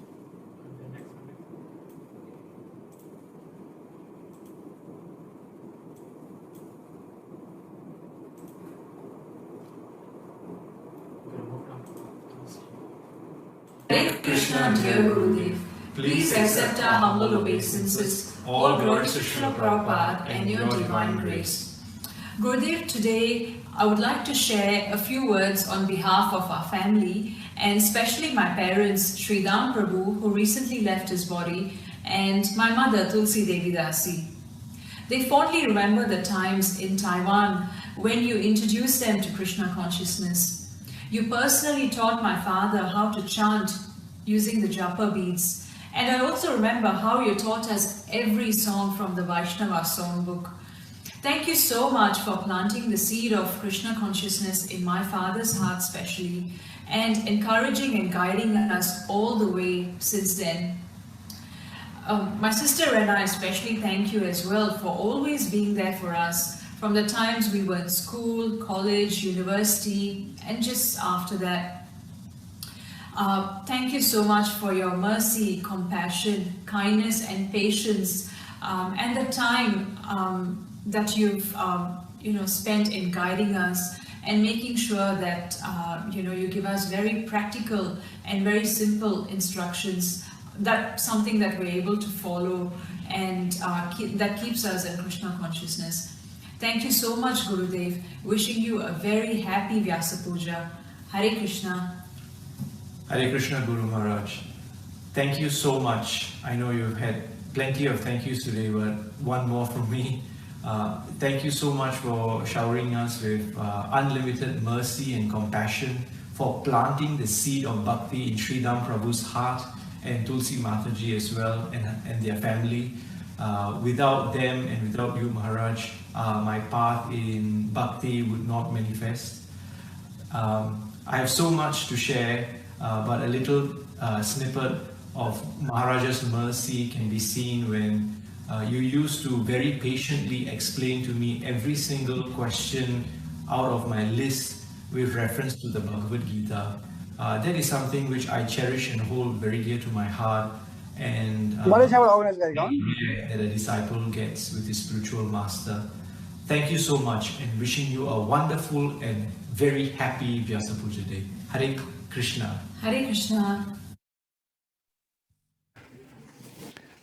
Hare Krishna, dear Gurudev, please accept our humble obeisances. All glory to Srila Prabhupada and your divine grace. Gurudev, today I would like to share a few words on behalf of our family and especially my parents, Sridham Prabhu, who recently left his body, and my mother, Tulsi Devi Dasi. They fondly remember the times in Taiwan when you introduced them to Krishna consciousness. You personally taught my father how to chant using the japa beads. And I also remember how you taught us every song from the Vaishnava songbook. Thank you so much for planting the seed of Krishna consciousness in my father's heart especially, and encouraging and guiding us all the way since then. My sister and I especially thank you as well for always being there for us from the times we were in school, college, university, and just after that. Thank you so much for your mercy, compassion, kindness, and patience, and the time that you've spent in guiding us and making sure that you give us very practical and very simple instructions. That's something that we're able to follow, and that keeps us in Krishna consciousness. Thank you so much, Gurudev. Wishing you a very happy Vyasa Puja. Hare Krishna. Hare Krishna, Guru Maharaj. Thank you so much. I know you've had plenty of thank yous today, but one more from me. Thank you so much for showering us with unlimited mercy and compassion, for planting the seed of bhakti in Sridham Prabhu's heart and Tulsi Mataji as well, and their family. Without them and without you, Maharaj, my path in bhakti would not manifest. I have so much to share, but a little snippet of Maharaj's mercy can be seen when you used to very patiently explain to me every single question out of my list with reference to the Bhagavad Gita. That is something which I cherish and hold very dear to my heart, and that a disciple gets with his spiritual master. Thank you so much, and wishing you a wonderful and very happy Vyasa Puja day. Hare Krishna. Hare Krishna.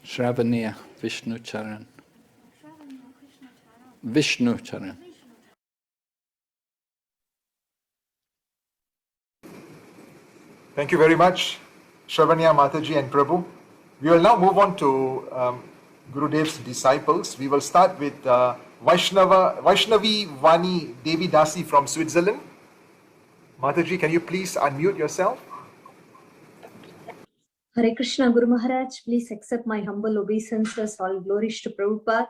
Shravaniya Vishnu Charan. Vishnu Charan. Thank you very much, Shravaniya Mataji and Prabhu. We will now move on to Gurudev's disciples. We will start with Vaishnavi Vani Devi Dasi from Switzerland. Mataji, can you please unmute yourself? Hare Krishna, Guru Maharaj, please accept my humble obeisances. All glories to Prabhupada.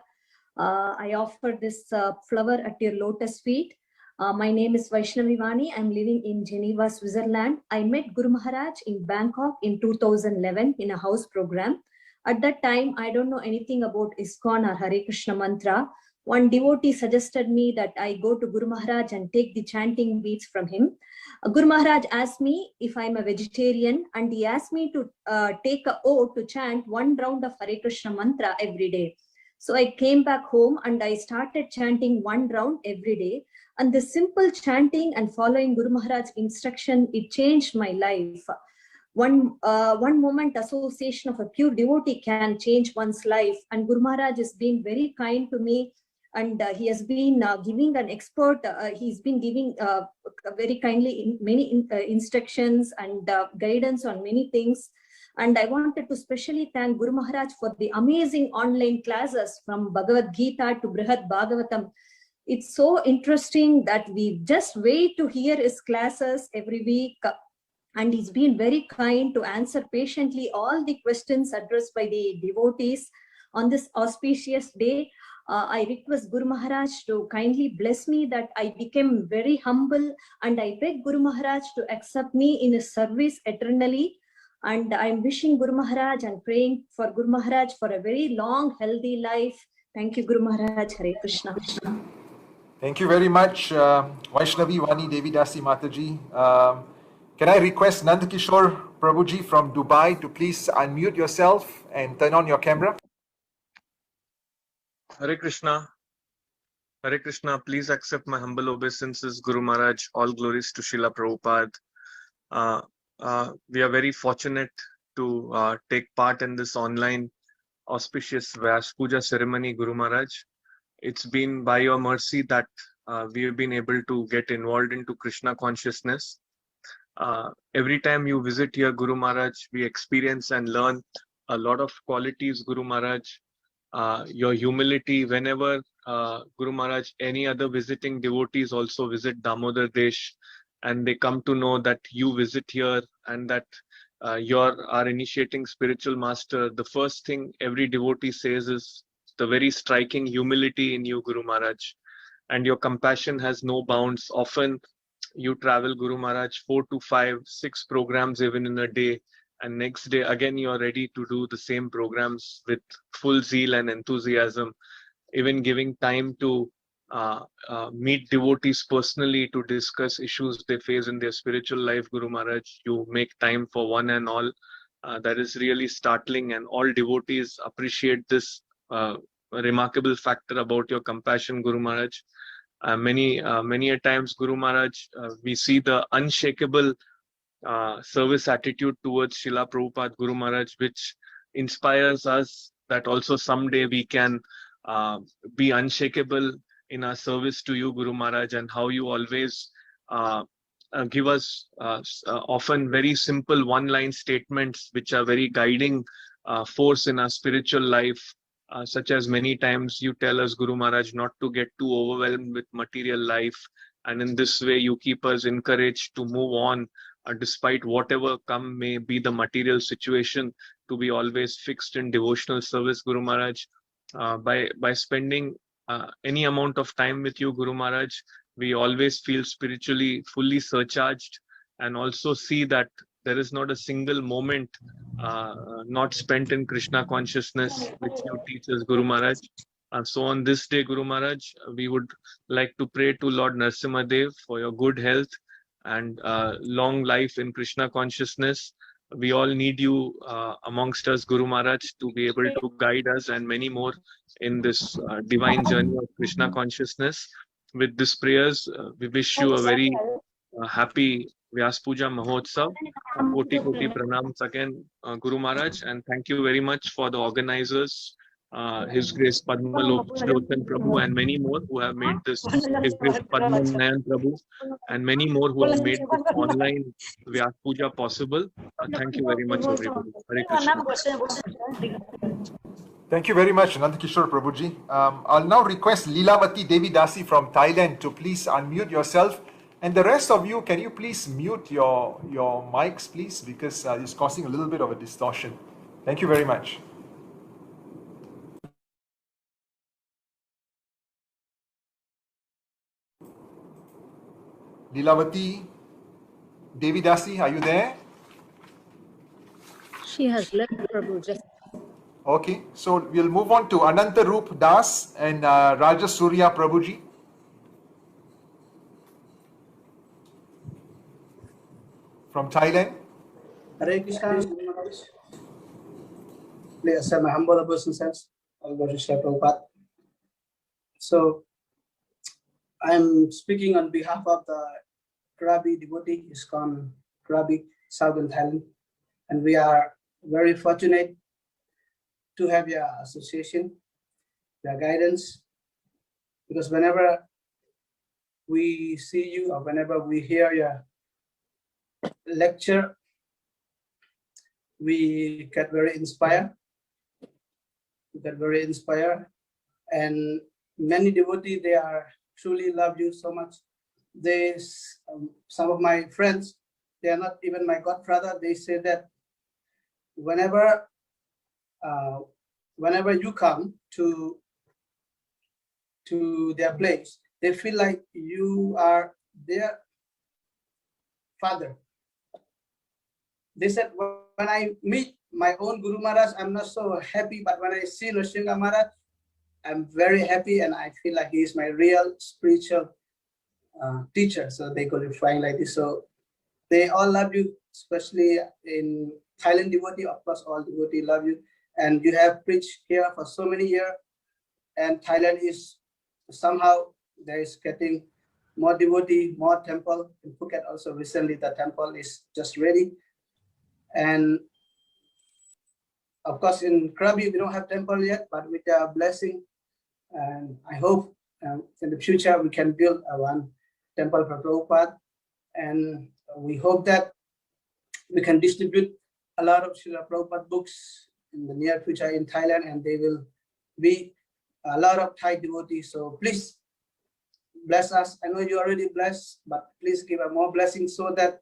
I offer this flower at your lotus feet. My name is Vaishnavi Vani. I'm living in Geneva, Switzerland. I met Guru Maharaj in Bangkok in 2011 in a house program. At that time, I don't know anything about ISKCON or Hare Krishna mantra. One devotee suggested me that I go to Guru Maharaj and take the chanting beads from him. Guru Maharaj asked me if I'm a vegetarian, and he asked me to take an oath to chant 1 round of Hare Krishna mantra every day. So I came back home and I started chanting 1 round every day. And the simple chanting and following Guru Maharaj's instruction, it changed my life. One moment association of a pure devotee can change one's life. And Guru Maharaj has been very kind to me. And he has been giving an expert, he's been giving very kindly many instructions and guidance on many things. And I wanted to specially thank Guru Maharaj for the amazing online classes from Bhagavad Gita to Brihad Bhagavatam. It's so interesting that we just wait to hear his classes every week. And he's been very kind to answer patiently all the questions addressed by the devotees on this auspicious day. I request Guru Maharaj to kindly bless me that I became very humble, and I beg Guru Maharaj to accept me in his service eternally. And I'm wishing Guru Maharaj and praying for Guru Maharaj for a very long, healthy life. Thank you, Guru Maharaj. Hare Krishna. Thank you very much, Vaishnavi Vani Devidasi Mataji. Can I request Nandakishore Prabhuji from Dubai to please unmute yourself and turn on your camera? Hare Krishna. Hare Krishna. Please accept my humble obeisances, Guru Maharaj. All glories to Srila Prabhupada. We are very fortunate to take part in this online auspicious Vyasa Puja ceremony, Guru Maharaj. It's been by your mercy that we have been able to get involved into Krishna consciousness. Every time you visit here, Guru Maharaj, we experience and learn a lot of qualities, Guru Maharaj. Your humility, whenever Guru Maharaj, any other visiting devotees also visit Damodar Desh, and they come to know that you visit here and that you're our initiating spiritual master, the first thing every devotee says is the very striking humility in you, Guru Maharaj. And your compassion has no bounds. Often you travel, Guru Maharaj, 4 to 5, 6 programs even in a day. And next day, again, you're ready to do the same programs with full zeal and enthusiasm, even giving time to meet devotees personally to discuss issues they face in their spiritual life, Guru Maharaj. You make time for one and all. That is really startling, and all devotees appreciate this remarkable factor about your compassion, Guru Maharaj. Many a times, Guru Maharaj, we see the unshakable service attitude towards Srila Prabhupada, Guru Maharaj, which inspires us that also someday we can be unshakable in our service to you, Guru Maharaj, and how you always give us often very simple one-line statements which are very guiding force in our spiritual life, such as many times you tell us, Guru Maharaj, not to get too overwhelmed with material life, and in this way you keep us encouraged to move on despite whatever come may be the material situation, to be always fixed in devotional service, Guru Maharaj. By spending any amount of time with you, Guru Maharaj, we always feel spiritually fully surcharged, and also see that there is not a single moment not spent in Krishna consciousness, which you teach us, Guru Maharaj. So on this day, Guru Maharaj, we would like to pray to Lord Narasimha Dev for your good health and long life in Krishna consciousness. We all need you amongst us, Guru Maharaj, to be able to guide us and many more in this divine journey of Krishna consciousness. With these prayers, we wish you a very happy Vyasa Puja Mahotsav. Koti Koti Pranams again, Guru Maharaj, and thank you very much for the organizers, His Grace Padma Lochan Prabhu, and many more who have made this, His Grace Padma Nayan Prabhu, and many more who have made this online Vyasa Puja possible. Thank you very much, everybody. Hare Krishna. Thank you very much, Nandakishore Prabhuji. I'll now request Leelamati Devidasi from Thailand to please unmute yourself. And the rest of you, can you please mute your mics, please? Because it's causing a little bit of a distortion. Thank you very much. Leelamati Devidasi, are you there? She has left, Prabhu. Just Okay, so we'll move on to Ananta Roop Das and Raja Surya Prabhuji. From Thailand. Hare Krishna. Please accept my humble obeisances. I'll go to Srila Prabhupada. So, I'm speaking on behalf of the Krabi devotee, ISKCON Krabi, Southern Thailand, and we are very fortunate to have your association, your guidance, because whenever we see you or whenever we hear your lecture, we get very inspired. And many devotees, they are truly love you so much. They, some of my friends, they are not even my godfather. They say that whenever you come to their place, they feel like you are their father. They said, when I meet my own Guru Maharaj, I'm not so happy, but when I see Narasimha Maharaj, I'm very happy, and I feel like he is my real spiritual teacher. So they qualify like this. So they all love you, especially in Thailand devotee. Of course, all devotee love you, and you have preached here for so many years. And Thailand is somehow there is getting more devotee, more temple. In Phuket also recently the temple is just ready. And of course in Krabi we don't have temple yet, but with their blessing, and I hope in the future we can build one temple for Prabhupada. And we hope that we can distribute a lot of Srila Prabhupada books in the near future in Thailand, and they will be a lot of Thai devotees. So please bless us. I know you already blessed, but please give us more blessings so that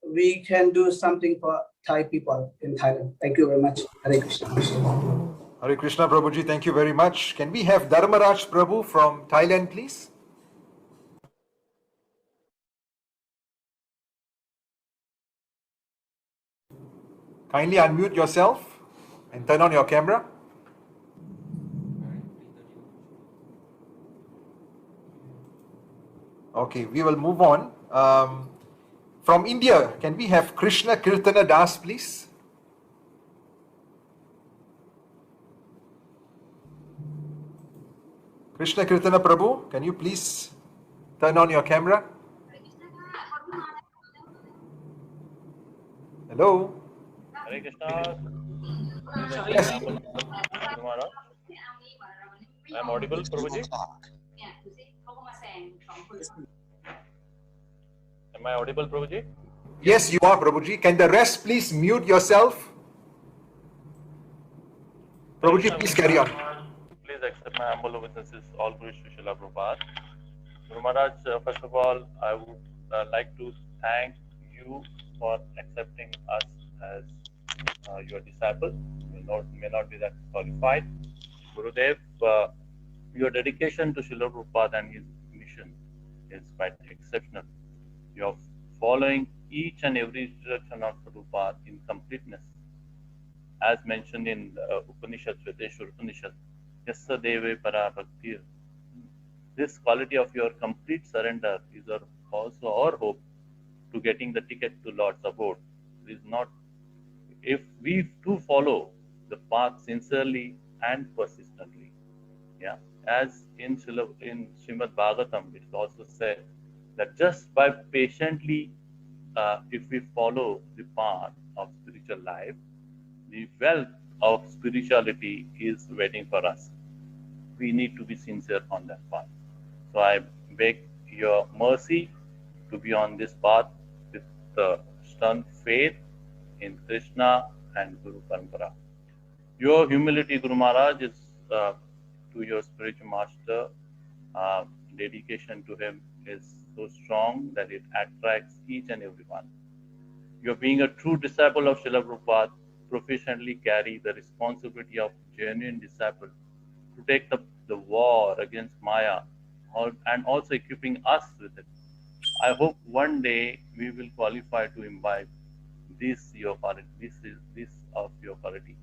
we can do something for Thai people in Thailand. Thank you very much. Hare Krishna. Hare Krishna, Prabhuji. Thank you very much. Can we have Dharmaraj Prabhu from Thailand, please? Kindly unmute yourself and turn on your camera. Okay, we will move on. From India, can we have Krishna Kirtana Das, please? Krishna Kirtana Prabhu, can you please turn on your camera? Hello? Hare Krishna. Yes. I'm audible, Prabhuji? Am I audible, Prabhuji? Yes, you are, Prabhuji. Can the rest please mute yourself? Prabhuji, please carry on. Please accept my humble obeisances, all glories to Srila Prabhupada. Guru Maharaj, first of all, I would like to thank you for accepting us as your disciple. May not be that qualified. Gurudev, your dedication to Srila Prabhupada and his mission is quite exceptional. You are following each and every instruction of Prabhupada in completeness. As mentioned in Upanishad, Sveteshwar Upanishad, Yasadeve para bhakti. This quality of your complete surrender is also our hope to getting the ticket to Lord's abode. It is not, if we too follow the path sincerely and persistently. Yeah, as in Srimad Bhagavatam, it is also said that just by patiently, if we follow the path of spiritual life, the wealth of spirituality is waiting for us. We need to be sincere on that path. So I beg your mercy to be on this path with stern faith in Krishna and Guru Parampara. Your humility, Guru Maharaj, is to your spiritual master. Dedication to him is so strong that it attracts each and every one. You, being a true disciple of Srila Prabhupada, proficiently carry the responsibility of genuine disciple to take the war against Maya, and also equipping us with it. I hope one day we will qualify to imbibe this of your quality.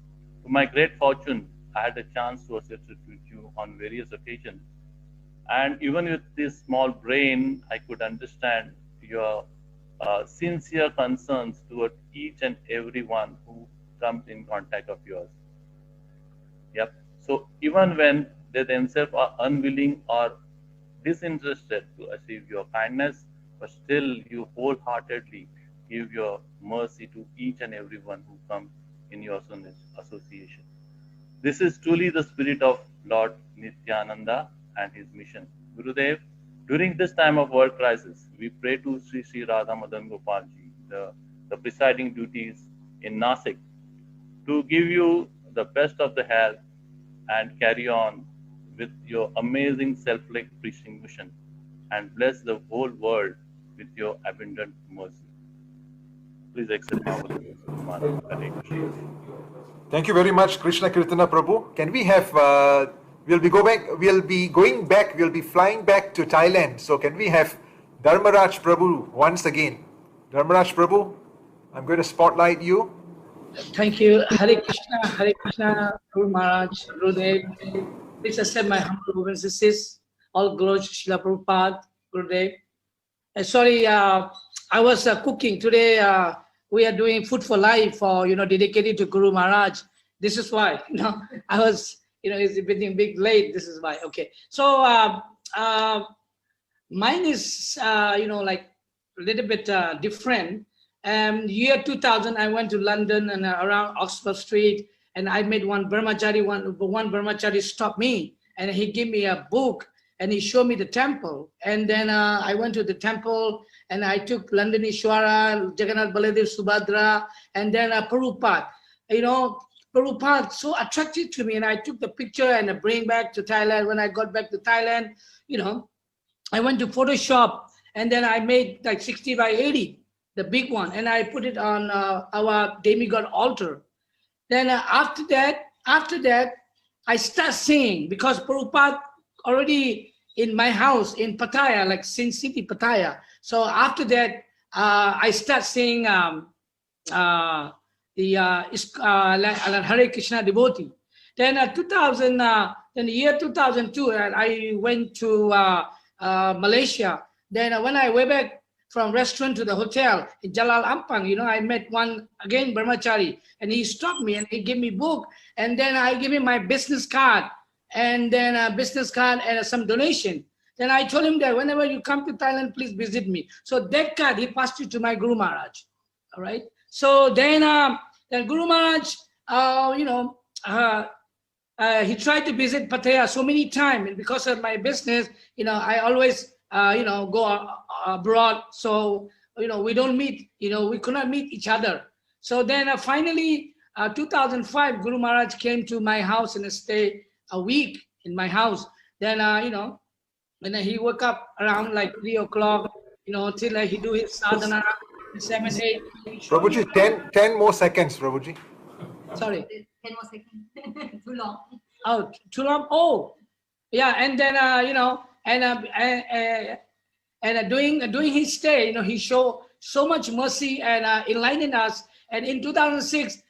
To my great fortune, I had a chance to associate with you on various occasions, and even with this small brain, I could understand your sincere concerns toward each and every one who comes in contact of yours. Yep. So even when they themselves are unwilling or disinterested to achieve your kindness, but still you wholeheartedly give your mercy to each and every one who comes in your association. This is truly the spirit of Lord Nityananda and his mission. Gurudev, during this time of world crisis, we pray to Sri Radha Madan Gopalji, the presiding duties in Nasik, to give you the best of the health and carry on with your amazing self-led preaching mission, and bless the whole world with your abundant mercy. Please accept my humble. Thank you very much, Krishna Kirtana Prabhu. Can we have, we'll be flying back to Thailand. So can we have Dharmaraj Prabhu once again? Dharmaraj Prabhu, I'm going to spotlight you. Thank you. Hare Krishna, Guru Maharaj, Gurudev. Please accept my humble obeisances. All glories to Srila Prabhupada, Gurudev. Sorry, I was cooking today. We are doing food for life for dedicated to Guru Maharaj. This is why I was it's getting big late. This is why. Okay, so mine is like a little bit different. Year 2000, I went to London and around Oxford Street, and I met one brahmachari. One brahmachari stopped me, and he gave me a book, and he showed me the temple. And then I went to the temple, and I took London Ishwara, Jagannath Baladev Subhadra, and then Prabhupada. Prabhupada so attracted to me, and I took the picture and I bring back to Thailand. When I got back to Thailand, I went to Photoshop, and then I made like 60 by 80. The big one, and I put it on our demigod altar. Then after that, I start singing because Prabhupada already in my house in Pattaya, like Sin City, Pattaya. So after that, I start singing the Hare Krishna devotee. Then then year 2002, I went to Malaysia. Then when I went back from restaurant to the hotel in Jalal Ampang, I met one again brahmachari, and he stopped me and he gave me book, and then I gave him my business card, and then a business card and some donation. Then I told him that whenever you come to Thailand, please visit me. So that card he passed it to my Guru Maharaj. All right. So then Guru Maharaj, he tried to visit Pattaya so many times, and because of my business, I always go abroad, so we don't meet, we could not meet each other. So then finally 2005, Guru Maharaj came to my house and stayed a week in my house. Then when he woke up around like 3 o'clock, till he do his sadhana, 7, 8. Prabhuji, 10 more seconds, Prabhuji. Sorry. 10 more seconds. Too long. Oh, too long. Oh, yeah. And then during his stay, he showed so much mercy and enlightened us. And in 2006,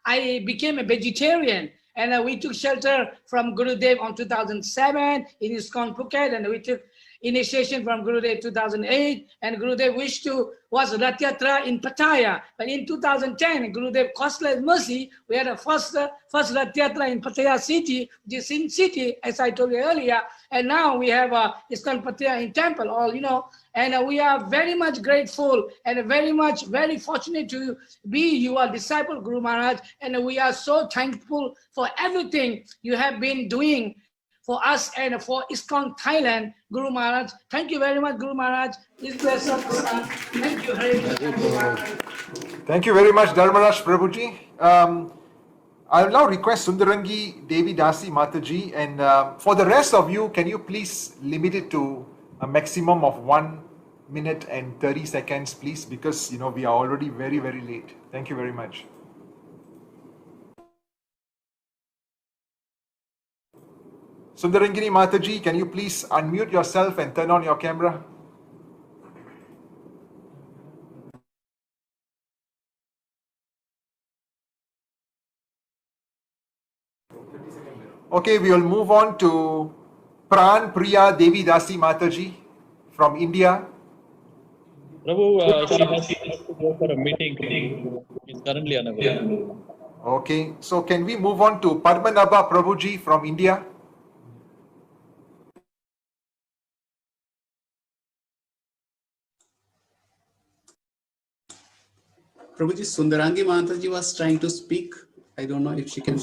I became a vegetarian, and we took shelter from Gurudev on 2007 in ISKCON Phuket, and we took initiation from Gurudev 2008, and Gurudev was Rath Yatra in Pattaya. But in 2010, Gurudev Costless Mercy, we had a first Rath Yatra in Pattaya city, which is in city, as I told you earlier. And now we have ISKCON Pattaya in temple, and we are very much grateful and very fortunate to be your disciple, Guru Maharaj. And we are so thankful for everything you have been doing for us and for ISKCON Thailand, Guru Maharaj. Thank you very much, Guru Maharaj. Please bless us. Thank you, Hare Krishna. Thank you very much, Dharmaraj Prabhuji. I'll now request Sundarangi Devi Dasi Mataji, and for the rest of you, can you please limit it to a maximum of 1 minute and 30 seconds, please, because we are already very, very late. Thank you very much. Sundarangini Mataji, can you please unmute yourself and turn on your camera? Okay, we will move on to Pran Priya Devi Dasi Mataji from India. Prabhu, she has to go for a meeting. She is currently unavailable. Okay, so can we move on to Padmanabha Prabhuji from India? Prabhuji, Sundarangi Mataji was trying to speak. I don't know if she can.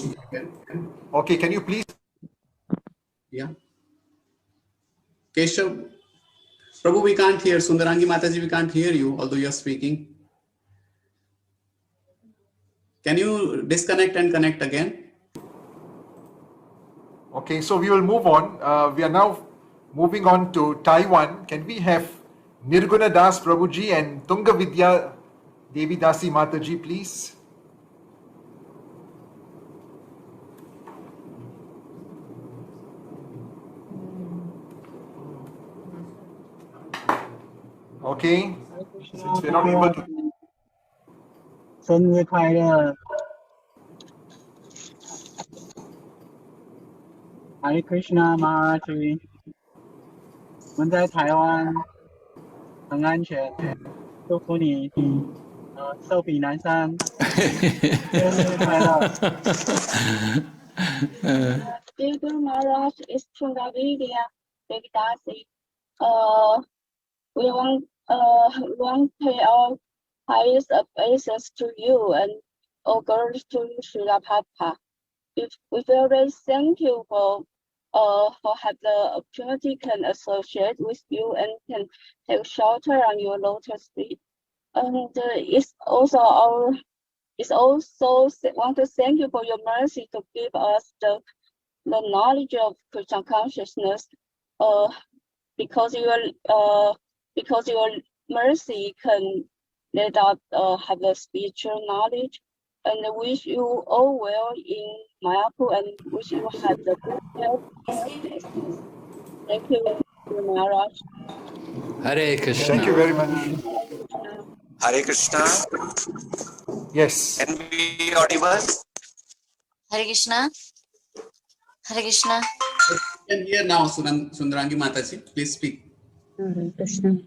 Okay, can you please? Yeah. Keshav, Prabhu, we can't hear. Sundarangi Mataji, we can't hear you, although you are speaking. Can you disconnect and connect again? Okay, so we will move on. We are now moving on to Taiwan. Can we have Nirguna Das Prabhuji and Tunga Vidya Devi Dasi Mataji, please? Okay, since we're not able to... 生日快乐 Hare Krishna Mataji 我们在台湾很安全祝福你寿比南山生日快乐 Dear Guru Maharaj, is Chungavidya Devdasi. We want to pay our highest obeisance to you and all girls to Srila Prabhupada. We feel very thank you for have the opportunity can associate with you and can take shelter on your lotus feet. And it's also want to thank you for your mercy to give us the knowledge of Krishna consciousness. Because your mercy can let us have the spiritual knowledge. And I wish you all well in Mayapur and wish you have the good health. Thank you, Maharaj. Hare Krishna. Thank you very much. Hare Krishna. Yes. Can we audible? Hare Krishna. Hare Krishna. You can hear now, Sundarangi Mataji. Please speak. Hare Krishna.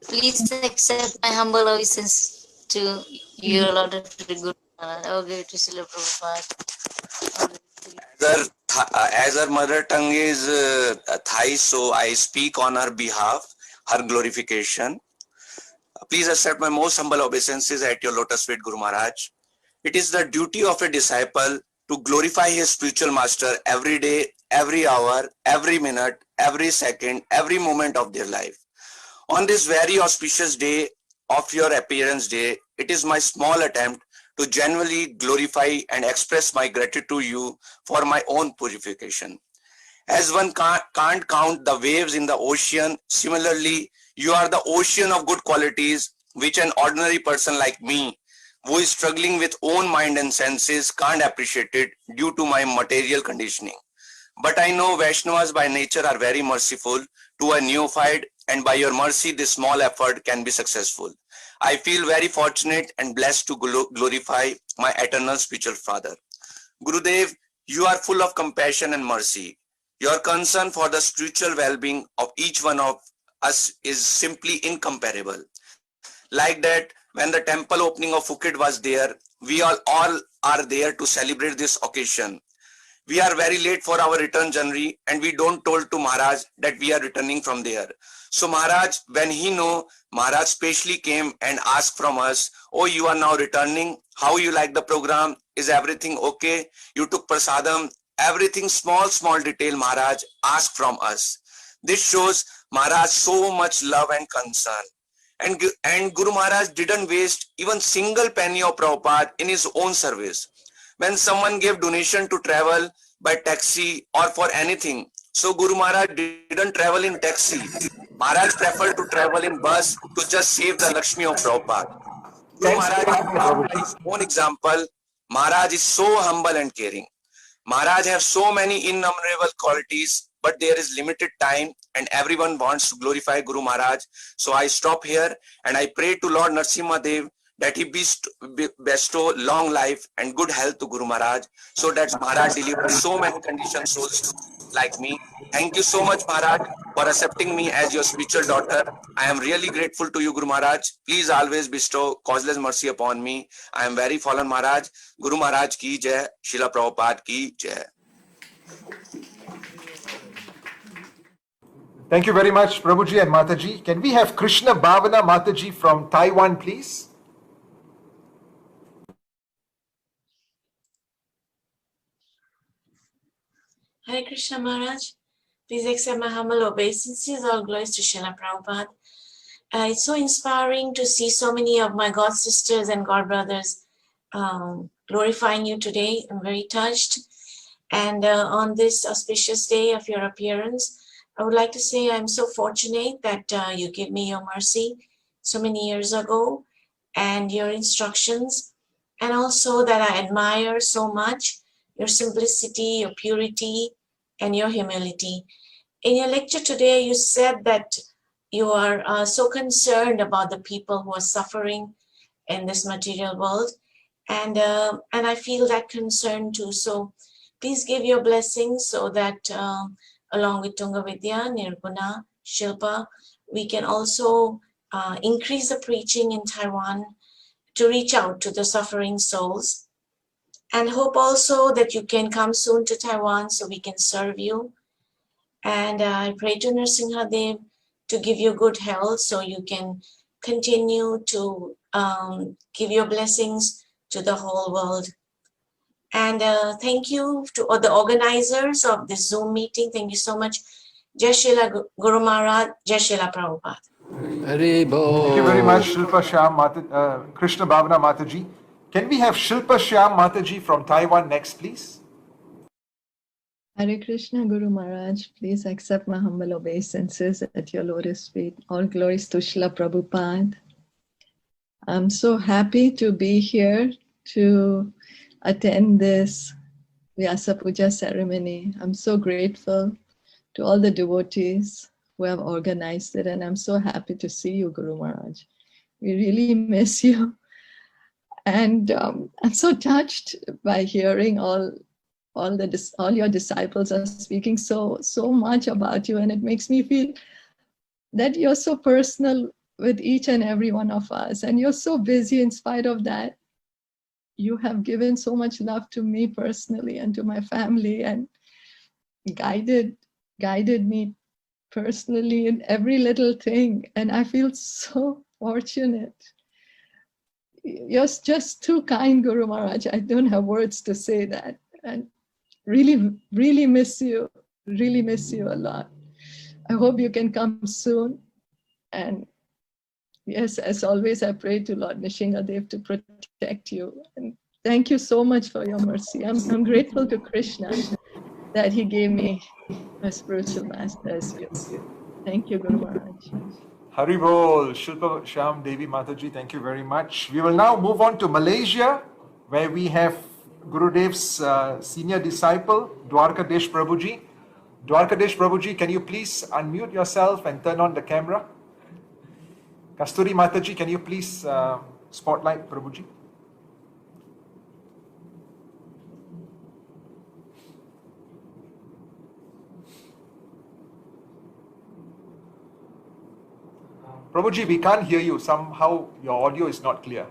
Please accept my humble obeisance to your Lord of the Guru Maharaj. Oh, great to Srila Prabhupada. As her mother tongue is Thai, so I speak on her behalf, her glorification. Please accept my most humble obeisances at your lotus feet, Guru Maharaj. It is the duty of a disciple to glorify his spiritual master every day, every hour, every minute, every second, every moment of their life. On this very auspicious day of your appearance day, it is my small attempt to genuinely glorify and express my gratitude to you for my own purification. As one can't count the waves in the ocean, similarly, you are the ocean of good qualities which an ordinary person like me, who is struggling with own mind and senses, can't appreciate it due to my material conditioning. But I know Vaishnavas by nature are very merciful to a neophyte, and by your mercy, this small effort can be successful. I feel very fortunate and blessed to glorify my eternal spiritual father. Gurudev, you are full of compassion and mercy. Your concern for the spiritual well-being of each one of us is simply incomparable. Like that, when the temple opening of Phuket was there, we all are there to celebrate this occasion. We are very late for our return journey and we don't told to Maharaj that we are returning from there. So Maharaj, when he know, Maharaj specially came and asked from us, oh, you are now returning. How you like the program? Is everything okay? You took prasadam. Everything small detail Maharaj asked from us. This shows Maharaj so much love and concern. And Guru Maharaj didn't waste even single penny of Prabhupada in his own service. When someone gave donation to travel by taxi or for anything, so Guru Maharaj didn't travel in taxi. Maharaj preferred to travel in bus to just save the Lakshmi of Prabhupada. Guru Maharaj, by his own example, Maharaj is so humble and caring. Maharaj have so many innumerable qualities, but there is limited time and everyone wants to glorify Guru Maharaj. So I stop here and I pray to Lord Narasimha Dev that he bestow long life and good health to Guru Maharaj, so that Maharaj delivers so many conditioned souls like me. Thank you so much, Maharaj, for accepting me as your spiritual daughter. I am really grateful to you, Guru Maharaj. Please always bestow causeless mercy upon me. I am very fallen, Maharaj. Guru Maharaj ki jai, Srila Prabhupada ki jai. Thank you very much, Prabhuji and Mataji. Can we have Krishna Bhavana Mataji from Taiwan, please? Hare Krishna Maharaj, please accept my humble obeisances. All glories to Srila Prabhupada. It's so inspiring to see so many of my god sisters and god brothers glorifying you today. I'm very touched. And on this auspicious day of your appearance, I would like to say I'm so fortunate that you gave me your mercy so many years ago and your instructions, and also that I admire so much your simplicity, your purity, and your humility. In your lecture today, you said that you are so concerned about the people who are suffering in this material world. And I feel that concern too. So please give your blessings so that along with Tunga Vidya, Nirguna, Shilpa, we can also increase the preaching in Taiwan to reach out to the suffering souls. And hope also that you can come soon to Taiwan so we can serve you. And I pray to Narasimhadev to give you good health so you can continue to give your blessings to the whole world. And thank you to all the organizers of this Zoom meeting. Thank you so much. Jai Srila Guru Maharaj, Jai Srila Prabhupada. Thank you very much, Shilpa Shyam Krishna Bhavana Mataji. Can we have Shilpa Shyam Mataji from Taiwan next, please? Hare Krishna Guru Maharaj, please accept my humble obeisances at your lotus feet. All glories to Srila Prabhupada. I'm so happy to be here to attend this Vyasa Puja ceremony. I'm so grateful to all the devotees who have organized it, and I'm so happy to see you, Guru Maharaj. We really miss you. And I'm so touched by hearing all your disciples are speaking so much about you, and it makes me feel that you're so personal with each and every one of us, and you're so busy. In spite of that, you have given so much love to me personally and to my family, and guided me personally in every little thing, and I feel so fortunate. You're just too kind, Guru Maharaj. I don't have words to say that, and really miss you a lot. I hope you can come soon. And yes, as always, I pray to Lord Nrsimhadev to protect you. And thank you so much for your mercy. I'm grateful to Krishna that he gave me a spiritual master as you. Thank you, Guru Maharaj. Haribol, Shilpa Shyam Devi Mataji, thank you very much. We will now move on to Malaysia, where we have Gurudev's senior disciple, Dwarkadesh Prabhuji. Dwarkadesh Prabhuji, can you please unmute yourself and turn on the camera? Kasturi Mataji, can you please spotlight Prabhuji? Prabhuji, we can't hear you. Somehow your audio is not clear.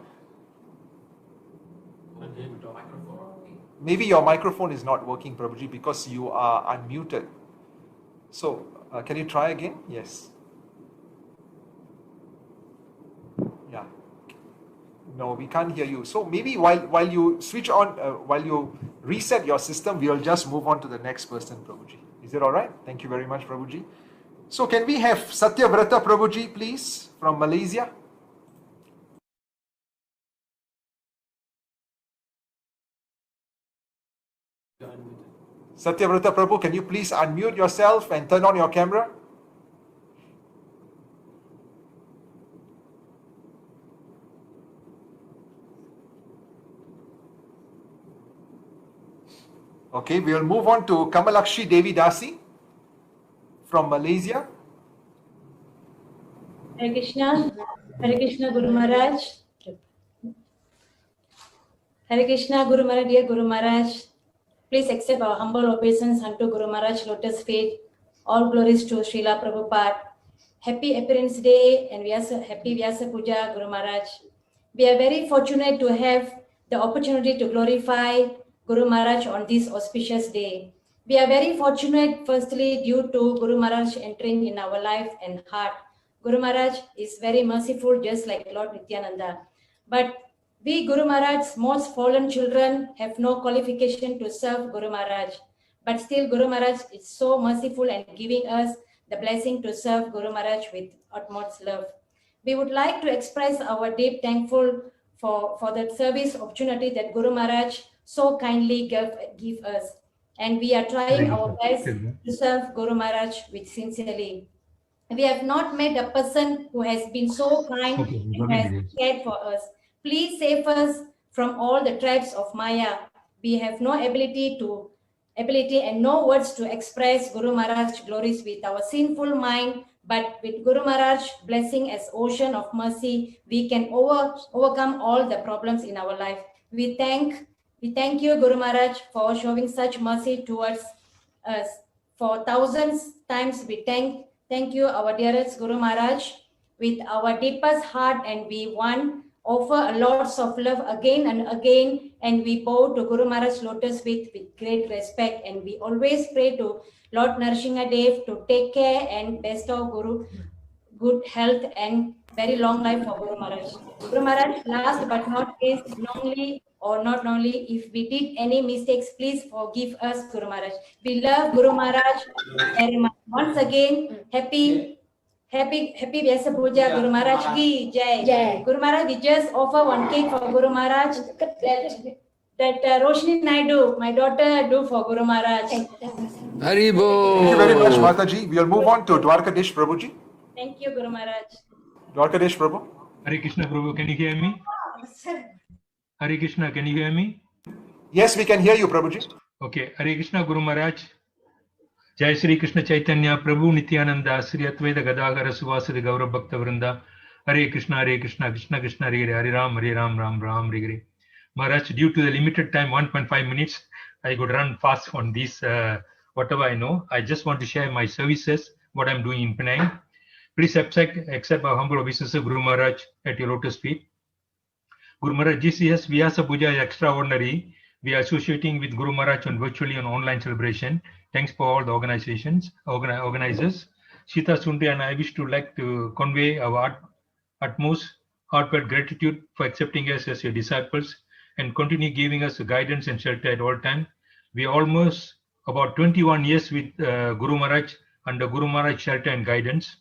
Maybe your microphone is not working, Prabhuji, because you are unmuted. So, can you try again? Yes. Yeah. No, we can't hear you. So maybe while you switch on, while you reset your system, we'll just move on to the next person, Prabhuji. Is it all right? Thank you very much, Prabhuji. So can we have Satyavrata Prabhuji, please, from Malaysia? Satyavrata Prabhu, can you please unmute yourself and turn on your camera? Okay, we will move on to Kamalakshi Devi Dasi from Malaysia. Hare Krishna Guru Maharaj. Hare Krishna Guru Maharaj, dear Guru Maharaj. Please accept our humble obeisance unto Guru Maharaj lotus feet. All glories to Srila Prabhupada. Happy Appearance Day and happy Vyasa Puja, Guru Maharaj. We are very fortunate to have the opportunity to glorify Guru Maharaj on this auspicious day. We are very fortunate, firstly, due to Guru Maharaj entering in our life and heart. Guru Maharaj is very merciful, just like Lord Nityananda. But we Guru Maharaj's most fallen children have no qualification to serve Guru Maharaj. But still Guru Maharaj is so merciful and giving us the blessing to serve Guru Maharaj with utmost love. We would like to express our deep thankful for the service opportunity that Guru Maharaj so kindly give us. And we are trying our best to serve Guru Maharaj with sincerely. We have not met a person who has been so kind and has cared for us. Please save us from all the traps of Maya. We have no ability and no words to express Guru Maharaj's glories with our sinful mind, But with Guru Maharaj blessing as ocean of mercy, we can overcome all the problems in our life. We thank you, Guru Maharaj, for showing such mercy towards us. For thousands times we thank you, our dearest Guru Maharaj, with our deepest heart, and we offer lots of love again and again, and we bow to Guru Maharaj's lotus feet with great respect, and we always pray to Lord Narasimha Dev to take care and bestow Guru good health and very long life for Guru Maharaj. Guru Maharaj, last but not least, not only, if we did any mistakes, please forgive us, Guru Maharaj. We love Guru Maharaj very much. Once again, happy Vyasa Puja, Guru Maharaj ki jai. Jai. Guru Maharaj, we just offer one cake for Guru Maharaj that Roshni Naidu, my daughter, do for Guru Maharaj. Haribo. Thank you very much, Mataji. We'll move on to Dwarkadesh Prabhuji. Thank you, Guru Maharaj. Dwarkadesh Prabhu. Hare Krishna Prabhu, can you hear me? Hare Krishna, can you hear me? Yes, we can hear you, Prabhuji. Okay, Hare Krishna Guru Maharaj. Jai Sri Krishna Chaitanya Prabhu Nityananda Sri Advaita Gadagara Suvasadi Gaura Bhakta Vrinda. Hare Krishna Krishna Krishna Hare Hare, Hare Ram Ram Ram Hare Hare. Maharaj, due to the limited time, 1.5 minutes, I could run fast on this, whatever I know. I just want to share my services, what I'm doing in Penang. Please accept our humble obeisances, Guru Maharaj, at your lotus feet. Guru Maharaj, this year's Vyasa Puja is extraordinary. We are associating with Guru Maharaj virtually on online celebration. Thanks for all the organizers. Sita Sunde and I wish to convey our utmost heartfelt gratitude for accepting us as your disciples and continue giving us guidance and shelter at all times. We are almost about 21 years with Guru Maharaj under Guru Maharaj shelter and guidance.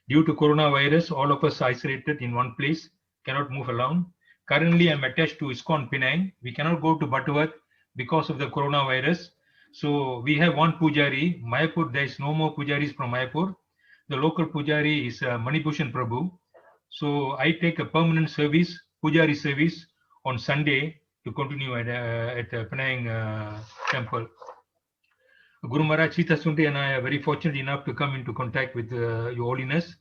Due to coronavirus, all of us isolated in one place, cannot move along. Currently, I'm attached to ISKCON Penang. We cannot go to Butterworth because of the coronavirus. So we have one Pujari. Mayapur, there is no more Pujaris from Mayapur. The local Pujari is Manibhushan Prabhu. So I take a permanent service, Pujari service on Sunday to continue at Penang temple. Guru Maharaj, Sita Sunde and I are very fortunate enough to come into contact with Your Holiness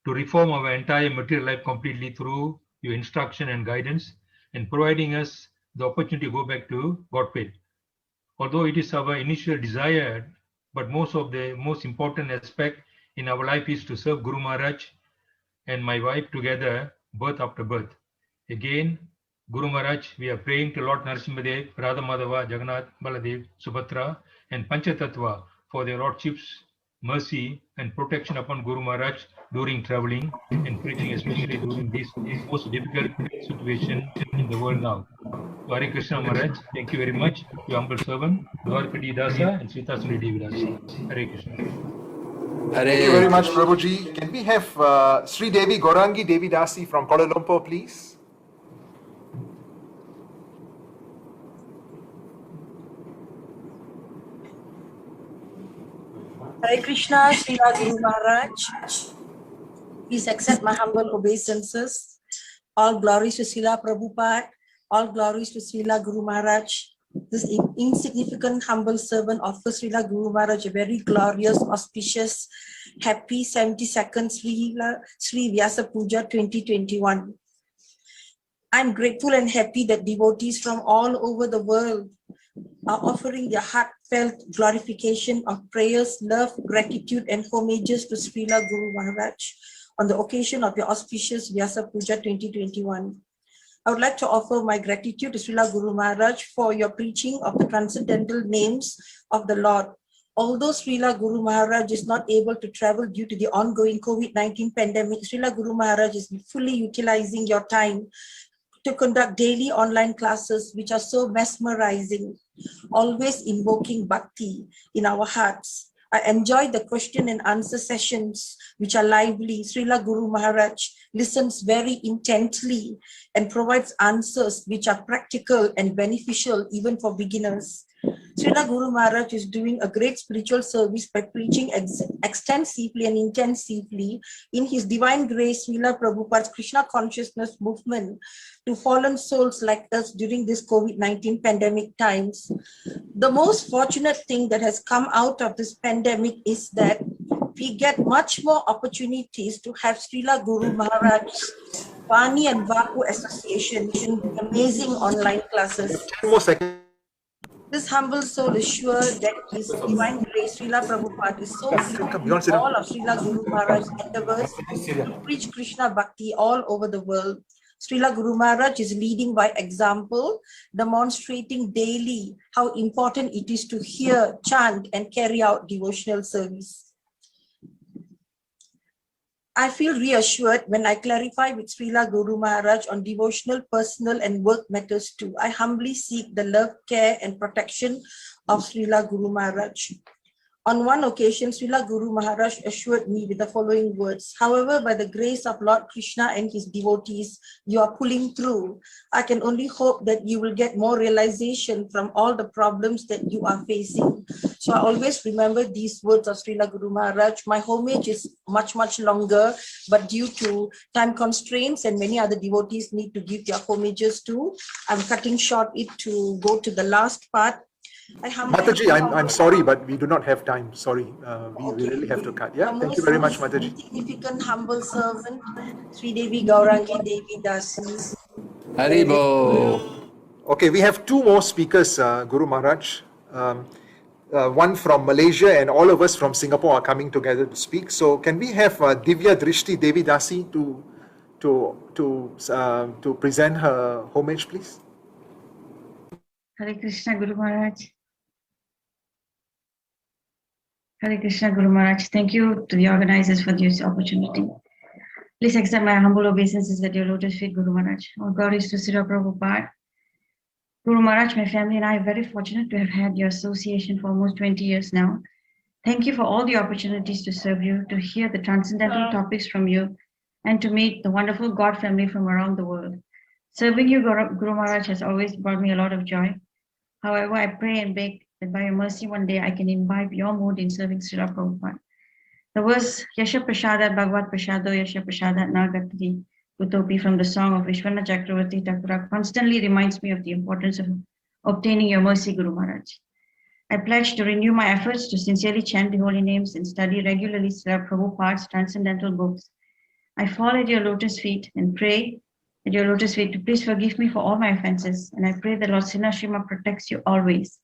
to reform our entire material life completely through your instruction and guidance and providing us the opportunity to go back to Godhead. Although it is our initial desire, but most important aspect in our life is to serve Guru Maharaj and my wife together, birth after birth. Again, Guru Maharaj, we are praying to Lord Narasimha Dev, Radha Madhava, Jagannath, Baladev, Subhadra, and Panchatattva for their Lordship's mercy and protection upon Guru Maharaj during traveling and preaching, especially during this most difficult situation in the world now. So Hare Krishna Maharaj, thank you very much. Your humble servant, Dwarkadi Dasa and Sita Suri Devi Dasa. Hare Krishna. Thank you very much, Prabhuji. Can we have Sri Devi Gorangi Devi Dasi from Kuala Lumpur, please? Hare Krishna, Srila Guru Maharaj. Please accept my humble obeisances. All glories to Srila Prabhupada. All glories to Srila Guru Maharaj. This insignificant, humble servant offers Srila Guru Maharaj a very glorious, auspicious, happy 72nd Sri Vyasa Puja 2021. I'm grateful and happy that devotees from all over the world are offering their heartfelt glorification of prayers, love, gratitude, and homages to Srila Guru Maharaj on the occasion of your auspicious Vyasa Puja 2021. I would like to offer my gratitude to Srila Guru Maharaj for your preaching of the transcendental names of the Lord. Although Srila Guru Maharaj is not able to travel due to the ongoing COVID-19 pandemic, Srila Guru Maharaj is fully utilizing your time to conduct daily online classes which are so mesmerizing, always invoking bhakti in our hearts. I enjoy the question and answer sessions which are lively. Srila Guru Maharaj listens very intently and provides answers which are practical and beneficial even for beginners. Srila Guru Maharaj is doing a great spiritual service by preaching extensively and intensively in his divine grace, Srila Prabhupada's Krishna consciousness movement to fallen souls like us during this COVID-19 pandemic times. The most fortunate thing that has come out of this pandemic is that we get much more opportunities to have Srila Guru Maharaj's Vani and Vapu Association in amazing online classes. 10 more seconds. This humble soul is sure that His Divine Grace, Srila Prabhupada, is so pleased with all of Srila Guru Maharaj's endeavors to preach Krishna Bhakti all over the world. Srila Guru Maharaj is leading by example, demonstrating daily how important it is to hear, chant, and carry out devotional service. I feel reassured when I clarify with Srila Guru Maharaj on devotional, personal, and work matters too. I humbly seek the love, care, and protection of Srila Guru Maharaj. On one occasion, Srila Guru Maharaj assured me with the following words: however, by the grace of Lord Krishna and his devotees, you are pulling through. I can only hope that you will get more realization from all the problems that you are facing. So I always remember these words of Srila Guru Maharaj. My homage is much longer, but due to time constraints and many other devotees need to give their homages too, I'm cutting short it to go to the last part. Mataji, I'm sorry, but we do not have time. Sorry, we really have to cut. Yeah, thank you very much, Mataji. Significant humble servant, Sri Devi Gaurangi Devi Dasi. Haribo. Okay, we have two more speakers, Guru Maharaj. One from Malaysia and all of us from Singapore are coming together to speak. So can we have Divya Drishti Devi Dasi to present her homage, please? Hare Krishna Guru Maharaj. Hare Krishna Guru Maharaj. Thank you to the organizers for this opportunity. Please accept my humble obeisances at your lotus feet, Guru Maharaj. All glories to Srila Prabhupada. Guru Maharaj, my family and I are very fortunate to have had your association for almost 20 years now. Thank you for all the opportunities to serve you, to hear the transcendental topics from you, and to meet the wonderful God family from around the world. Serving you, Guru Maharaj, has always brought me a lot of joy. However, I pray and beg that by your mercy one day I can imbibe your mood in serving Srila Prabhupada. The verse Yasha Prasadat Bhagavad Prasado Yasha Prasadat Nagatati Utopi from the song of Vishwanath Thakura constantly reminds me of the importance of obtaining your mercy, Guru Maharaj. I pledge to renew my efforts to sincerely chant the holy names and study regularly Srila Prabhupada's transcendental books. I fall at your lotus feet and pray at your lotus feet to please forgive me for all my offenses, and I pray that Lord Sinashima protects you always.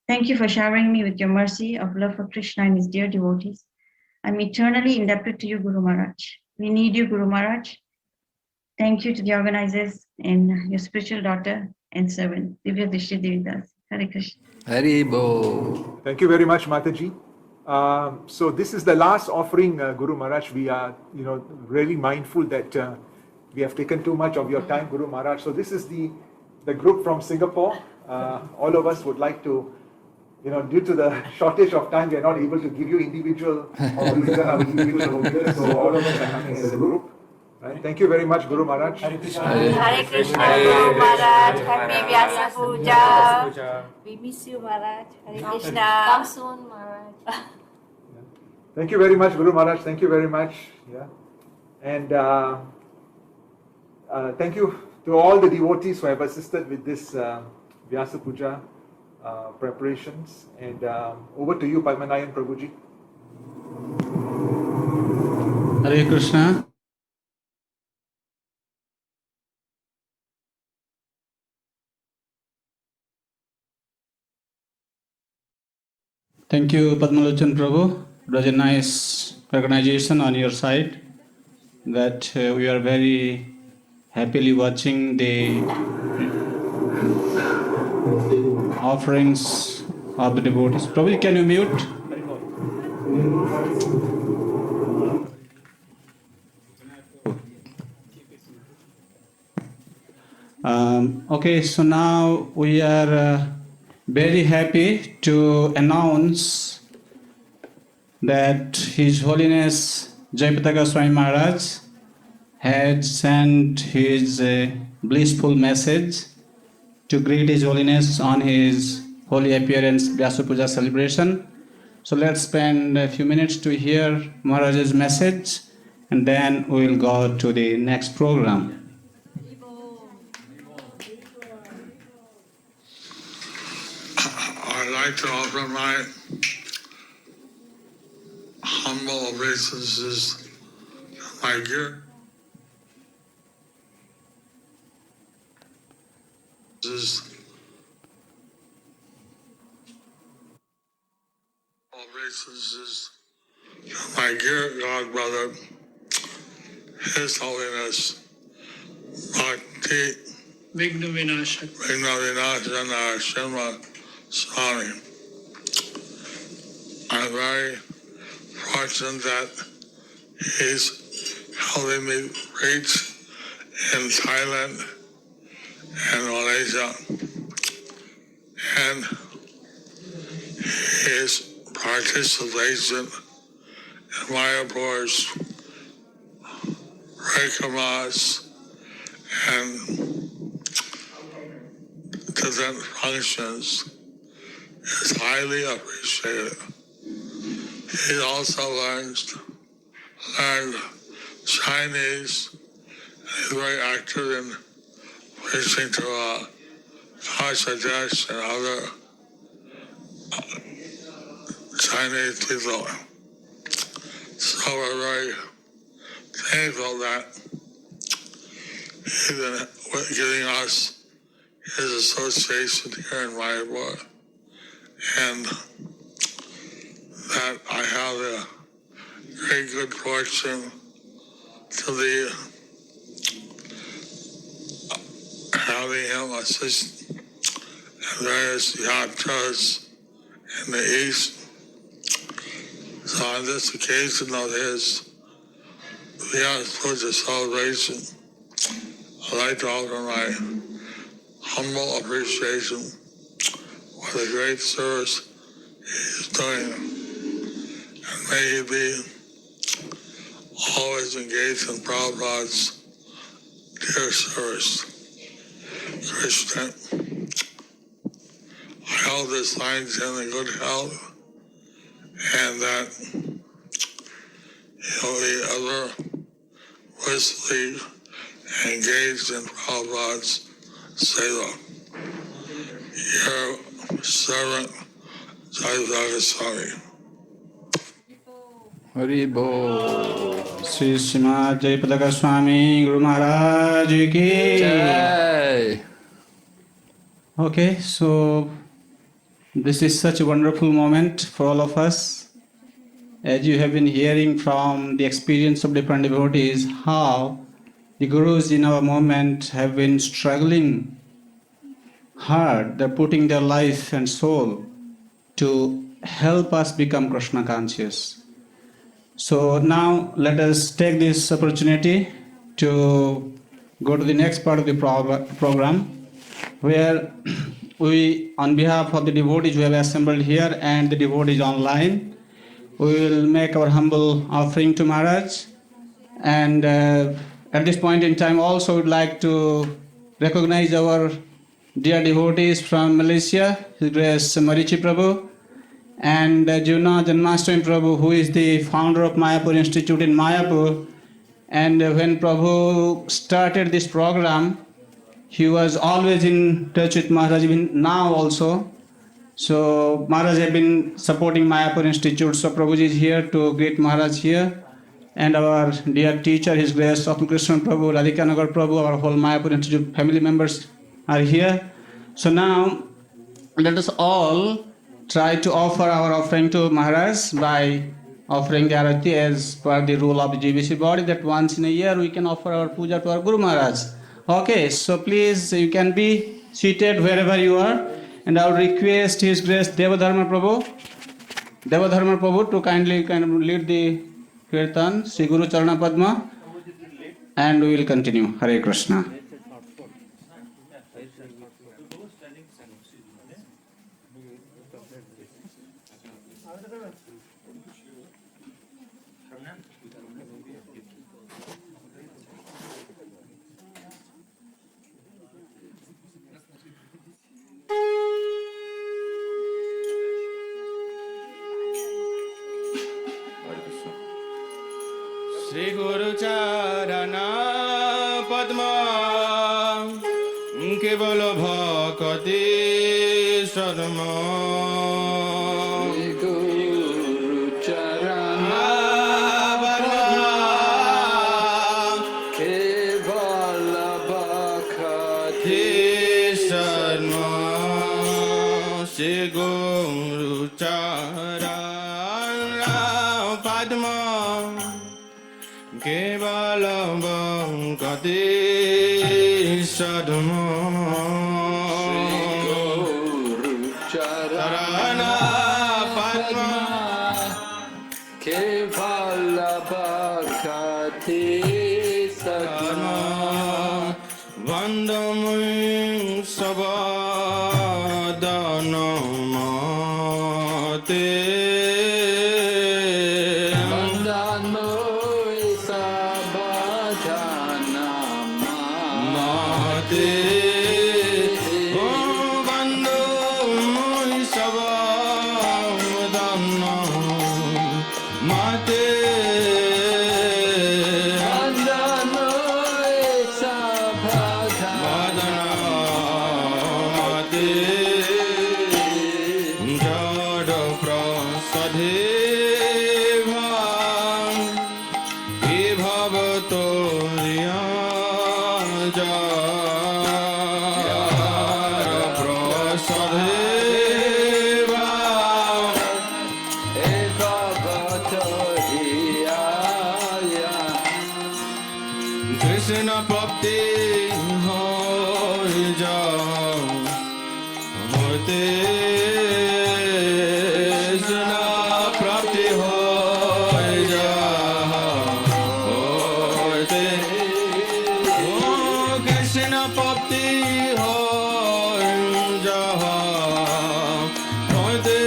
Thank you for showering me with your mercy of love for Krishna and his dear devotees. I'm eternally indebted to you, Guru Maharaj. We need you, Guru Maharaj. Thank you to the organizers and your spiritual daughter and servant, Divya Drishti Devidas. Hare Krishna. Haribo. Thank you very much, Mataji. So this is the last offering, Guru Maharaj. We are, really mindful that we have taken too much of your time, Guru Maharaj. So this is the group from Singapore. All of us would like to, due to the shortage of time, we are not able to give you individual homages. So all of us are coming as a group. Right. Thank you very much, Guru Maharaj. Hare Krishna, Guru Maharaj. Happy Vyasa Puja. We miss you, Maharaj. Hare Krishna. Come soon, Maharaj. Thank you very much, Guru Maharaj. Thank you very much. Yeah. And thank you to all the devotees who have assisted with this Vyasa Puja preparations. And over to you, Padmanayan Prabhuji. Hare Krishna. Thank you, Padmalochan Prabhu. It was a nice recognition on your side that we are very happily watching the offerings of the devotees. Prabhu, can you mute? Okay, so now we are very happy to announce that His Holiness Caitanya-charitamrita Swami Maharaj had sent his blissful message to greet His Holiness on his holy appearance Vyasa Puja celebration. So let's spend a few minutes to hear Maharaj's message, and then we will go to the next program. I'd like to offer my humble humble obeisances to my dear obeisances to my dear godbrother, His Holiness Bhakti Vigna Vinasa Narasimha Swami. I'm very fortunate that he's helping me preach in Thailand and Malaysia, and his participation in Mayapur's Rekamas and different functions is highly appreciated. He also learned Chinese. He's very active in preaching to Bangladesh and other Chinese people. So we're very thankful that he's been giving us his association here in Mayapur, and that I have the great good fortune to be having him assist in various yatras in the East. So on this occasion of his Vyasa Puja celebration, I'd like to offer my humble appreciation for the great service he's doing. And may he be always engaged in Prabhupada's dear service. Krishna, I hope this finds him in good health and that he'll be ever wistfully engaged in Prabhupada's seva. Your servant, Chайтанья Swami. Haribo. Sri Srimad Jayapataka Swami Guru Maharaj ki Jai. Okay, so this is such a wonderful moment for all of us. As you have been hearing from the experience of different devotees, how the gurus in our movement have been struggling hard. They're putting their life and soul to help us become Krishna conscious. So now let us take this opportunity to go to the next part of the program, where we, on behalf of the devotees who have assembled here and the devotees online, we will make our humble offering to Maharaj. And at this point in time also would like to recognize our dear devotees from Malaysia, His Grace Marichi Prabhu, and Juna Janmashtami Prabhu, who is the founder of Mayapur Institute in Mayapur. And when Prabhu started this program, he was always in touch with Maharaj, even now also. So Maharaj has been supporting Mayapur Institute. So Prabhuji is here to greet Maharaj here. And our dear teacher, His Grace Krishna Prabhu, Radhika Nagar Prabhu, our whole Mayapur Institute family members are here. So now let us all try to offer our offering to Maharaj by offering the arati as per the rule of the GBC body, that once in a year we can offer our puja to our Guru Maharaj. Okay, so please you can be seated wherever you are, and I will request His Grace Devadharma Prabhu to kindly lead the Kirtan, Sri Guru Charana Padma, and we will continue. Hare Krishna. Sri Guru Charana Padma Kevalo Bhakati Sadma Sri Guru Charana Padma Kevalam Kati Sadma Charana Padma Kevalabhakati Sadma Vandamai Sabhadanamate Vandamai Sabhadanamate Vandamai Sabhadanamate Krishna Bhakti Hoy Hote Krishna Bhakti Hoy Hote Oh Krishna Bhakti Hoy Hote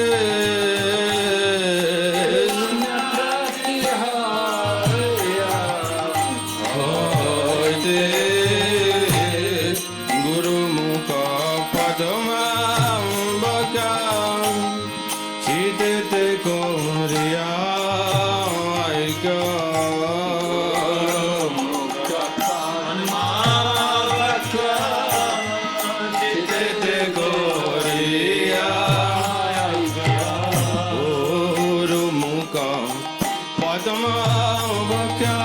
Guru Mukha Padma Bhakya Chitete Koriya Aika Mukha Padma Bhakya Chitete Koriya Aika Guru Mukha Padma Bhakya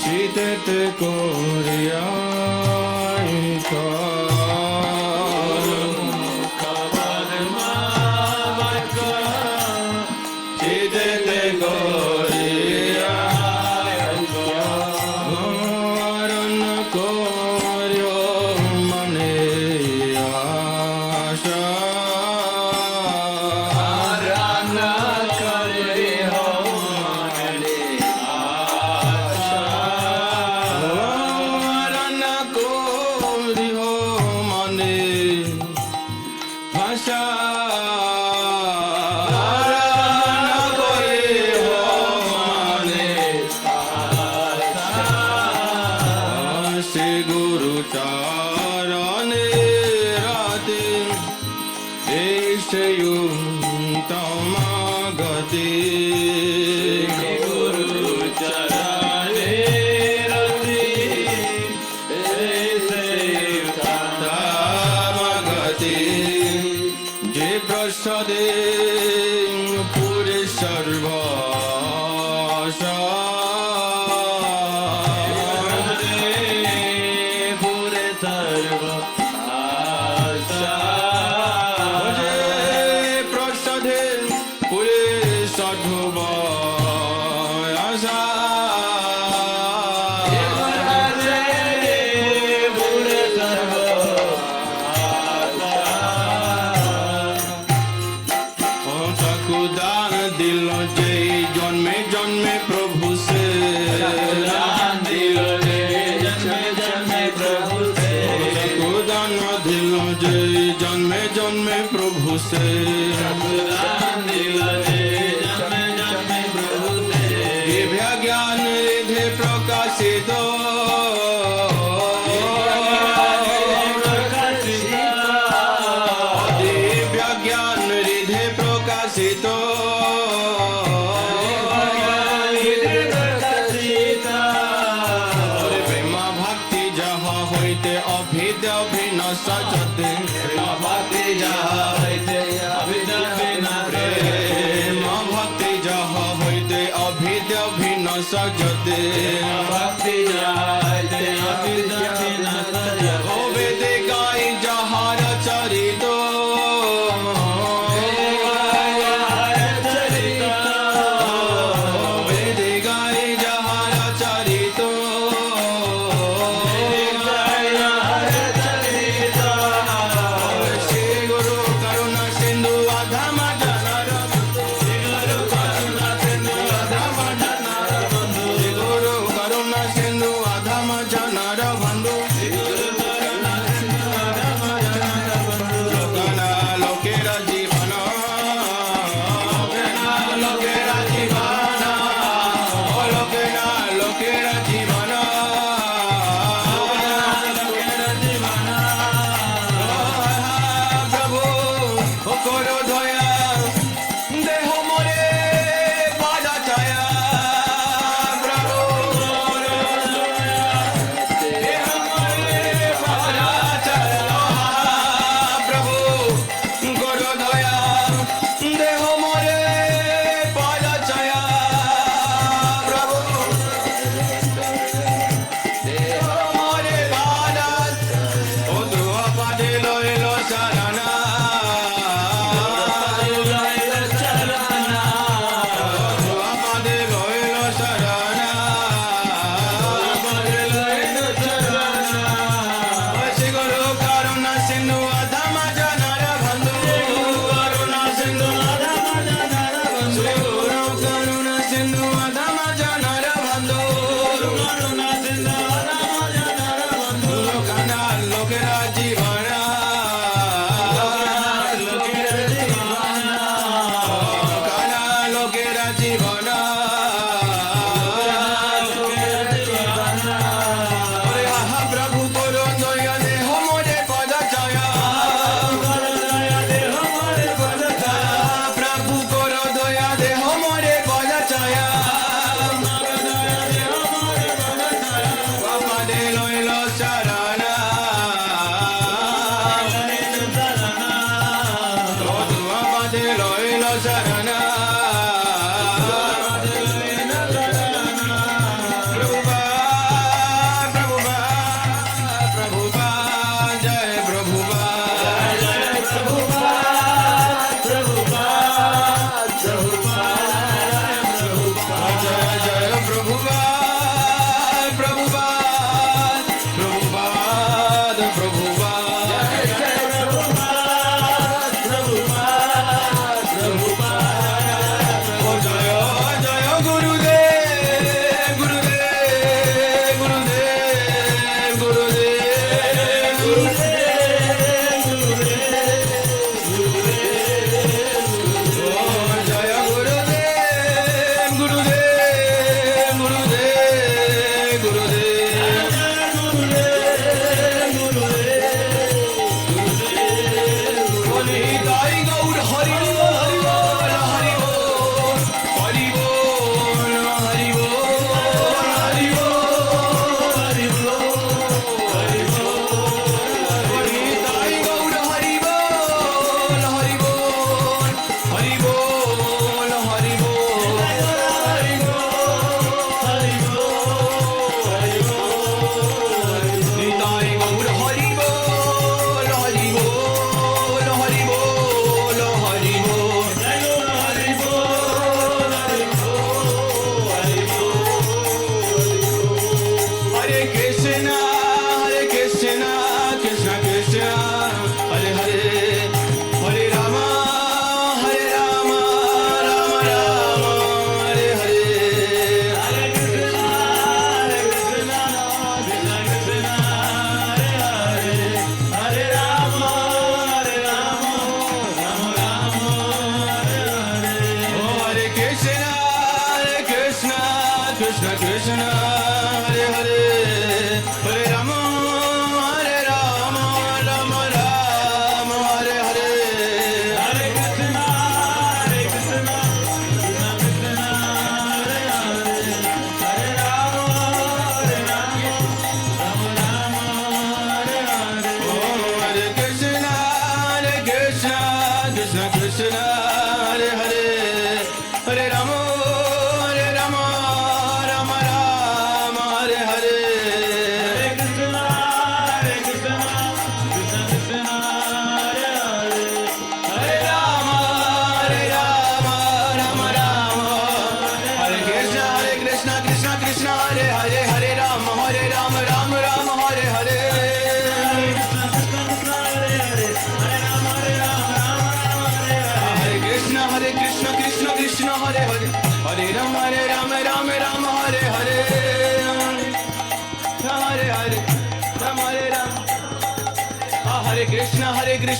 Chitete Koriya Aika Mukha Padma Bhakya Chitete Koriya Aika Varana Koryo Mane Asha Varana Koryo Mane Asha Varana Koryo Mane Asha Varana Koryo Mane Asha Shri Guru Charane Rati Ishayuntamagati Guru Charane Rati Ishayuntamagati Je Prasade Pure Sarvasha Pure Sarvasha Prasade Pure Sarvasha Pure Sarvasha Chakudan dil jai janme janme prabhu se Chakudan dil jai janme janme prabhu se Chakudan dil jai janme janme prabhu se Chakudan dil jai janme janme prabhu se Divya gyan ridhe prakashito Divya gyan ridhe prakashito Prema bhakti jaha hoite abhidya vinasa jate Prema bhakti jaha hoite abhidya vinasa Prema bhakti jaha hoite abhidya vinasa jate Bhakti jaha hoite abhidya vinasa jate O vede gai jahara charito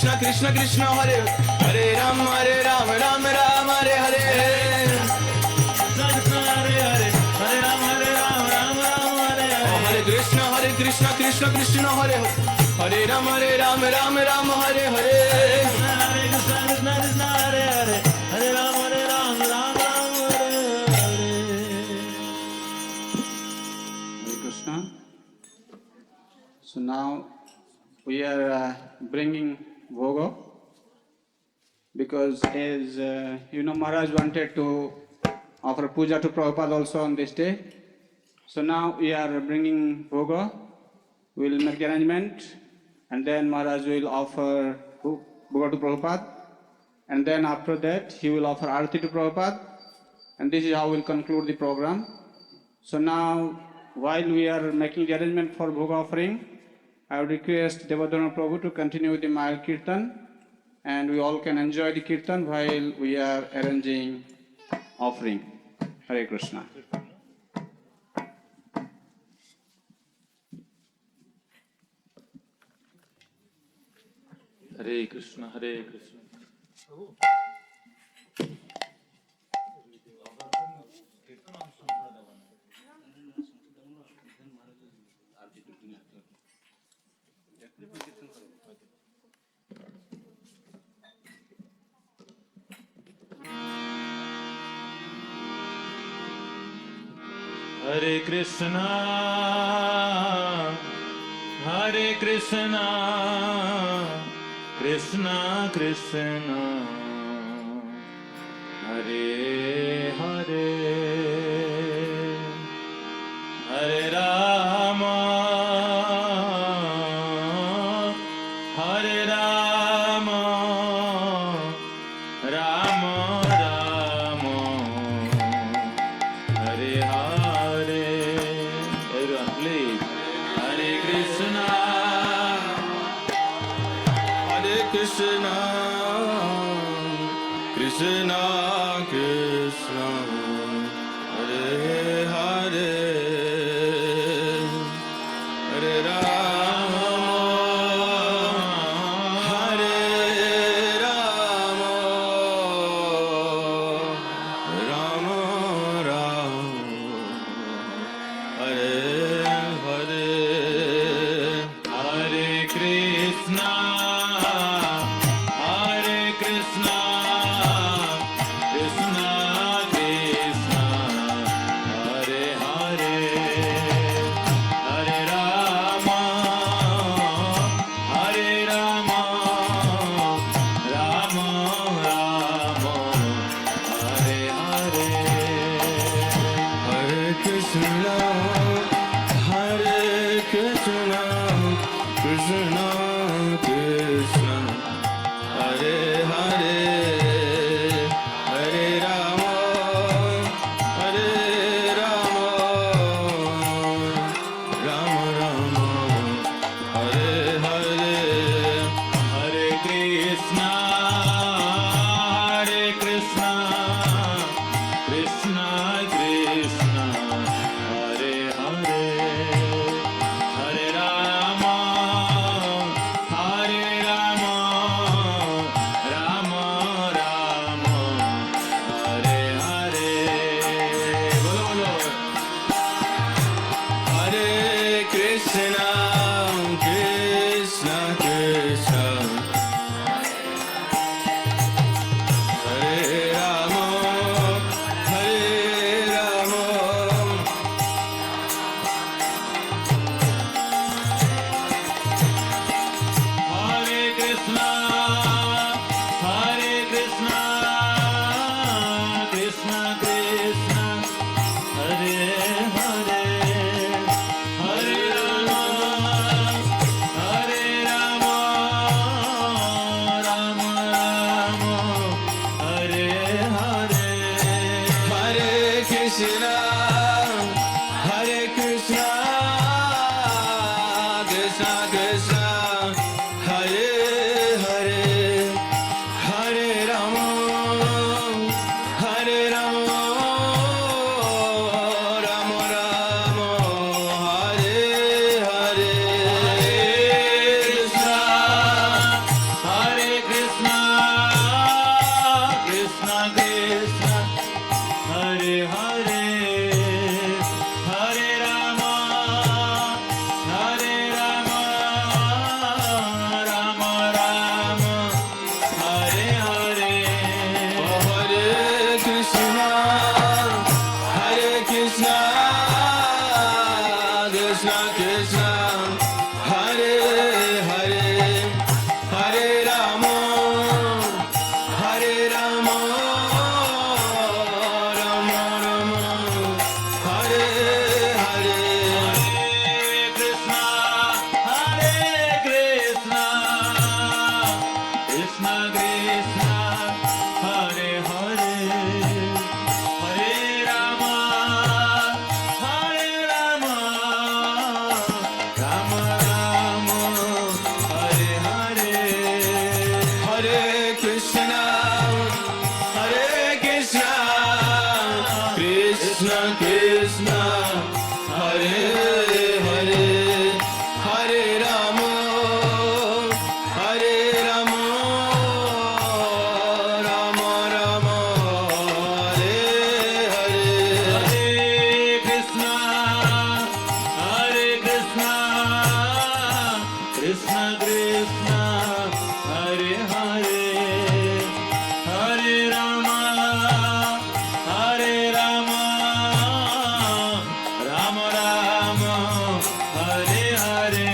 Krishna Krishna Krishna Hare Hare Ram Ram Ram Hare Hare Hare Ram Hare Krishna Krishna Krishna Hare Hare Ram Ram Ram Hare Hare Hare Krishna Hare Hare Hare Ram Ram Hare Krishna. So now we are bringing Bhoga because as Maharaj wanted to offer puja to Prabhupada also on this day. So now we are bringing Bhoga. We will make the arrangement and then Maharaj will offer Bhoga to Prabhupada and then after that he will offer Arati to Prabhupada and this is how we will conclude the program. So now while we are making the arrangement for Bhoga offering, I would request Devadana Prabhu to continue with the Maya Kirtan and we all can enjoy the Kirtan while we are arranging offering. Hare Krishna. Hare Krishna, Hare Krishna. Hare Krishna, Hare Krishna, Krishna Krishna, Hare Hare, Hare Rama, Hare Rama, Rama Rama, Hare Hare. Everyone please. Hare Krishna, Hare Krishna, Krishna Krishna, Hare Hare, Hare Rama, Hare Rama, Rama Rama, Hare Hare, Hare Krishna, Hare Krishna, Krishna Krishna, Hare Hare, Hare Rama, Hare Rama, Rama Rama, Hare Hare, Hare Krishna, Hare Krishna, Krishna Krishna, Hare Hare, Hare Rama, Hare Rama, Rama Rama, Hare Hare, Hare Krishna, Hare Krishna, Krishna Krishna, Hare Hare, Hare Rama, Hare Rama, Rama Rama, Hare Hare. Bolo bolo. Hare Krishna, Krishna Krishna, Hare Rama, Hare Rama, Hare Krishna, Hare Krishna, Krishna Krishna, Hare Hare, Hare Rama, Hare Rama, Rama Rama, Hare Hare, Hare Krishna, Hare Krishna, Krishna Krishna, Hare Hare, Hare Rama, Hare Rama, Rama Rama, Hare Hare, Krishna, Hare Krishna, Krishna Krishna, Hare Hare, Krishna, Hare Hare, Hare Rama, Hare Rama, Rama Rama, Hare Hare, Hare Krishna, Krishna Krishna, Hare Hare, Hare Rama, Rama Rama, Hare Hare,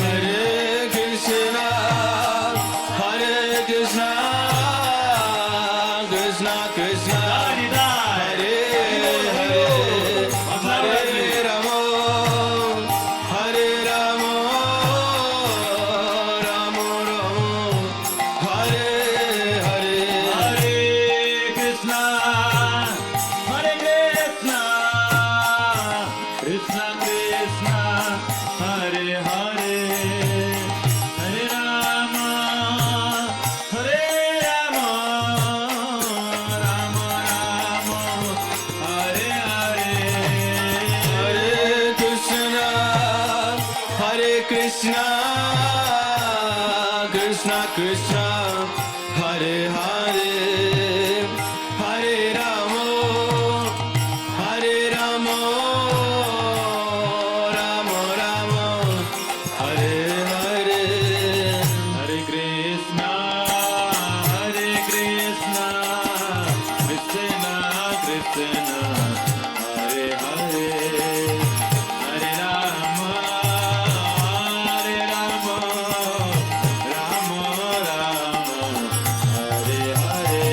Hare Krishna, Krishna Krishna, Hare Hare, Hare Rama, Rama Rama, Hare Hare, Hare Krishna, Krishna Krishna, Hare Hare, Hare Rama, Rama Rama, Hare Hare, Hare Krishna, Krishna Krishna, Hare Hare, Hare Rama, Rama Rama, Hare Hare, Hare Krishna, Krishna Krishna, Hare Hare, Hare Rama, Rama Rama, Hare Hare,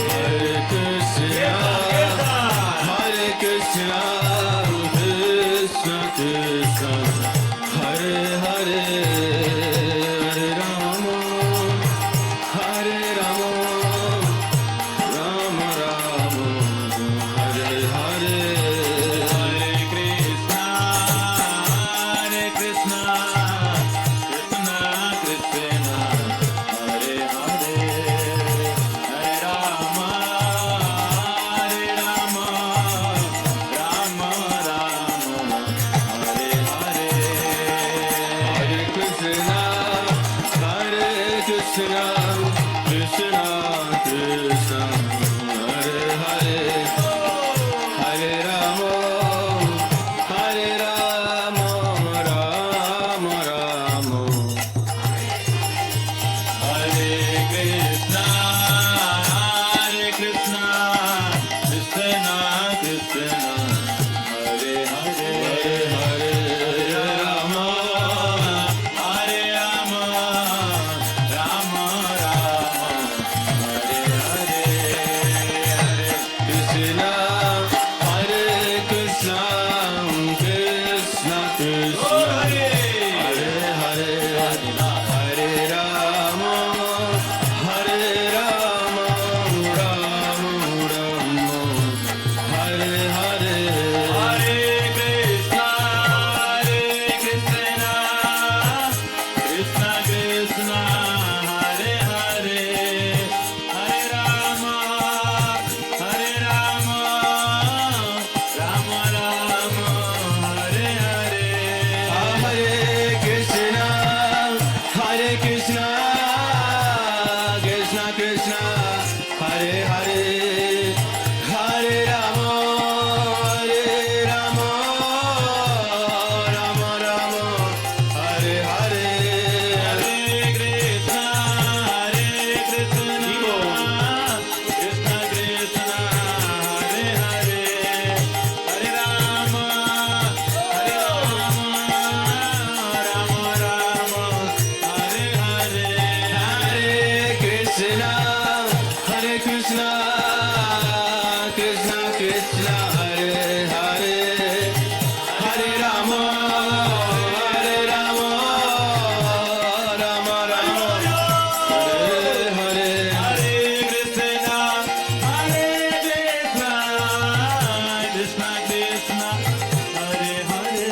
Hare Krishna, Krishna Krishna, Hare Hare, Hare Rama, Rama Rama, Hare Hare, Hare Krishna, Krishna Krishna, Hare Hare, Hare Rama, Rama Rama, Hare Hare, Hare Krishna, Krishna Krishna, Hare Hare, Hare Rama, Rama Rama, Hare Krishna, Krishna Krishna, Hare Hare, Hare Rama, Rama Rama, Hare Hare, Hare Krishna, Krishna Krishna, Hare Hare, Hare Rama, Rama Rama, Hare Hare, Hare Krishna, Krishna Krishna, Hare Hare, Hare Rama, Rama Rama, Hare Hare, Hare Krishna, Krishna Krishna, Hare Hare, Hare Rama, Rama Rama, Hare Hare, Hare Krishna, Krishna Krishna, Hare Hare, Hare Rama, Rama Rama, Hare Hare, Hare Krishna, Krishna Krishna, Hare Hare, Hare Rama, Rama Rama, Hare Hare, Hare Krishna, Krishna Krishna, Hare Hare,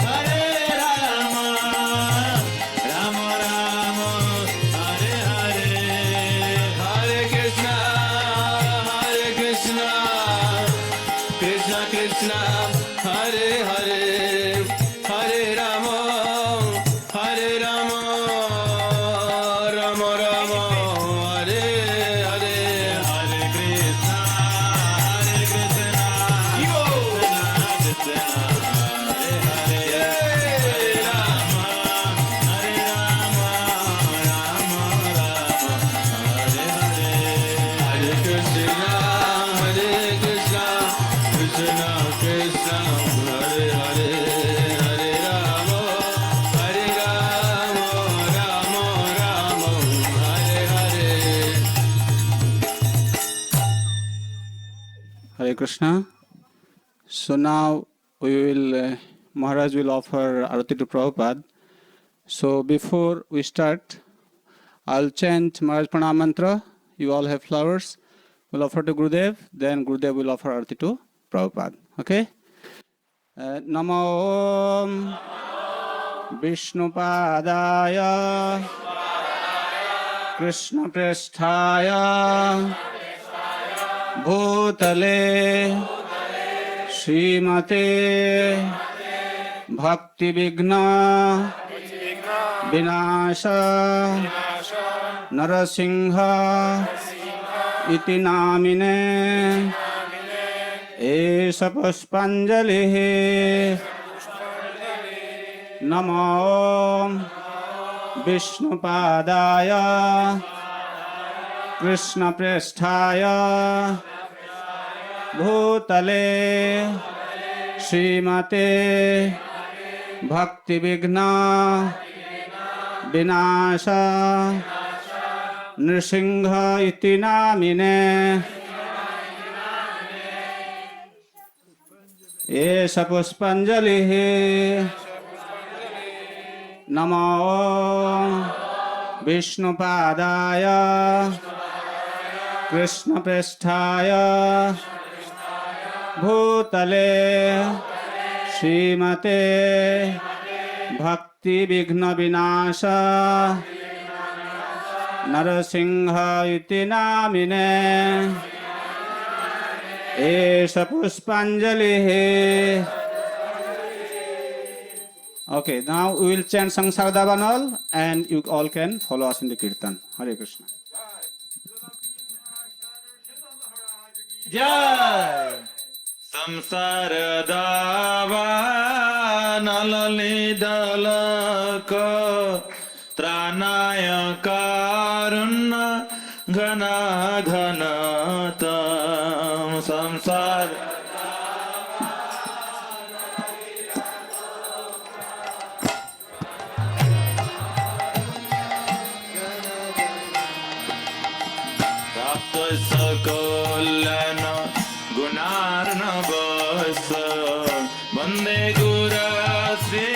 Hare Rama, Rama Rama, Hare Hare, Hare Krishna, Krishna, Hare Hare, Hare Rama, Hare Rama, Rama Rama, Hare Hare, Hare Krishna, Hare Krishna, Krishna Krishna, Hare Hare, Hare Rama, Hare Rama, Rama Rama, Hare Hare, Hare Krishna, Hare Krishna, Krishna Krishna, Hare Hare, Hare Rama, Hare Rama, Rama Rama, Hare Hare. Hare Krishna. So now we will, Maharaj will offer Arati to Prabhupada. So before we start, I'll chant Maharaj Pranam Mantra. You all have flowers. We'll offer to Gurudev. Then Gurudev will offer Arati to Prabhupada. Okay? Namo Vishnupadaya Krishna Presthaya Bhutale Srimate Bhakti Vigna Vinasa Narasimha Iti Namine Esa Puspanjalihi Namo Vishnupadaya Krishna Presthaya Bhutale Srimate Bhakti Vigna Vinasa Narasimha Iti Namine Esa Puspanjalihi Namo Vishnupadaya Krishna Presthaya Bhutale Srimate Bhakti Vigna Vinasa Narasimha Iti Namine Esa Puspanjalihi. Okay, now we will chant Sangsara Davanal and you all can follow us in the Kirtan. Hare Krishna. Jai Samsara Davanal Nidalaka Tranaya Karuna Ghana Ghanatam Samsara Sakolana Gunarna Basa Bande Gura Sri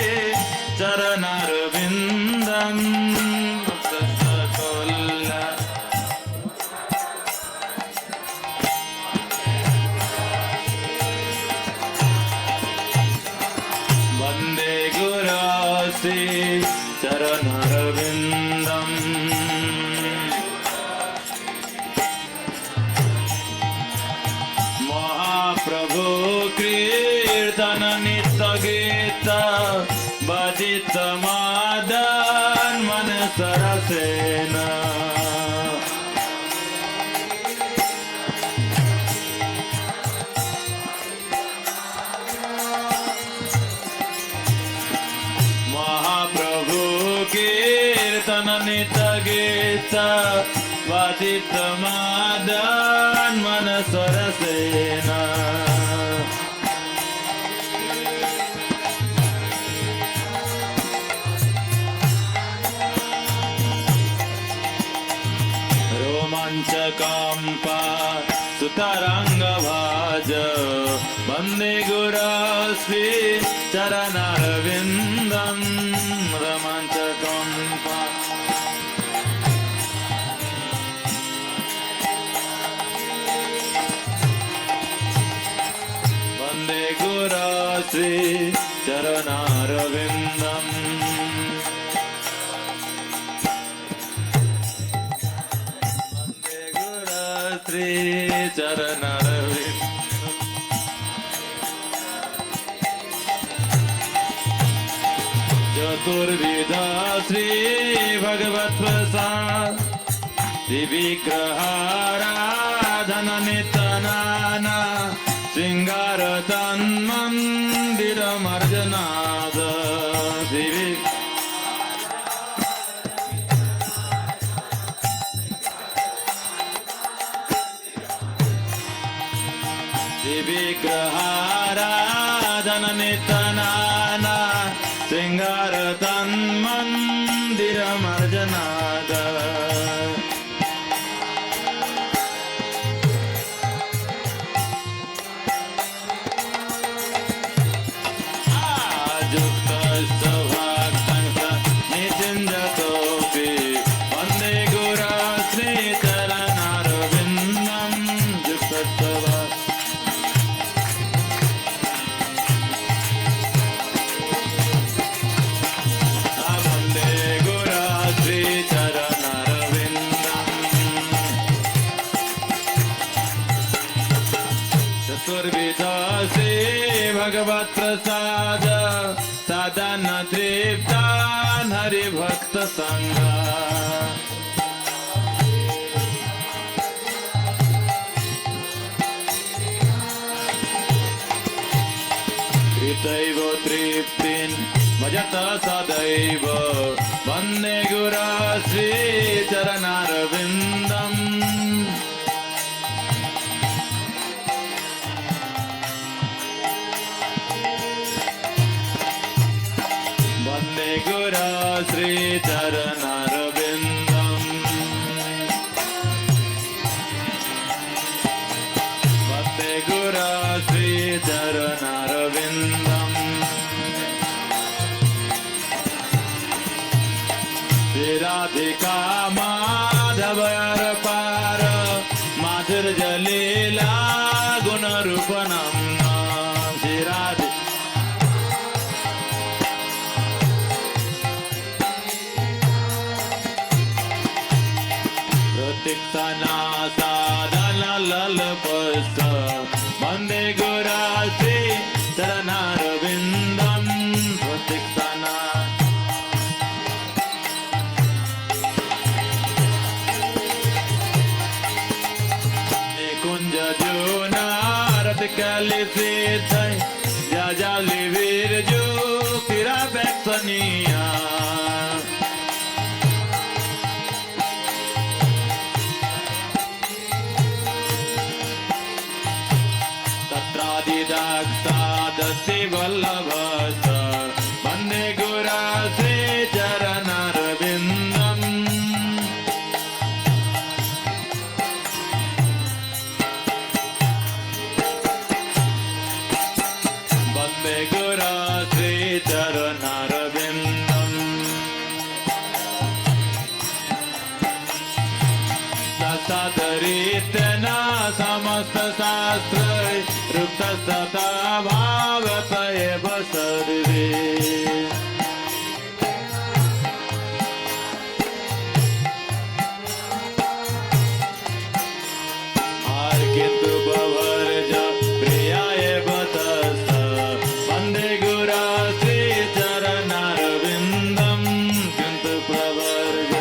Charanarvindam Sakola Bande Gura Sri Charanarvindam Prabhu Kirtana Nitya Gita Bhajita Madan Manasarasena Mahaprabhu Kirtana Nitya Gita Bhajita Madan Manasarasena Romanchakampa Sutaranga Bhaja Bande Gura Sri Charanarvindam Romanchakampa Bande Gura Sri Charanarvindam Sri Charanarvindam चतुर्विधा Shri भगवत प्रसाद श्री विग्रहाराधन नितनाना श्रृंगार तन्मंदिर मर्जनाद विग्रहाराधन नितनाना श्रृंगार तन्मंदिर मर्जनाद भगवत प्रसाद साधन तृप्तान हरि भक्त संग कृतैव तृप्तिं भजत सदैव वन्दे गुरा श्री चरणारविन्दम् गुरा श्री चरणारविन्दम् वन्दे गुरा श्री चरणारविन्दम् श्रीराधिका माधवर पार माधुर्यलीला गुणरूपणम् श्रीराधिका तिक्तना साधन ललपस्त वन्दे गुरा श्री चरणारविन्दम् प्रतीक्षाना निकुञ्ज जुनारत कलिसित जाजाली वीरजु तिरापेक्षणीया दस्ति वल्लभस वन्दे गुरा श्री चरणारविन्दम् वन्दे गुरा श्री चरणारविन्दम् तत्सदरीत्यना समस्त शास्त्र रुक्तस्तथा भावत एव सर्वे किन्तु बवर्ज प्रिया एव तस्त वन्दे गुरा श्री चरणारविन्दम् किन्तु प्रवर्ज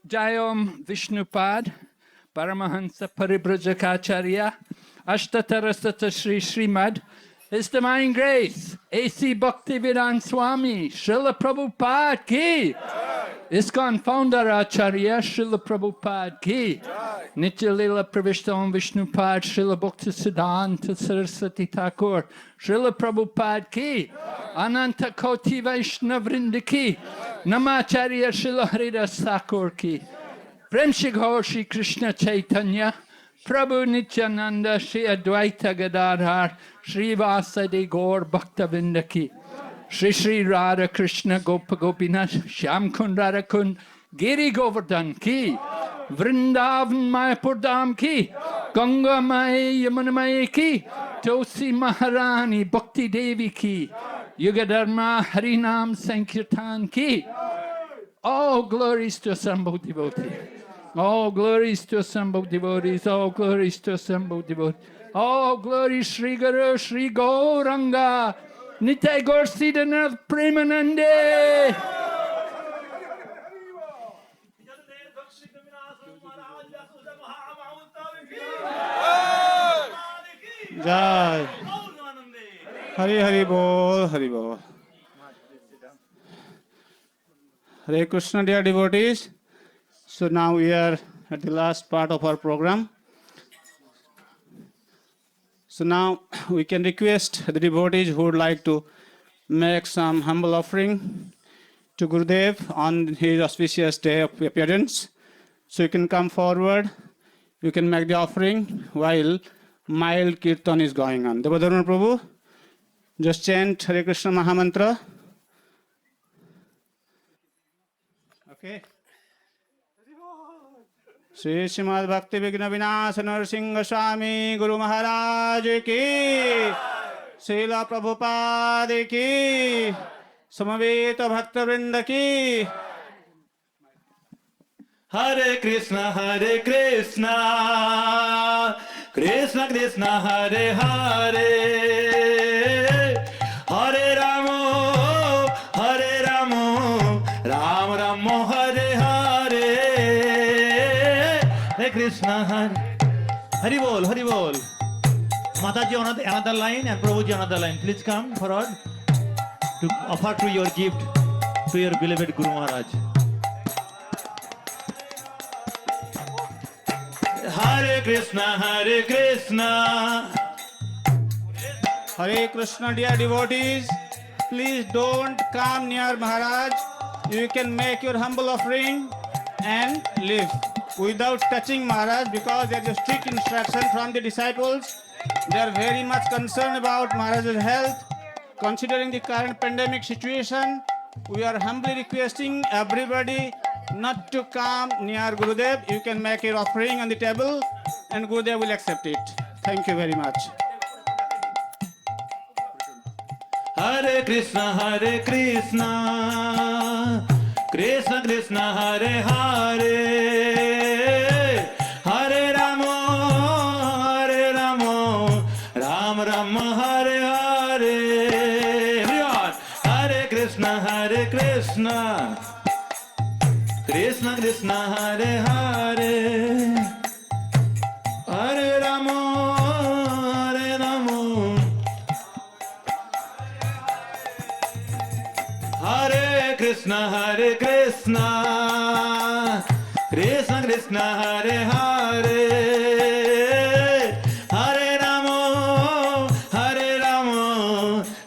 Jayom Vishnupad, Paramahansa Paribrajakacharya, Ashtatarasata Sri Srimad, His Divine Grace, A.C. Bhakti Vigna Swami, Srila Prabhupada ki, ISKCON Founder Acharya, Srila Prabhupada ki, Nitya Lila Pravishtam Vishnupad, Srila Bhakti Siddhanta Saraswati Thakur, Srila Prabhupada ki, Ananta Koti Vaishnav Vrinda ki, Namacharya Srila Haridas Thakur ki, Prem Shri Shri Krishna Chaitanya, Prabhu Nityananda, Shri Advaita Gadadhar, Shri Vasadi Gaur Bhakta ki, Shri Shri Radha Krishna Gopa Gopinath, Shyam Kund Radha Kund, Giri Govardhan ki, Vrindavan Mayapur Dham ki, Ganga Mai Yamuna Mai ki, Tulsi Maharani Bhakti Devi ki, Yugadharma Harinam Sankirtan ki. All glories to assembled devotee. All glories to assembled devotees. All glories to assembled devotees. All glories Sri Guru Sri Gauranga. Nitai Gaur Siddhanath Premanande. Jai. Hari Hari Bol, Hari Bol. Hare Krishna, dear devotees. So now we are at the last part of our program. So now we can request the devotees who would like to make some humble offering to Gurudev on his auspicious day of appearance. So you can come forward. You can make the offering while mild kirtan is going on. Devadharma Prabhu, just chant Hare Krishna Mahamantra. Okay. Sri Srimad Bhakti Vigna Vinasa Narasimha Swami Guru Maharaj ki, Srila Prabhupada ki, Samaveta Bhakta Vrinda ki. Hare Krishna, Krishna Krishna, Hare Hare, Hare Rama, Ram Rama, Hare Hare, Hare Krishna, Hari Bol, Hari Bol. Mataji another line and Prabhuji another line. Please come forward to offer to your gift to your beloved Guru Maharaj. Hare Krishna, Hare Krishna. Hare Krishna, dear devotees. Please don't come near Maharaj. You can make your humble offering and leave without touching Maharaj, because there is a strict instruction from the disciples. They are very much concerned about Maharaj's health. Considering the current pandemic situation, we are humbly requesting everybody not to come near Gurudev. You can make your offering on the table and Gurudev will accept it. Thank you very much. Hare Krishna, Krishna Krishna, Hare Hare, Hare Rama, Ram Rama, Hare Hare. Everyone, Hare Krishna, Krishna Krishna, Hare Hare, Hare Rama, Hare Krishna, Krishna Krishna, Hare Hare, Hare Rama,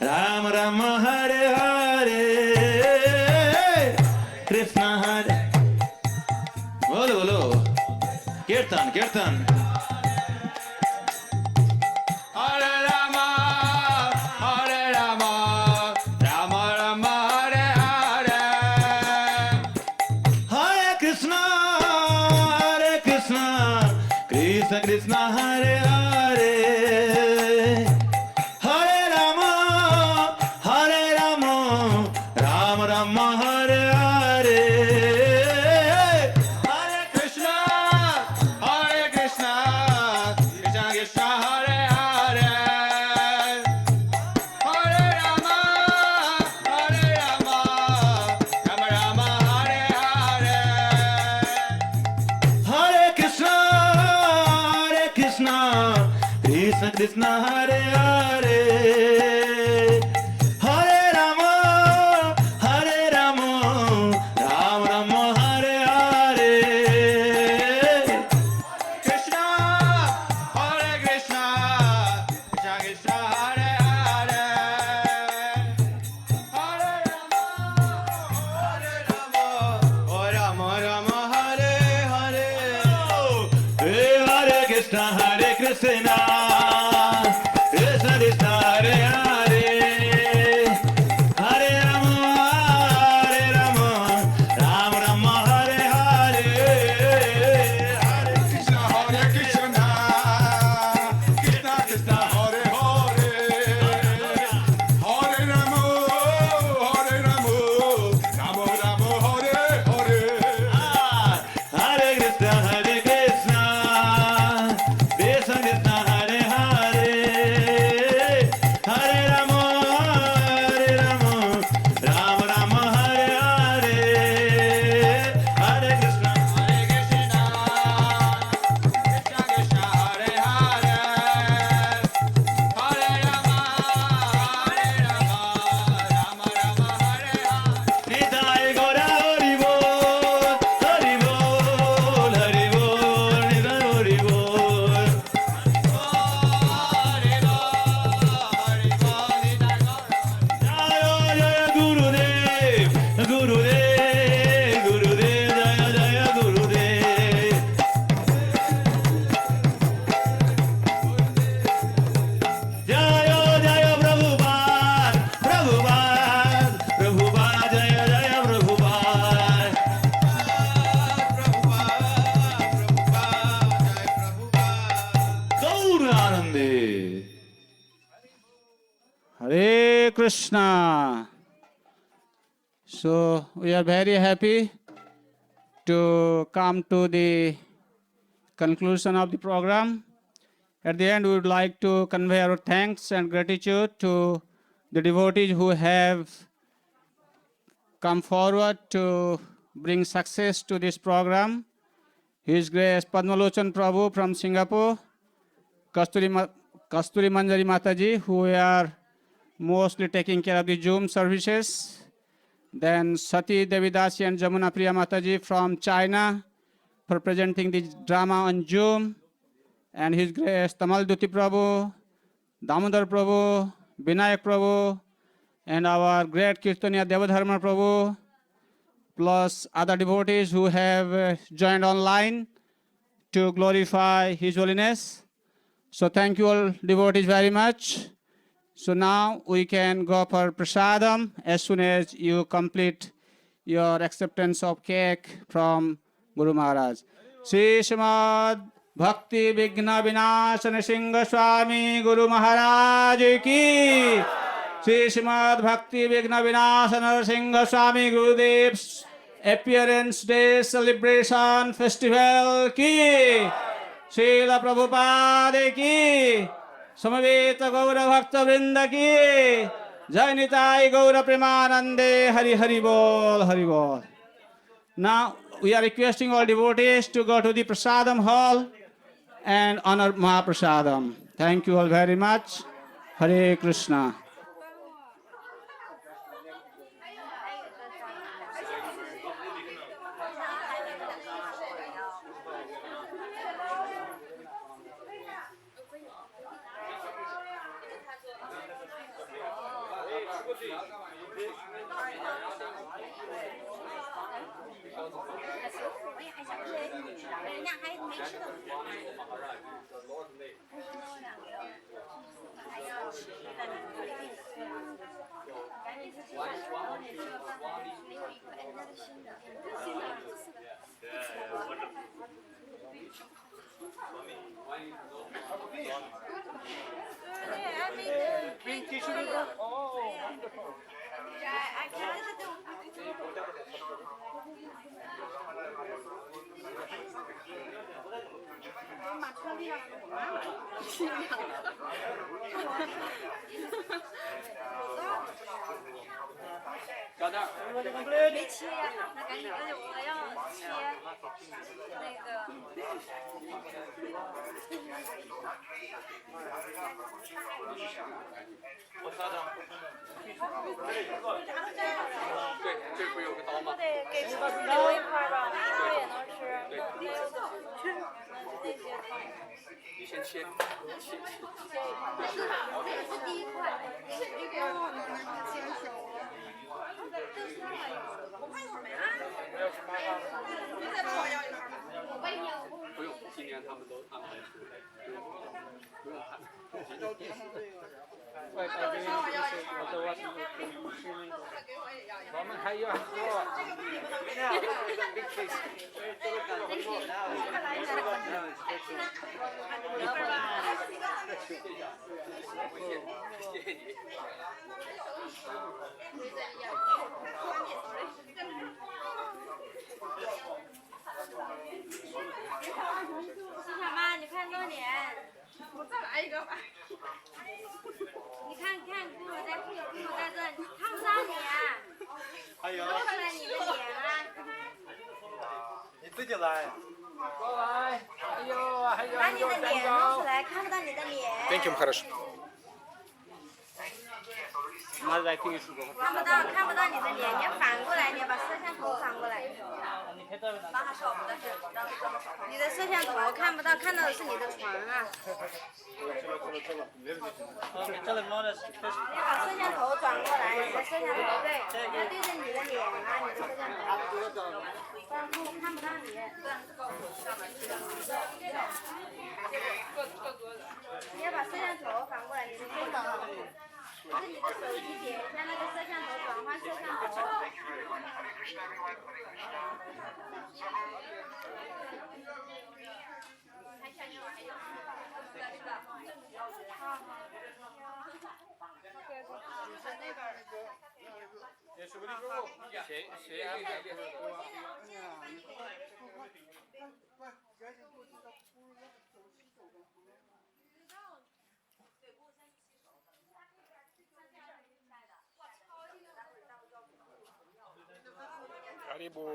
Ram Rama, Hare Hare, Krishna Hare. Bolo, bolo. Kirtan, Kirtan. Hare Rama, Rama Rama, Hare Hare. Hare Krishna, Krishna Krishna, Hare Hare. Hare Rama, Ram Rama, Hare Hare. Hare Krishna, Krishna Krishna, Hare Hare. Hare Rama, Rama Rama, Hare Hare. Krishna Krishna Hare Hare Hare Rama Hare Rama Rama Rama Hare Hare Krishna Hare Krishna Krishna Krishna Hare Hare Hare Rama Oh Rama Rama Hare Hare Hey Hare Krishna Hare Krishna Krishna Krishna Hare Hare Hare Rama Rama Rama Hare Hare Hare Krishna Hare Krishna Krishna Krishna Hare Hare Hare Rama Rama Rama Hare Hare Hare Krishna Hare Krishna Krishna Krishna Hare Hare Hare Rama Rama Rama Hare Hare Hare Krishna Hare Krishna Krishna Krishna Hare Hare Hare Rama Rama Rama Hare Hare Nitai Gaura Hari Bol Hari Bol Hari Bol Nitai Hari Bol Jaya Jaya Gurudev Gurudev Gurudev Jaya Jaya Gurudev Jaya Jaya Prabhupada Prabhupada Prabhupada Jaya Jaya Prabhupada Gauranande Hare Krishna. So we are very happy to come to the conclusion of the program. At the end, we would like to convey our thanks and gratitude to the devotees who have come forward to bring success to this program. His Grace Padmalochan Prabhu from Singapore, Kasturi Manjari Mataji, who are mostly taking care of the Zoom services. Then Sati Devidasi and Jamuna Priya Mataji from China for presenting the drama on Zoom. And His Grace Tamal Duti Prabhu, Damodar Prabhu, Vinayak Prabhu, and our great Kirtaniya Devadharma Prabhu, plus other devotees who have joined online to glorify His Holiness. So thank you all devotees very much. So now we can go for prasadam as soon as you complete your acceptance of cake from Guru Maharaj. Sri Srimad Bhakti Vigna Vinasa Narasimha Swami Guru Maharaj ki. Sri Srimad Bhakti Vigna Vinasa Narasimha Swami Gurudev's appearance day celebration festival ki. Srila Prabhupada ki. Samaveta Gaura Bhakta Vrinda ki. Jai Nitai Gaura Premanande Hari Hari Bol Hari Bol. Now we are requesting all devotees to go to the Prasadam hall and honor Mahaprasadam. Thank you all very much. Hare Krishna. 对，这不有个刀吗？得给留一块吧，那也能吃，那有的吃。你先切，切一块。这是第一块。牵手。我怕一会儿没了。要吃麻辣的。你再帮我要一块吗？不用，今年他们都安排出来，不用看。外带给我都我吃那个。我们还有很多。小妈，你看多脸。我再来一个吧。你看姑母在这，你看不到你啊。还有。露出来你的脸啊。你自己来。过来。还有。把你的脸露出来，看不到你的脸。Thank you, Maharaj. 拿来听一首歌。看不到你的脸，你要反过来，你要把摄像头反过来。你的摄像头看不到，看到的是你的床啊。你把摄像头转过来，你的摄像头对，要对着你的脸啊，你的摄像头。看不到你。你要把摄像头反过来，你的摄像头。就是你的手机点一下那个摄像头，转换摄像头。谁安排的？Haribo.